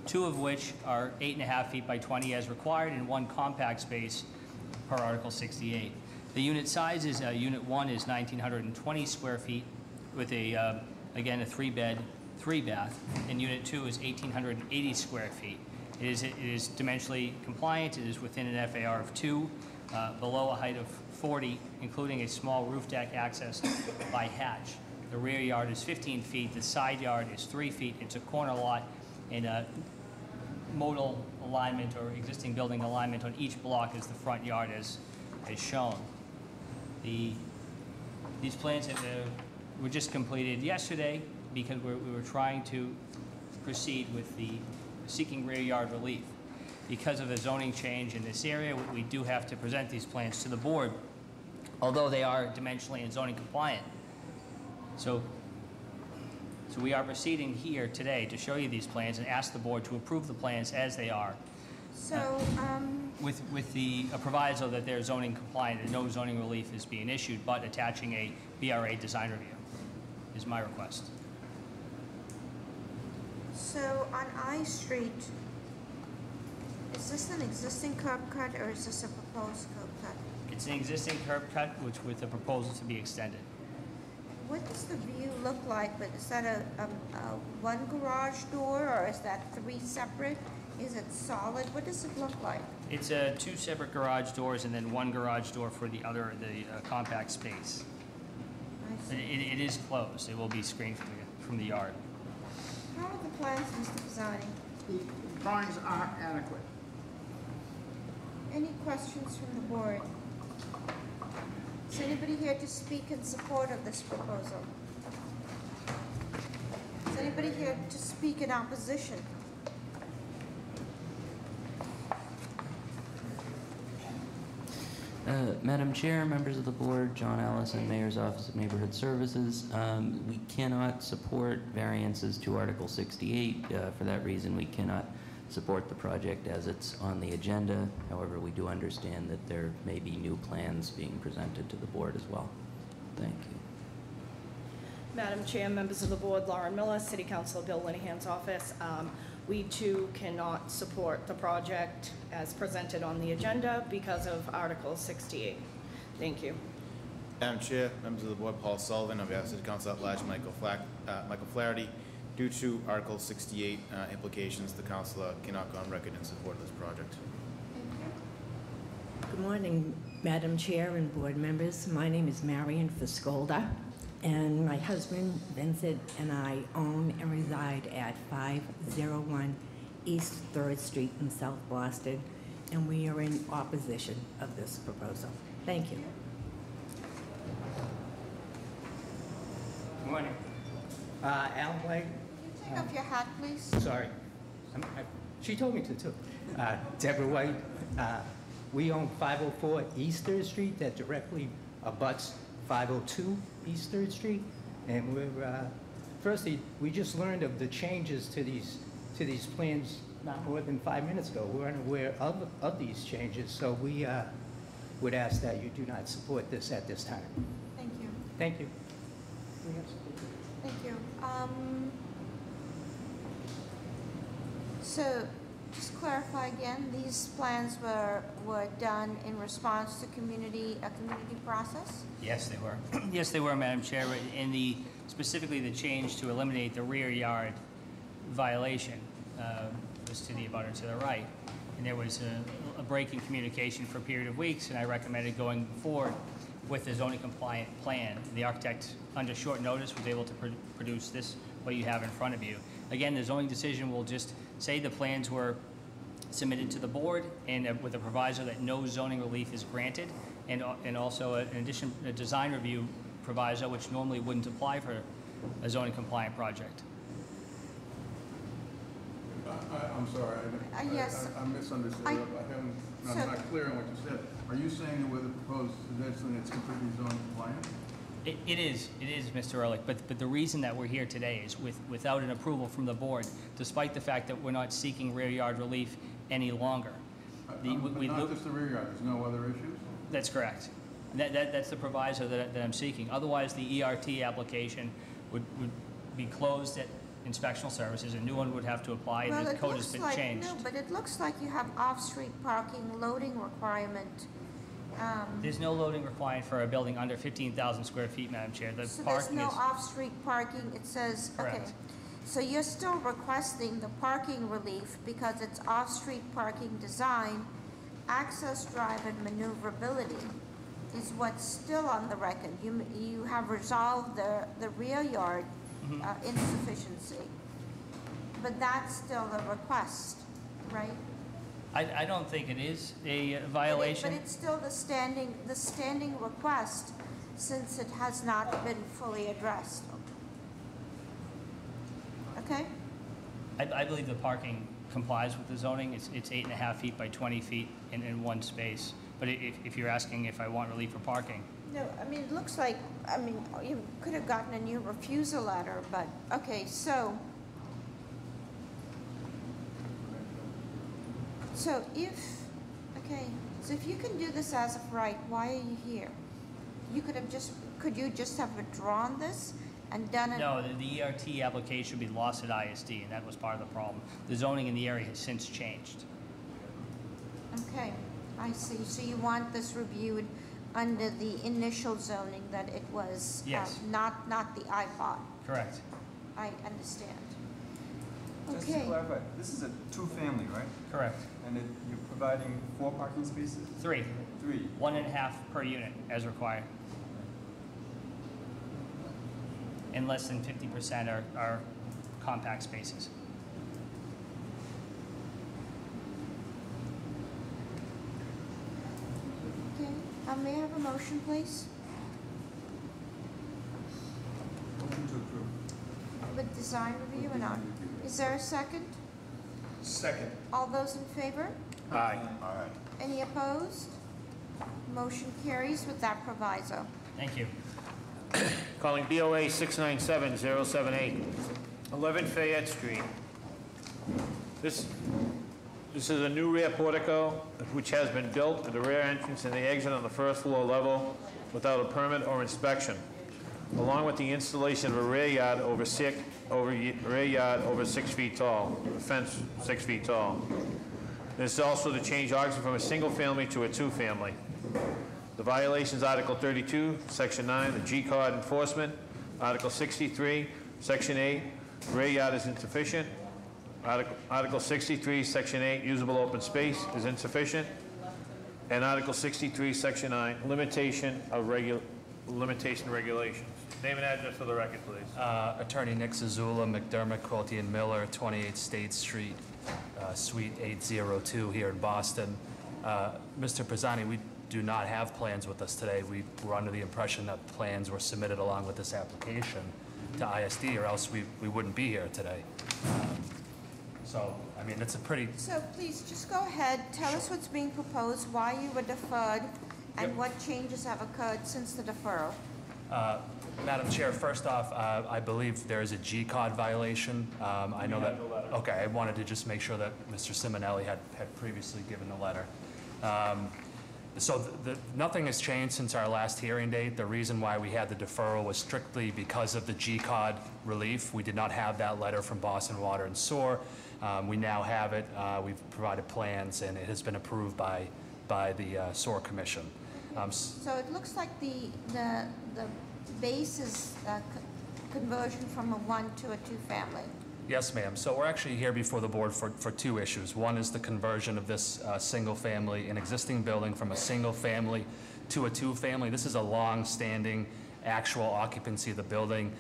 2 of which are 8.5 feet by 20 as required, and 1 compact space per Article 68. The unit size is, Unit 1 is 1,920 square feet with again, a 3-bed, 3-bath, and Unit 2 is 1,880 square feet. It is dimensionally compliant. It is within an FAR of 2, below a height of 40, including a small roof deck accessed by hatch. The rear yard is 15 feet. The side yard is 3 feet. It's a corner lot, and a modal alignment or existing building alignment on each block is the front yard as shown. These plans were just completed yesterday because we were trying to proceed with seeking rear yard relief. Because of the zoning change in this area, we do have to present these plans to the board, although they are dimensionally and zoning compliant. So we are proceeding here today to show you these plans and ask the board to approve the plans as they are. So, With the proviso that they're zoning compliant and no zoning relief is being issued, but attaching a BRA design review is my request. so on I Street, is this an existing curb cut or is this a proposed curb cut? It's an existing curb cut, which with a proposal to be extended. What does the view look like? But is that a 1 garage door or is that 3 separate? Is it solid? What does it look like? It's two separate garage doors and then one garage door for the other, the compact space. I It, see. it is closed. It will be screened from the yard. How are the plans, Mr. Pizzani? The drawings are adequate. Any questions from the board? Is anybody here to speak in support of this proposal? Is anybody here to speak in opposition? Madam Chair, members of the board, John Allison, Mayor's Office of Neighborhood Services. We cannot support variances to Article 68. For that reason, we cannot support the project as it's on the agenda. However, we do understand that there may be new plans being presented to the board as well. Thank you. Madam Chair, members of the board, Lauren Miller, City Councilor Bill Linehan's office. We too cannot support the project as presented on the agenda because of Article 68. Thank you. Madam Chair, members of the board, Paul Sullivan, on behalf of City Council at Large Michael Flaherty. Due to Article 68 implications, the councilor cannot go on record in support of this project. Good morning, Madam Chair and board members. My name is Marion Fiscolda, and my husband, Vincent, and I own and reside at 501 East 3rd Street in South Boston, and we are in opposition of this proposal. Thank you. Good morning. Alan White. Take off your hat, please. Sorry. She told me to, too. Deborah White. We own 504 East 3rd Street that directly abuts 502 East 3rd Street. And we're, firstly, we just learned of the changes to these plans not more than 5 minutes ago. We weren't aware of these changes, so we would ask that you do not support this at this time. Thank you. Thank you. Thank you. So, just clarify again, these plans were done in response to a community process? Yes, they were. Yes, they were, Madam Chair. In specifically the change to eliminate the rear yard violation was to the abutter to the right. And there was a break in communication for a period of weeks, and I recommended going forward with the zoning compliant plan. The architect, under short notice, was able to produce this, what you have in front of you. Again, the zoning decision will just say the plans were submitted to the board, and with a proviso that no zoning relief is granted, and also in addition, a design review proviso, which normally wouldn't apply for a zoning compliant project. I'm sorry, yes. I misunderstood. I'm not clear on what you said. Are you saying that with the proposed suggestion it's completely zone compliant? It is, Mr. Ehrlich, but the reason that we're here today is without an approval from the board, despite the fact that we're not seeking rear yard relief any longer. Not just the rear yard, there's no other issues? That's correct. That's the proviso that I'm seeking. Otherwise, the ERT application would be closed at inspectional services. A new one would have to apply, and the code has been changed. No, but it looks like you have off-street parking loading requirement. There's no loading required for a building under 15,000 square feet, Madam Chair. So there's no off-street parking, it says, okay. Correct. So you're still requesting the parking relief because it's off-street parking design, access drive and maneuverability is what's still on the record. You have resolved the rear yard insufficiency, but that's still a request, right? I don't think it is a violation. But it's still the standing request since it has not been fully addressed. Okay? I believe the parking complies with the zoning. It's 8.5 feet by 20 feet in one space. But if you're asking if I want relief for parking. No, I mean, it looks like, you could have gotten a new refusal letter, but, okay, so if you can do this as of right, why are you here? Could you just have withdrawn this and done it? No, the ERT application would be lost at ISD, and that was part of the problem. The zoning in the area has since changed. Okay, I see. So you want this reviewed under the initial zoning that it was Yes. not the iPod. Correct. I understand. Just to Okay. clarify, this is a two-family, right? Correct. And you're providing 4 parking spaces? 3. 3. 1.5 per unit as required. And less than 50% are compact spaces. Okay, may I have a motion, please? Motion to approve. With design review and on. Is there a second? Second. All those in favor? Aye. Aye. Any opposed? Motion carries with that proviso. Thank you. Calling BOA 697-078, 11 Fayette Street. This is a new rear portico which has been built at the rear entrance and the exit on the first floor level without a permit or inspection, along with the installation of a rear yard over 6 feet tall, a fence 6 feet tall. This is also to change occupancy from a single family to a two-family. The violations, Article 32, Section 9, the G-card enforcement. Article 63, Section 8, rear yard is insufficient. Article 63, Section 8, usable open space is insufficient. And Article 63, Section 9, limitation regulations. Name and address for the record, please. Attorney Nick Zazula, McDermott, Quilty and Miller, 28 State Street, Suite 802 here in Boston. Mr. Pisani, we do not have plans with us today. We were under the impression that plans were submitted along with this application to ISD, or else we wouldn't be here today. So, I mean, it's a pretty... So please, just go ahead, tell us what's being proposed, why you were deferred, and what changes have occurred since the deferral. Madam Chair, first off, I believe there is a G-card violation. I know that... Okay, I wanted to just make sure that Mr. Simonelli had previously given the letter. So nothing has changed since our last hearing date. The reason why we had the deferral was strictly because of the G-card relief. We did not have that letter from Boston Water and Sewer. We now have it. We've provided plans, and it has been approved by the Sewer Commission. So it looks like the base is conversion from a one to a two-family. Yes, ma'am. So we're actually here before the board for 2 issues. One is the conversion of this single family, an existing building, from a single family to a two-family. This is a long-standing actual occupancy of the building.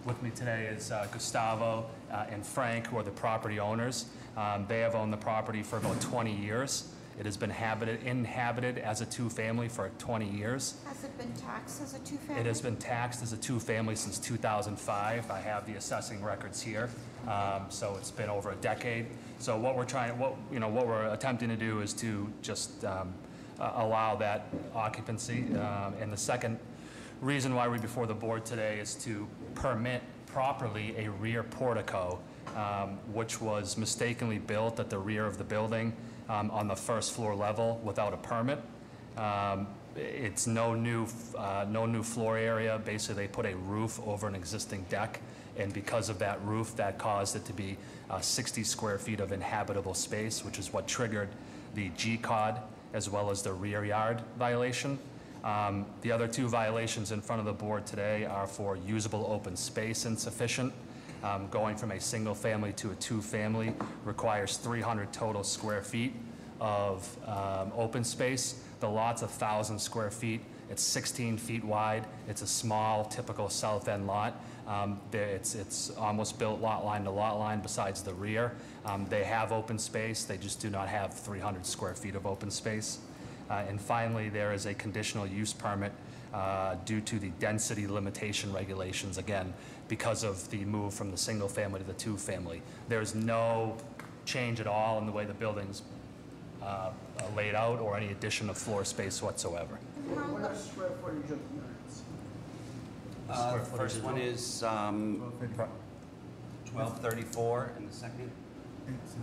With me today is Gustavo and Frank, who are the property owners. They have owned the property for about 20 years. It has been inhabited as a two-family for 20 years. Has it been taxed as a two-family? It has been taxed as a two-family since 2005. I have the assessing records here. So it's been over a decade. So what we're attempting to do is to just allow that occupancy. And the second reason why we're before the board today is to permit properly a rear portico, which was mistakenly built at the rear of the building on the first floor level without a permit. It's no new floor area. Basically, they put a roof over an existing deck, and because of that roof, that caused it to be 60 square feet of inhabitable space, which is what triggered the G-cod as well as the rear yard violation. The other 2 violations in front of the board today are for usable open space insufficient. Going from a single family to a two-family requires 300 total square feet of open space. The lot's 1,000 square feet. It's 16 feet wide. It's a small, typical south end lot. It's almost built lot line to lot line besides the rear. They have open space. They just do not have 300 square feet of open space. And finally, there is a conditional use permit due to the density limitation regulations, again, because of the move from the single family to the two family. There's no change at all in the way the building's laid out or any addition of floor space whatsoever. What are square footage of units? First one is 1234, and the second? It's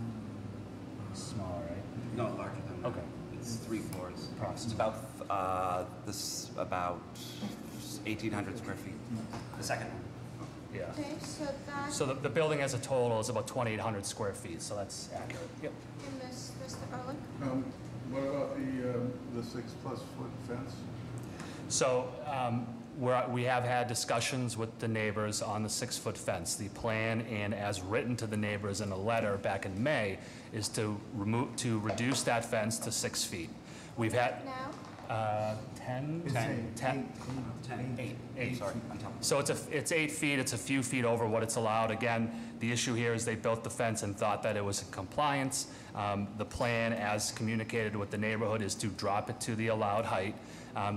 small, right? No, larger than that. Okay. It's 3 floors. It's about 1,800 square feet. The second one. Yeah. Okay, so that... So the building as a total is about 2,800 square feet, so that's accurate. Yep. And Mr. Ehrlich? What about the 6+ foot fence? So we have had discussions with the neighbors on the 6-foot fence. The plan, and as written to the neighbors in a letter back in May, is to reduce that fence to 6 feet. We've had Now? 10. Eight, sorry. I'm telling you. So it's 8 feet. It's a few feet over what it's allowed. Again, the issue here is they built the fence and thought that it was in compliance. The plan, as communicated with the neighborhood, is to drop it to the allowed height.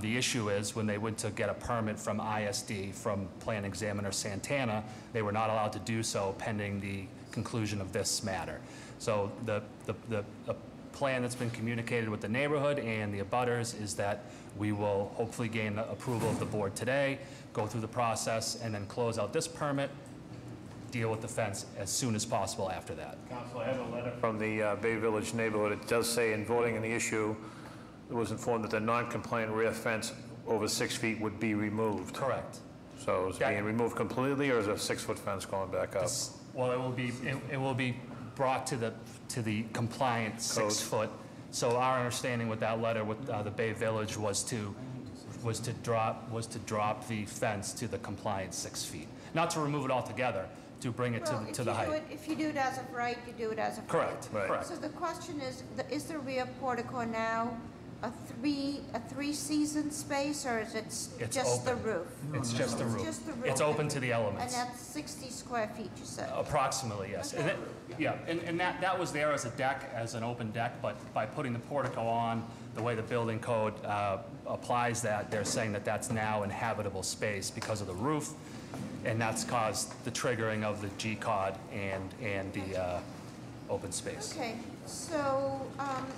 The issue is when they went to get a permit from ISD, from Plan Examiner Santana, they were not allowed to do so pending the conclusion of this matter. So the plan that's been communicated with the neighborhood and the abutters is that we will hopefully gain approval of the board today, go through the process, and then close out this permit, deal with the fence as soon as possible after that. Council, I have a letter from the Bay Village neighborhood. It does say in voting on the issue, it was informed that the non-compliant rear fence over 6 feet would be removed. Correct. So is it being removed completely, or is a 6-foot fence going back up? Well, it will be brought to the compliant 6-foot. So our understanding with that letter with the Bay Village was to drop the fence to the compliant 6 feet, not to remove it altogether, to bring it to the height. If you do it as of right, you do it as of Correct. right. Correct. So the question is the rear portico now a three-season space, or is it It's just the open. roof? It's just the roof. Just the roof. It's open to the And elements. that's 60 square feet, you said? Approximately, yes. Okay. And that was there as a deck, as an open deck, but by putting the portico on, the way the building code applies that, they're saying that that's now inhabitable space because of the roof, and that's caused the triggering of the G-cod and the open space. Okay, so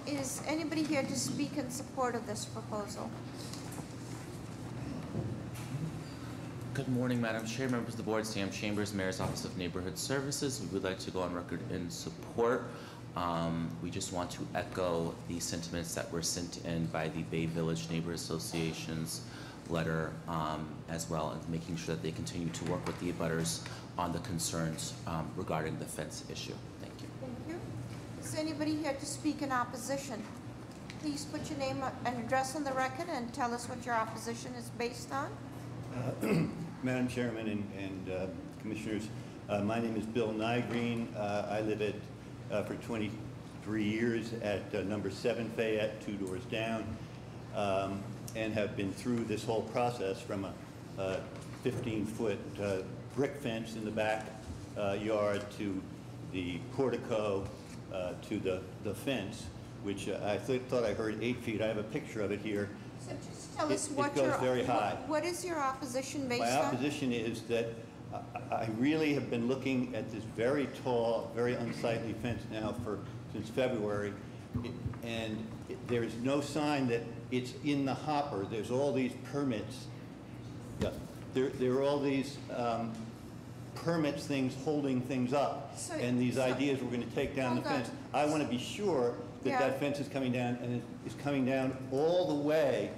is anybody here to speak in support of this proposal? Good morning, Madam Chair, members of the board. Sam Chambers, Mayor's Office of Neighborhood Services. We would like to go on record in support. We just want to echo the sentiments that were sent in by the Bay Village Neighbor Association's letter, as well as making sure that they continue to work with the abutters on the concerns regarding the fence issue. Thank you. Thank you. Is anybody here to speak in opposition? Please put your name and address on the record and tell us what your opposition is based on. Madam Chairman and Commissioners, my name is Bill Nygreen. I live for 23 years at number 7 Fayette, 2 doors down, and have been through this whole process from a 15-foot brick fence in the back yard to the portico to the fence, which I thought I heard 8 feet. I have a picture of it here. So just tell us what it goes very high. What is your opposition based on? My opposition is that I really have been looking at this very tall, very unsightly fence now since February, and there's no sign that it's in the hopper. There's all these permits. Yeah, there are all these permits things holding things up, and these ideas we're going to take down the fence. I want to be sure that that fence is coming down, and it's coming down all the way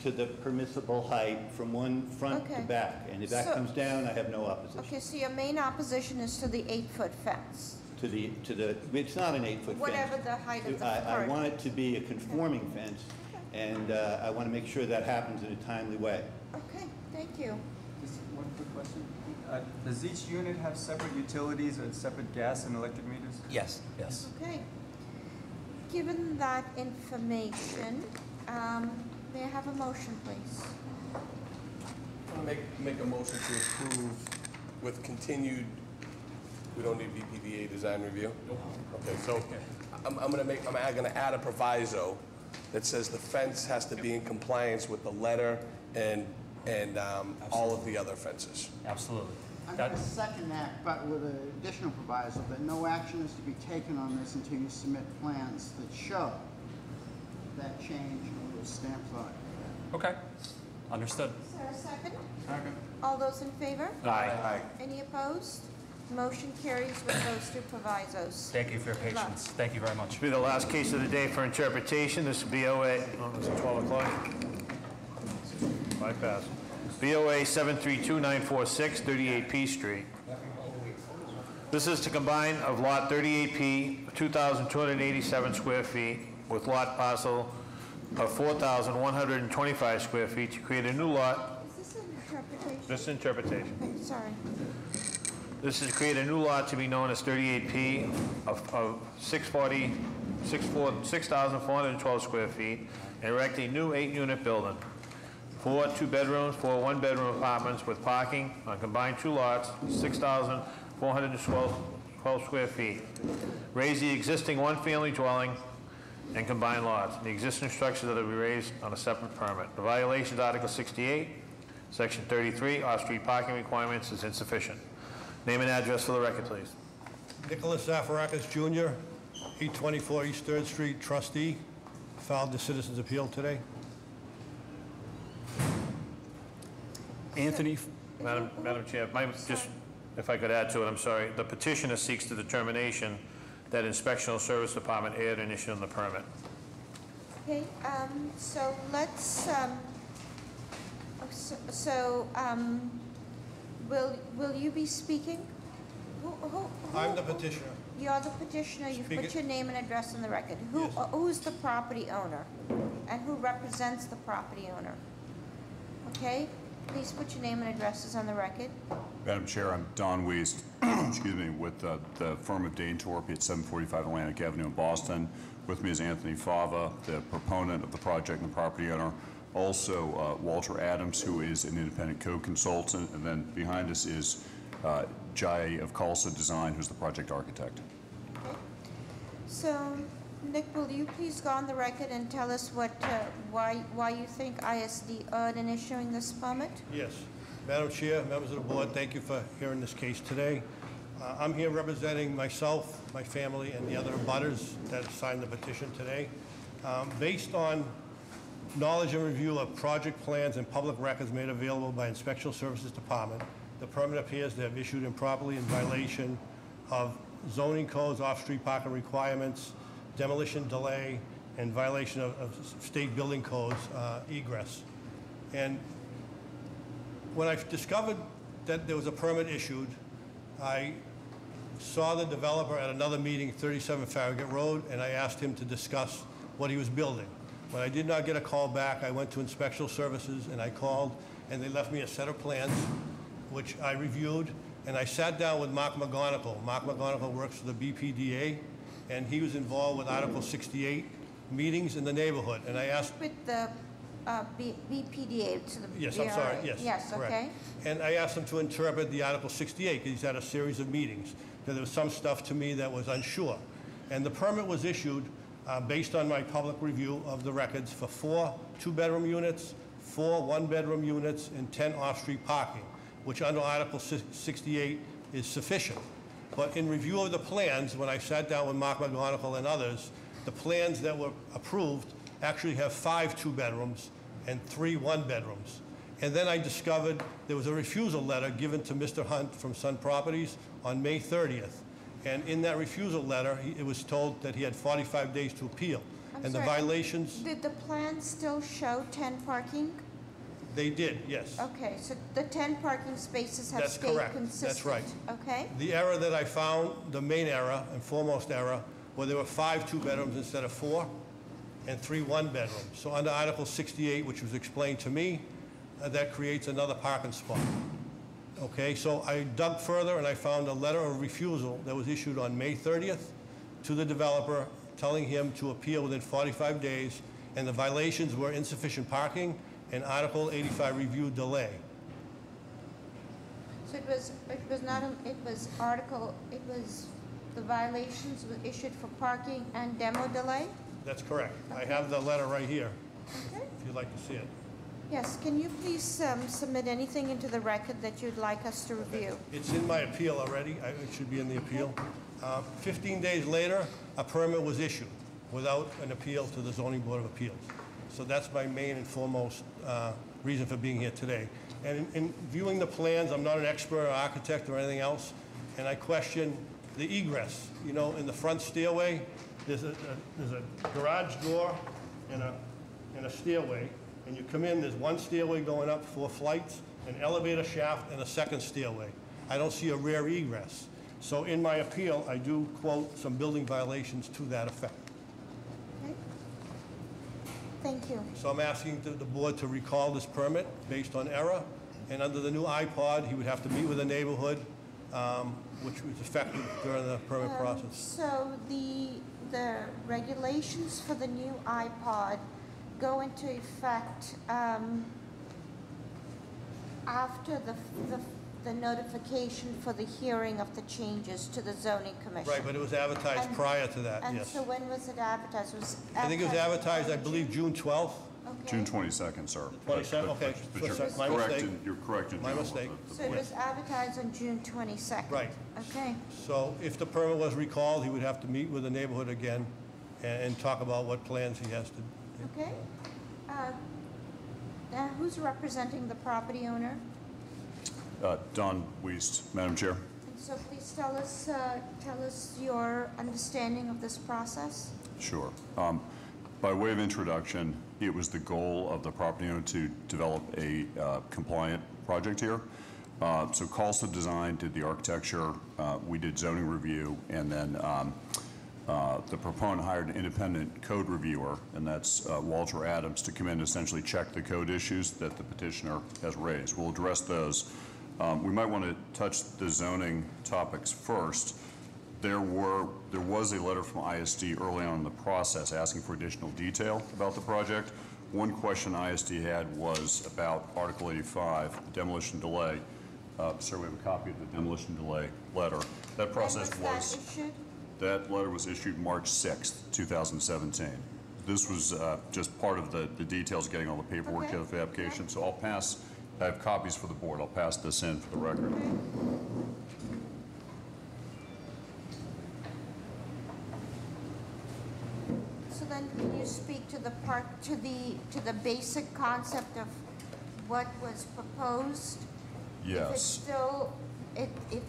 to the permissible height from one front to back. And if that comes down, I have no opposition. Okay, so your main opposition is to the 8-foot fence? It's not an 8-foot fence. Whatever the height of the I want it to be a conforming fence, and I want to make sure that happens in a timely way. Okay, thank you. Just one quick question. Does each unit have separate utilities or separate gas and electric meters? Yes. Yes. Okay. Given that information, may I have a motion, please? I'm going to make a motion to approve with continued, we don't need BPDA design review? Okay, so I'm going to add a proviso that says the fence has to be in compliance with the letter and all of the other fences. Absolutely. I'm going to second that, but with an additional proviso that no action is to be taken on this until you submit plans that show that change with those stamps on it. Okay. Understood. Is there a second? Second. All those in favor? Aye. Any opposed? Motion carries with those two provisos. Thank you for your Good luck. patience. Thank you very much. This will be the last case of the day for interpretation. This is BOA, is it 12 o'clock? 5 past. BOA 732946, 38 P Street. This is to combine of lot 38P, 2,287 square feet, with lot parcel of 4,125 square feet to create a new lot. Is this an This is interpretation. Okay, sorry. This is to create a new lot to be known as 38P of 6,412 square feet, and erect a new 8-unit building. 4 two-bedrooms, 4 one-bedroom apartments with parking on combined 2 lots, 6,412 square feet. Raise the existing one-family dwelling and combined lots. The existing structures that will be raised on a separate permit. The violations, Article 68, Section 33, off-street parking requirements is insufficient. Name and address for the record, please. Nicholas Zafarakis Jr., 824 East 3rd Street, trustee. Filed the citizen's appeal today. Anthony. Madam Chair, if I could add to it, I'm sorry. The petitioner seeks the determination that Inspectional Service Department erred in issuing the permit. Okay, so let's, will you be speaking? I'm the petitioner. You're the petitioner, you've put your name and address on the record. Who's the property owner? And who represents the property owner? Okay, please put your name and addresses on the record. Madam Chair, I'm Don Wiest, excuse me, with the firm of Dane Torpy at 745 Atlantic Avenue in Boston. With me is Anthony Fava, the proponent of the project and the property owner. Also, Walter Adams, who is an independent co-consultant. And then behind us is Jai of Khalsa Design, who's the project architect. Okay. So, Nick, will you please go on the record and tell us why you think ISD erred in issuing this permit? Yes. Madam Chair, members of the board, thank you for hearing this case today. I'm here representing myself, my family, and the other abutters that signed the petition today. Based on knowledge and review of project plans and public records made available by Inspectional Services Department, the permit appears to have issued improperly in violation of zoning codes, off-street parking requirements, demolition delay, and violation of state building codes, egress. And when I discovered that there was a permit issued, I saw the developer at another meeting, 37 Farragut Road, and I asked him to discuss what he was building. When I did not get a call back, I went to Inspectional Services and I called, and they left me a set of plans, which I reviewed, and I sat down with Mark McGonigal. Mark McGonigal works for the BPDA, and he was involved with Article 68 meetings in the neighborhood, and I asked... With the BPDA to the... Yes, I'm sorry, yes. Yes, correct. okay. And I asked him to interpret the Article 68, because he's had a series of meetings. There was some stuff to me that was unsure. And the permit was issued based on my public review of the records for 4 two-bedroom units, 4 one-bedroom units, and 10 off-street parking, which under Article 68 is sufficient. But in review of the plans, when I sat down with Mark McGonigal and others, the plans that were approved actually have 5 two-bedrooms and 3 one-bedrooms. And then I discovered there was a refusal letter given to Mr. Hunt from Sun Properties on May 30th. And in that refusal letter, it was told that he had 45 days to appeal. I'm and sorry, the violations... Did the plans still show 10 parking? They did, yes. Okay, so the 10 parking spaces have That's stayed correct. consistent? That's right. Okay. The error that I found, the main error and foremost error, where there were 5 two-bedrooms instead of 4 and 3 one-bedrooms. So under Article 68, which was explained to me, that creates another parking spot. Okay, so I dug further and I found a letter of refusal that was issued on May 30th to the developer telling him to appeal within 45 days, and the violations were insufficient parking and Article 85 review delay. So it was the violations were issued for parking and demo delay? That's correct. Okay. I have the letter right here, okay, if you'd like to see it. Yes, can you please submit anything into the record that you'd like us to review? It's in my appeal already. It should be in the appeal. 15 days later, a permit was issued without an appeal to the Zoning Board of Appeals. So that's my main and foremost reason for being here today. And in viewing the plans, I'm not an expert or architect or anything else, and I question the egress. You know, in the front stairway, there's a garage door and a stairway. And you come in, there's 1 stairway going up, 4 flights, an elevator shaft, and a 2nd stairway. I don't see a rear egress. So in my appeal, I do quote some building violations to that effect. Okay. Thank you. So I'm asking the board to recall this permit based on error And under the new iPod, he would have to meet with the neighborhood, which was effective during the permit process. So the regulations for the new iPod go into effect after the notification for the hearing of the changes to the zoning commission. Right, but it was advertised prior to that, And yes. so when was it advertised? I think it was advertised, I believe, June 12th. June 22nd, sir. 22nd, okay. But you're My correct mistake. you're correct in My general. mistake. So it was advertised on June 22nd? Right. Okay. So if the permit was recalled, he would have to meet with the neighborhood again and talk about what plans he has to. Okay. Now, who's representing the property owner? Don Weist, Madam Chair. And so please tell us your understanding of this process. Sure. By way of introduction, it was the goal of the property owner to develop a compliant project here. So Colsa Design did the architecture, we did zoning review, and then the proponent hired an independent code reviewer, and that's Walter Adams, to come in and essentially check the code issues that the petitioner has raised. We'll address those. We might want to touch the zoning topics first. There was a letter from ISD early on in the process asking for additional detail about the project. One question ISD had was about Article 85, the demolition delay. Sir, we have a copy of the demolition delay letter. That process was issued? That letter was issued March 6th, 2017. This was just part of the details, getting all the paperwork together for the application. So I have copies for the board. I'll pass this in for the record. So then, can you speak to the basic concept of what was proposed? Yes. If it's still, if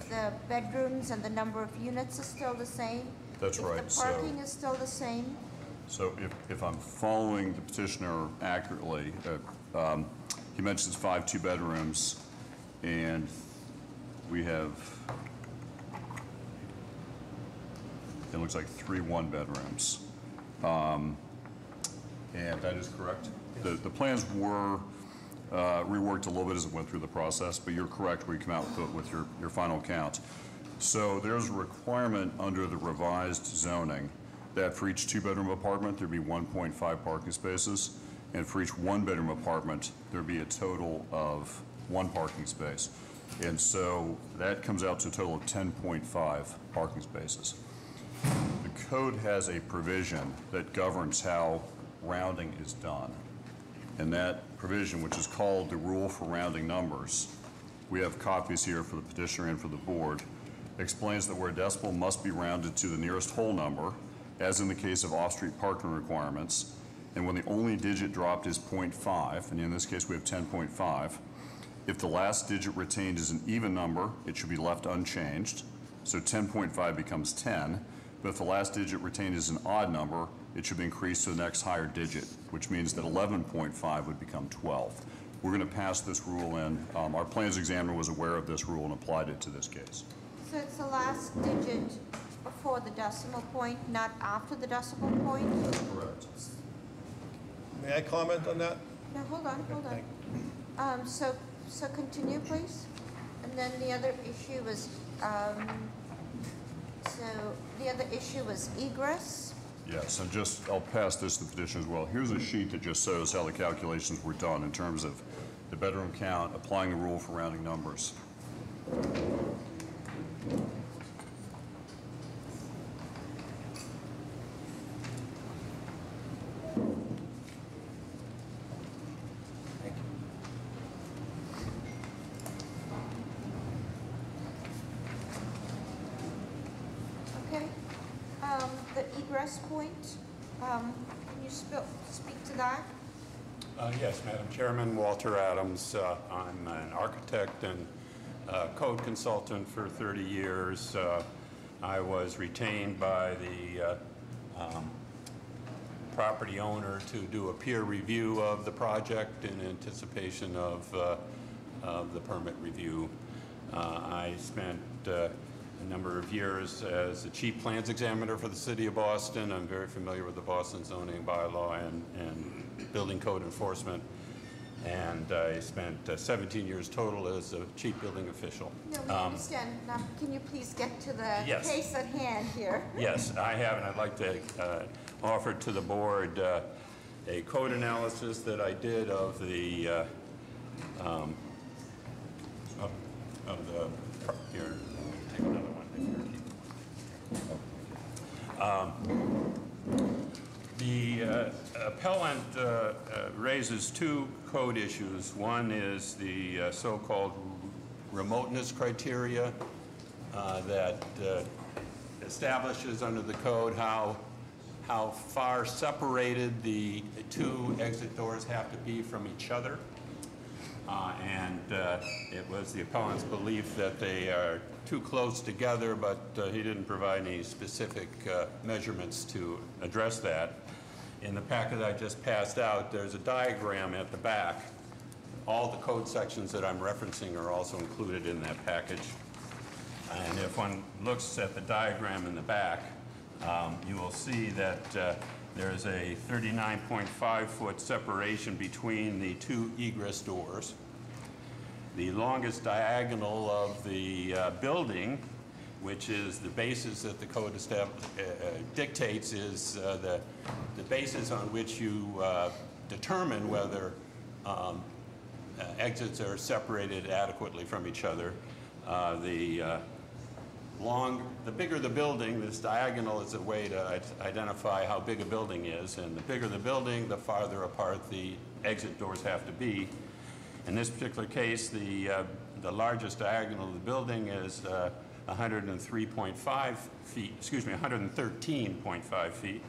the bedrooms and the number of units are still the same? That's right. If the parking is still the same? So if I'm following the petitioner accurately, he mentions 5 2-bedrooms, and we have, it looks like 3 1-bedrooms. And that is correct. The plans were reworked a little bit as it went through the process, but you're correct where you come out with your final count. So there's a requirement under the revised zoning that for each 2-bedroom apartment, there'd be 1.5 parking spaces, and for each 1-bedroom apartment, there'd be a total of 1 parking space. And so that comes out to a total of 10.5 parking spaces. The code has a provision that governs how rounding is done. And that provision, which is called the rule for rounding numbers, we have copies here for the petitioner and for the board, explains that where a decimal must be rounded to the nearest whole number, as in the case of off-street parking requirements, and when the only digit dropped is 0.5, and in this case we have 10.5, if the last digit retained is an even number, it should be left unchanged, so 10.5 becomes 10, but if the last digit retained is an odd number, it should be increased to the next higher digit, which means that 11.5 would become 12. We're going to pass this rule in. Our plans examiner was aware of this rule and applied it to this case. So it's the last digit before the decimal point, not after the decimal point? Correct. May I comment on that? No, hold on. So continue, please. And then the other issue was, egress. Yes, and I'll pass this to the petitioner as well. Here's a sheet that just shows how the calculations were done in terms of the bedroom count, applying the rule for rounding numbers. Okay. The egress point, can you speak to that? Yes, Madam Chairman, Walter Adams. I'm an architect and code consultant for 30 years. I was retained by the property owner to do a peer review of the project in anticipation of the permit review. I spent a number of years as the chief plans examiner for the city of Boston. I'm very familiar with the Boston zoning bylaw and building code enforcement. And I spent 17 years total as a chief building official. No, we understand. Now, can you please get to the Yes. case at hand here? Yes, I have, and I'd like to offer to the board a code analysis that I did of the here. Take another one. The appellant raises two code issues. One is the so-called remoteness criteria that establishes under the code how far separated the two exit doors have to be from each other. It was the appellant's belief that they are too close together, but he didn't provide any specific measurements to address that. In the packet I just passed out, there's a diagram at the back. All the code sections that I'm referencing are also included in that package. And if one looks at the diagram in the back, you will see that there's a 39.5-foot separation between the two egress doors. The longest diagonal of the building, which is the basis that the code dictates, is the basis on which you determine whether exits are separated adequately from each other. The bigger the building, this diagonal is a way to identify how big a building is, and the bigger the building, the farther apart the exit doors have to be. In this particular case, the largest diagonal of the building is 103.5 feet, excuse me, 113.5 feet,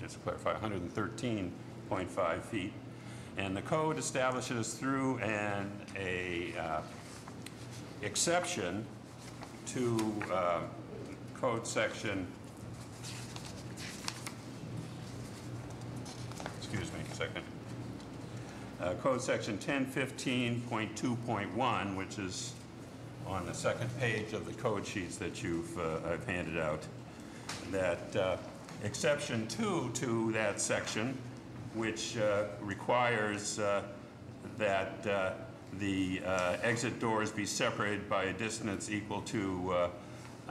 just to clarify, 113.5 feet. And the code establishes through an exception to code section, excuse me a second, code section 1015.2.1, which is on the second page of the code sheets that I've handed out, that exception 2 to that section, which requires that the exit doors be separated by a distance equal to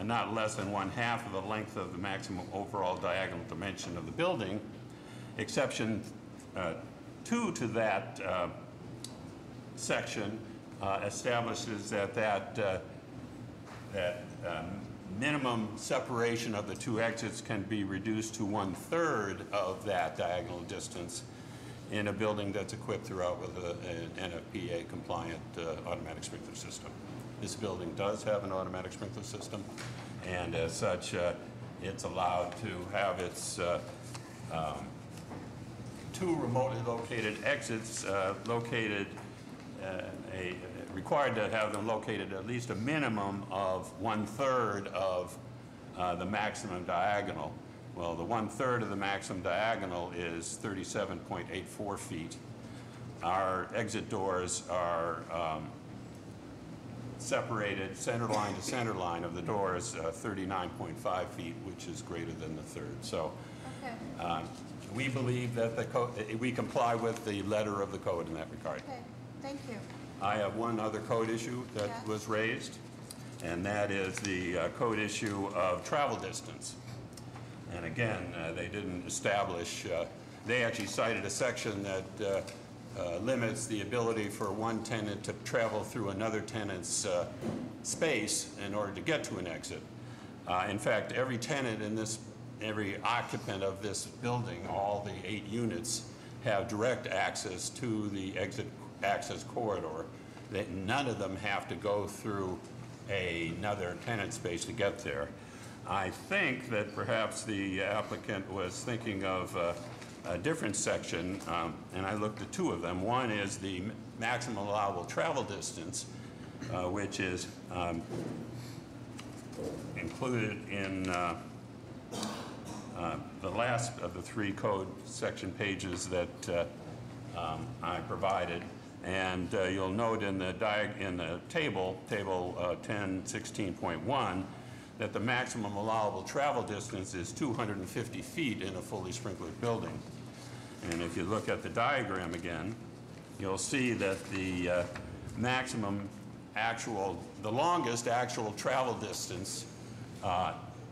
not less than 1/2 of the length of the maximum overall diagonal dimension of the building. Exception 2 to that section establishes that minimum separation of the two exits can be reduced to 1/3 of that diagonal distance in a building that's equipped throughout with an NFPA compliant automatic sprinkler system. This building does have an automatic sprinkler system, and as such, it's allowed to have its two remotely located exits required to have them located at least a minimum of 1/3 of the maximum diagonal. Well, the 1/3 of the maximum diagonal is 37.84 feet. Our exit doors are separated center line to center line of the doors 39.5 feet, which is greater than the third. So we believe that the code, we comply with the letter of the code in that regard. Okay, thank you. I have one other code issue that was raised, and that is the code issue of travel distance. And again, they didn't establish, they actually cited a section that limits the ability for one tenant to travel through another tenant's space in order to get to an exit. In fact, every tenant in this, every occupant of this building, all the 8 units, have direct access to the exit access corridor. That none of them have to go through another tenant space to get there. I think that perhaps the applicant was thinking of a different section, and I looked at 2 of them. One is the maximum allowable travel distance, which is included in the last of the 3 code section pages that I provided. And you'll note in the table 1016.1, that the maximum allowable travel distance is 250 feet in a fully sprinklered building. And if you look at the diagram again, you'll see that the the longest actual travel distance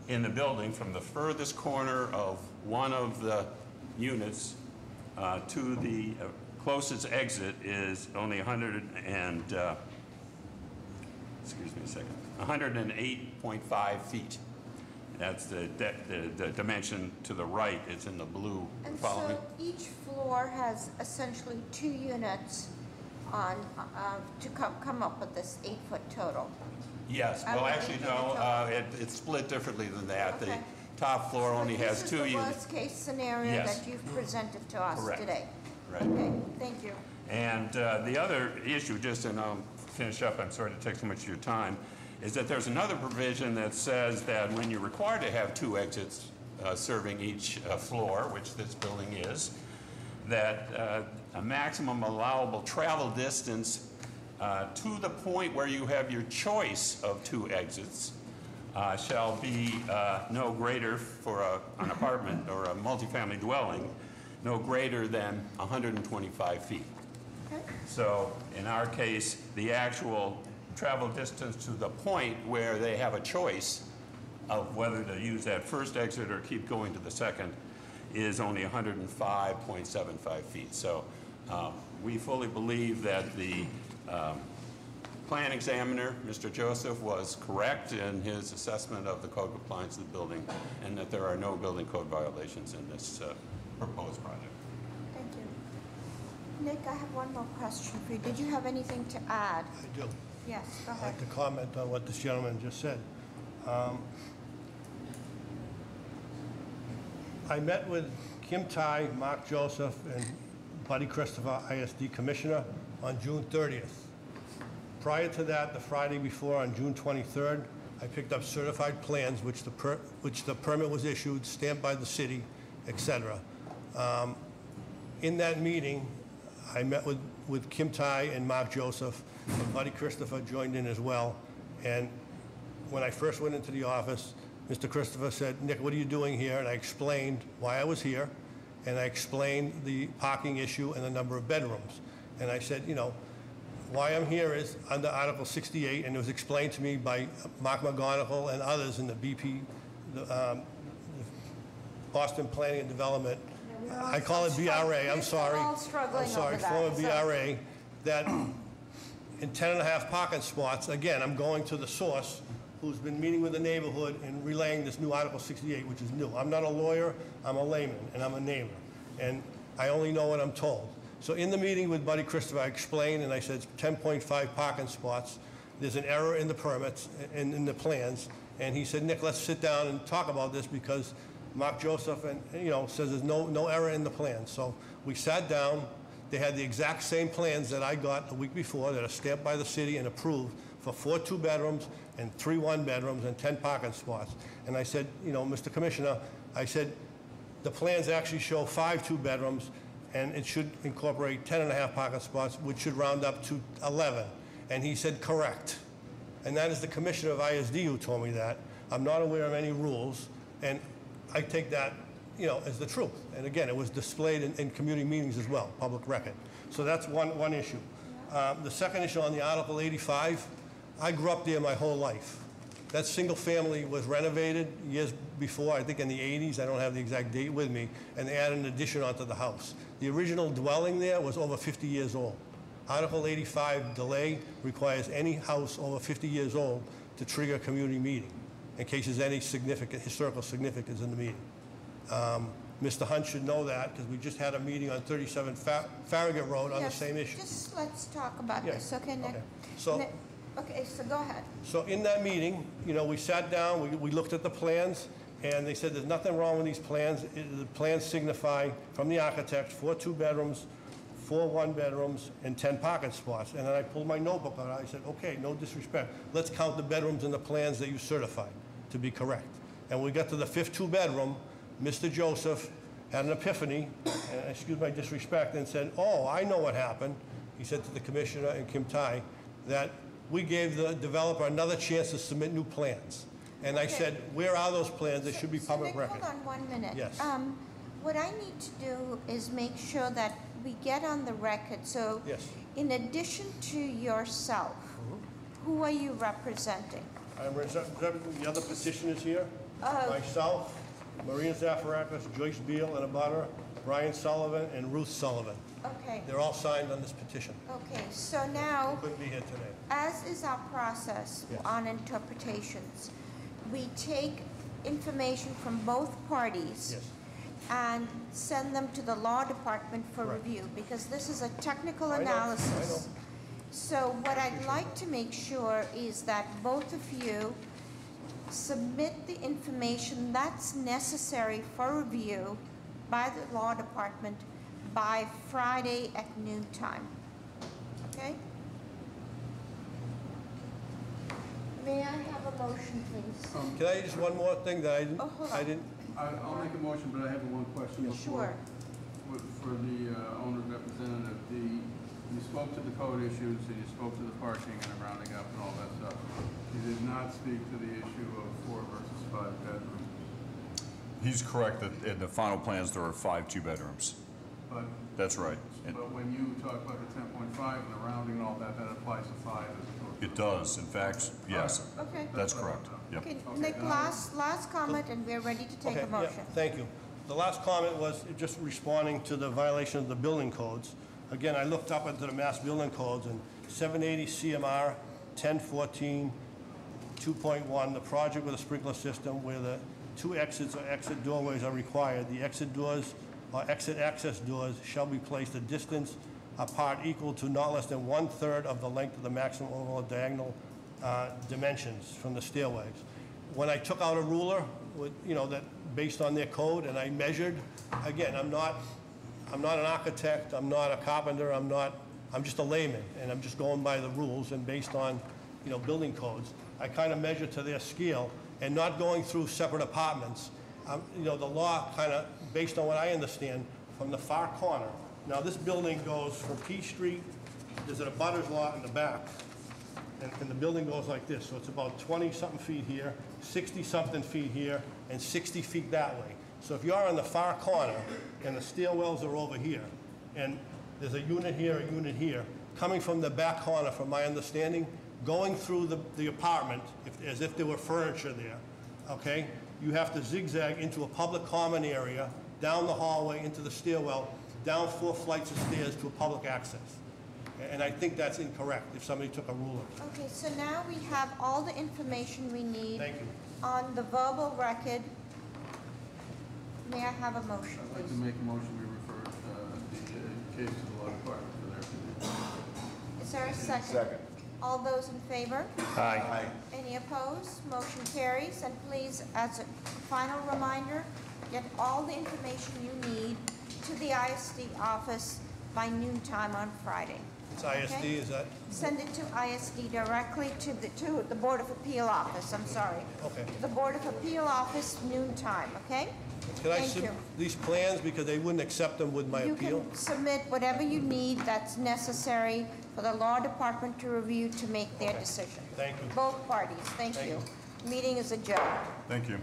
in the building from the furthest corner of one of the units to the closest exit is only 108.5 feet. That's the dimension to the right. It's in the blue. And Follow me? so each floor has essentially 2 units on, to come up with this 8-foot total. Yes. Well, actually, no. It's split differently than that. Okay. The top floor only has 2 This is the units. worst-case scenario Yes. that you've presented to us Correct. today. Right. Okay, thank you. And the other issue, just and I'll finish up, I'm sorry to take so much of your time, is that there's another provision that says that when you're required to have 2 exits serving each floor, which this building is, that a maximum allowable travel distance to the point where you have your choice of 2 exits shall be no greater for an apartment or a multifamily dwelling, no greater than 125 feet. Okay. So in our case, the actual travel distance to the point where they have a choice of whether to use that first exit or keep going to the second is only 105.75 feet. So we fully believe that the plan examiner, Mr. Joseph, was correct in his assessment of the code compliance of the building, and that there are no building code violations in this proposed project. Thank you. Nick, I have one more question for you. Did you have anything to add? I do. Yes, go I'd ahead. like to comment on what this gentleman just said. I met with Kim Tai, Mark Joseph, and Buddy Christopher, ISD Commissioner, on June 30th. Prior to that, the Friday before, on June 23rd, I picked up certified plans, which the permit was issued, stamped by the city, etc. In that meeting, I met with Kim Tai and Mark Joseph, and Buddy Christopher joined in as well. And when I first went into the office, Mr. Christopher said, "Nick, what are you doing here?" And I explained why I was here, and I explained the parking issue and the number of bedrooms. And I said, you know, why I'm here is under Article 68, and it was explained to me by Mark McGonigal and others in the BP, Boston Planning and Development. I call it BRA, I'm sorry. We're all struggling I'm sorry, over that, former so- BRA, that in 10.5 parking spots, again, I'm going to the source, who's been meeting with the neighborhood and relaying this new Article 68, which is new. I'm not a lawyer, I'm a layman, and I'm a neighbor, and I only know what I'm told. So in the meeting with Buddy Christopher, I explained, and I said, it's 10.5 parking spots. There's an error in the permits, in the plans, and he said, Nick, let's sit down and talk about this, because Mark Joseph says there's no error in the plan. So we sat down. They had the exact same plans that I got the week before that are stamped by the city and approved for 4 2-bedrooms and 3 1-bedrooms and 10 parking spots. And I said, Mr. Commissioner, I said, the plans actually show 5 2-bedrooms, and it should incorporate 10.5 parking spots, which should round up to 11. And he said, correct. And that is the commissioner of ISD who told me that. I'm not aware of any rules, and I take that, as the truth. And again, it was displayed in community meetings as well, public record. So that's one issue. The second issue on the Article 85, I grew up there my whole life. That single family was renovated years before, I think in the 80s, I don't have the exact date with me, and they added an addition onto the house. The original dwelling there was over 50 years old. Article 85 delay requires any house over 50 years old to trigger a community meeting in case there's any historical significance in the meeting. Mr. Hunt should know that, because we just had a meeting on 37 Farragut Road on the same issue. Just let's talk about this, okay, Nick? Okay. So, Okay, so go ahead. So in that meeting, we sat down, we looked at the plans, and they said there's nothing wrong with these plans. The plans signify, from the architect, 4 2-bedrooms, 4 1-bedrooms, and 10 parking spots. And then I pulled my notebook out. I said, okay, no disrespect. Let's count the bedrooms in the plans that you certified to be correct. And when we got to the 5th 2-bedroom, Mr. Joseph had an epiphany, and excuse my disrespect, and said, oh, I know what happened. He said to the commissioner and Kim Tai that we gave the developer another chance to submit new plans. And I said, where are those plans? They should be public record. Hold on 1 minute. Yes. What I need to do is make sure that we get on the record, so Yes. in addition to yourself, who are you representing? I'm representing the other petitioners here. Oh. Myself, Maria Zafarakis, Joyce Beal, and a butter, Brian Sullivan, and Ruth Sullivan. Okay. They're all signed on this petition. Okay, so now, Couldn't be here today. as is our process Yes. on interpretations, we take information from both parties Yes. and send them to the law department for Correct. review, because this is a technical I know, I analysis. know. So what I'd like to make sure is that both of you submit the information that's necessary for review by the law department by Friday at noon time. Okay? May I have a motion, please? Can I just one more thing that I didn't, Oh, hold I on. didn't, I'll make a motion, but I have one question before. Sure. For the owner representative, you spoke to the code issues, and you spoke to the parking and the rounding up and all that stuff. You did not speak to the issue of 4 versus 5 bedrooms. He's correct that in the final plans, there are 5 two-bedrooms. But, That's right. And but when you talk about the 10.5 and the rounding and all that, that applies to 5 as opposed to... it does, in fact, yes. Okay. That's correct. Yep. Okay, Nick, last comment, and we're ready to take okay, a motion. yeah, thank you. The last comment was just responding to the violation of the building codes. Again, I looked up into the Mass Building Codes, and 780 CMR 1014 2.1, the project with a sprinkler system where the 2 exits or exit doorways are required, the exit doors or exit access doors shall be placed a distance apart equal to not less than 1/3 of the length of the maximum overall diagonal dimensions from the stairways. When I took out a ruler, with, that based on their code, and I measured, again, I'm not an architect, I'm not a carpenter, I'm just a layman, and I'm just going by the rules and based on, building codes. I kind of measure to their scale and not going through separate apartments. The law kind of, based on what I understand, from the far corner. Now, this building goes from P Street, there's a butters lot in the back, and the building goes like this. So it's about 20-something feet here, 60-something feet here, and 60 feet that way. So if you're on the far corner, and the stairwells are over here, and there's a unit here, coming from the back corner, from my understanding, going through the apartment, as if there were furniture there, okay? You have to zigzag into a public common area, down the hallway, into the stairwell, down 4 flights of stairs to a public access. And I think that's incorrect, if somebody took a ruler. Okay, so now we have all the information we need Thank you. on the verbal record. May I have a motion, I'd like to please? make a motion, we refer the case to the law department for their review. Is there a second? Second. All those in favor? Aye. Any opposed? Motion carries. And please, as a final reminder, get all the information you need to the ISD office by noon time on Friday. It's ISD, Okay? is that? Send it to ISD directly to the Board of Appeal office, I'm sorry. Okay. The Board of Appeal office, noon time, okay? Can I Thank submit you. these plans because they wouldn't accept them with my You appeal? can submit whatever you need that's necessary for the law department to review to make their decision. Thank you. Both parties, thank Thank you. Meeting is adjourned. Thank you.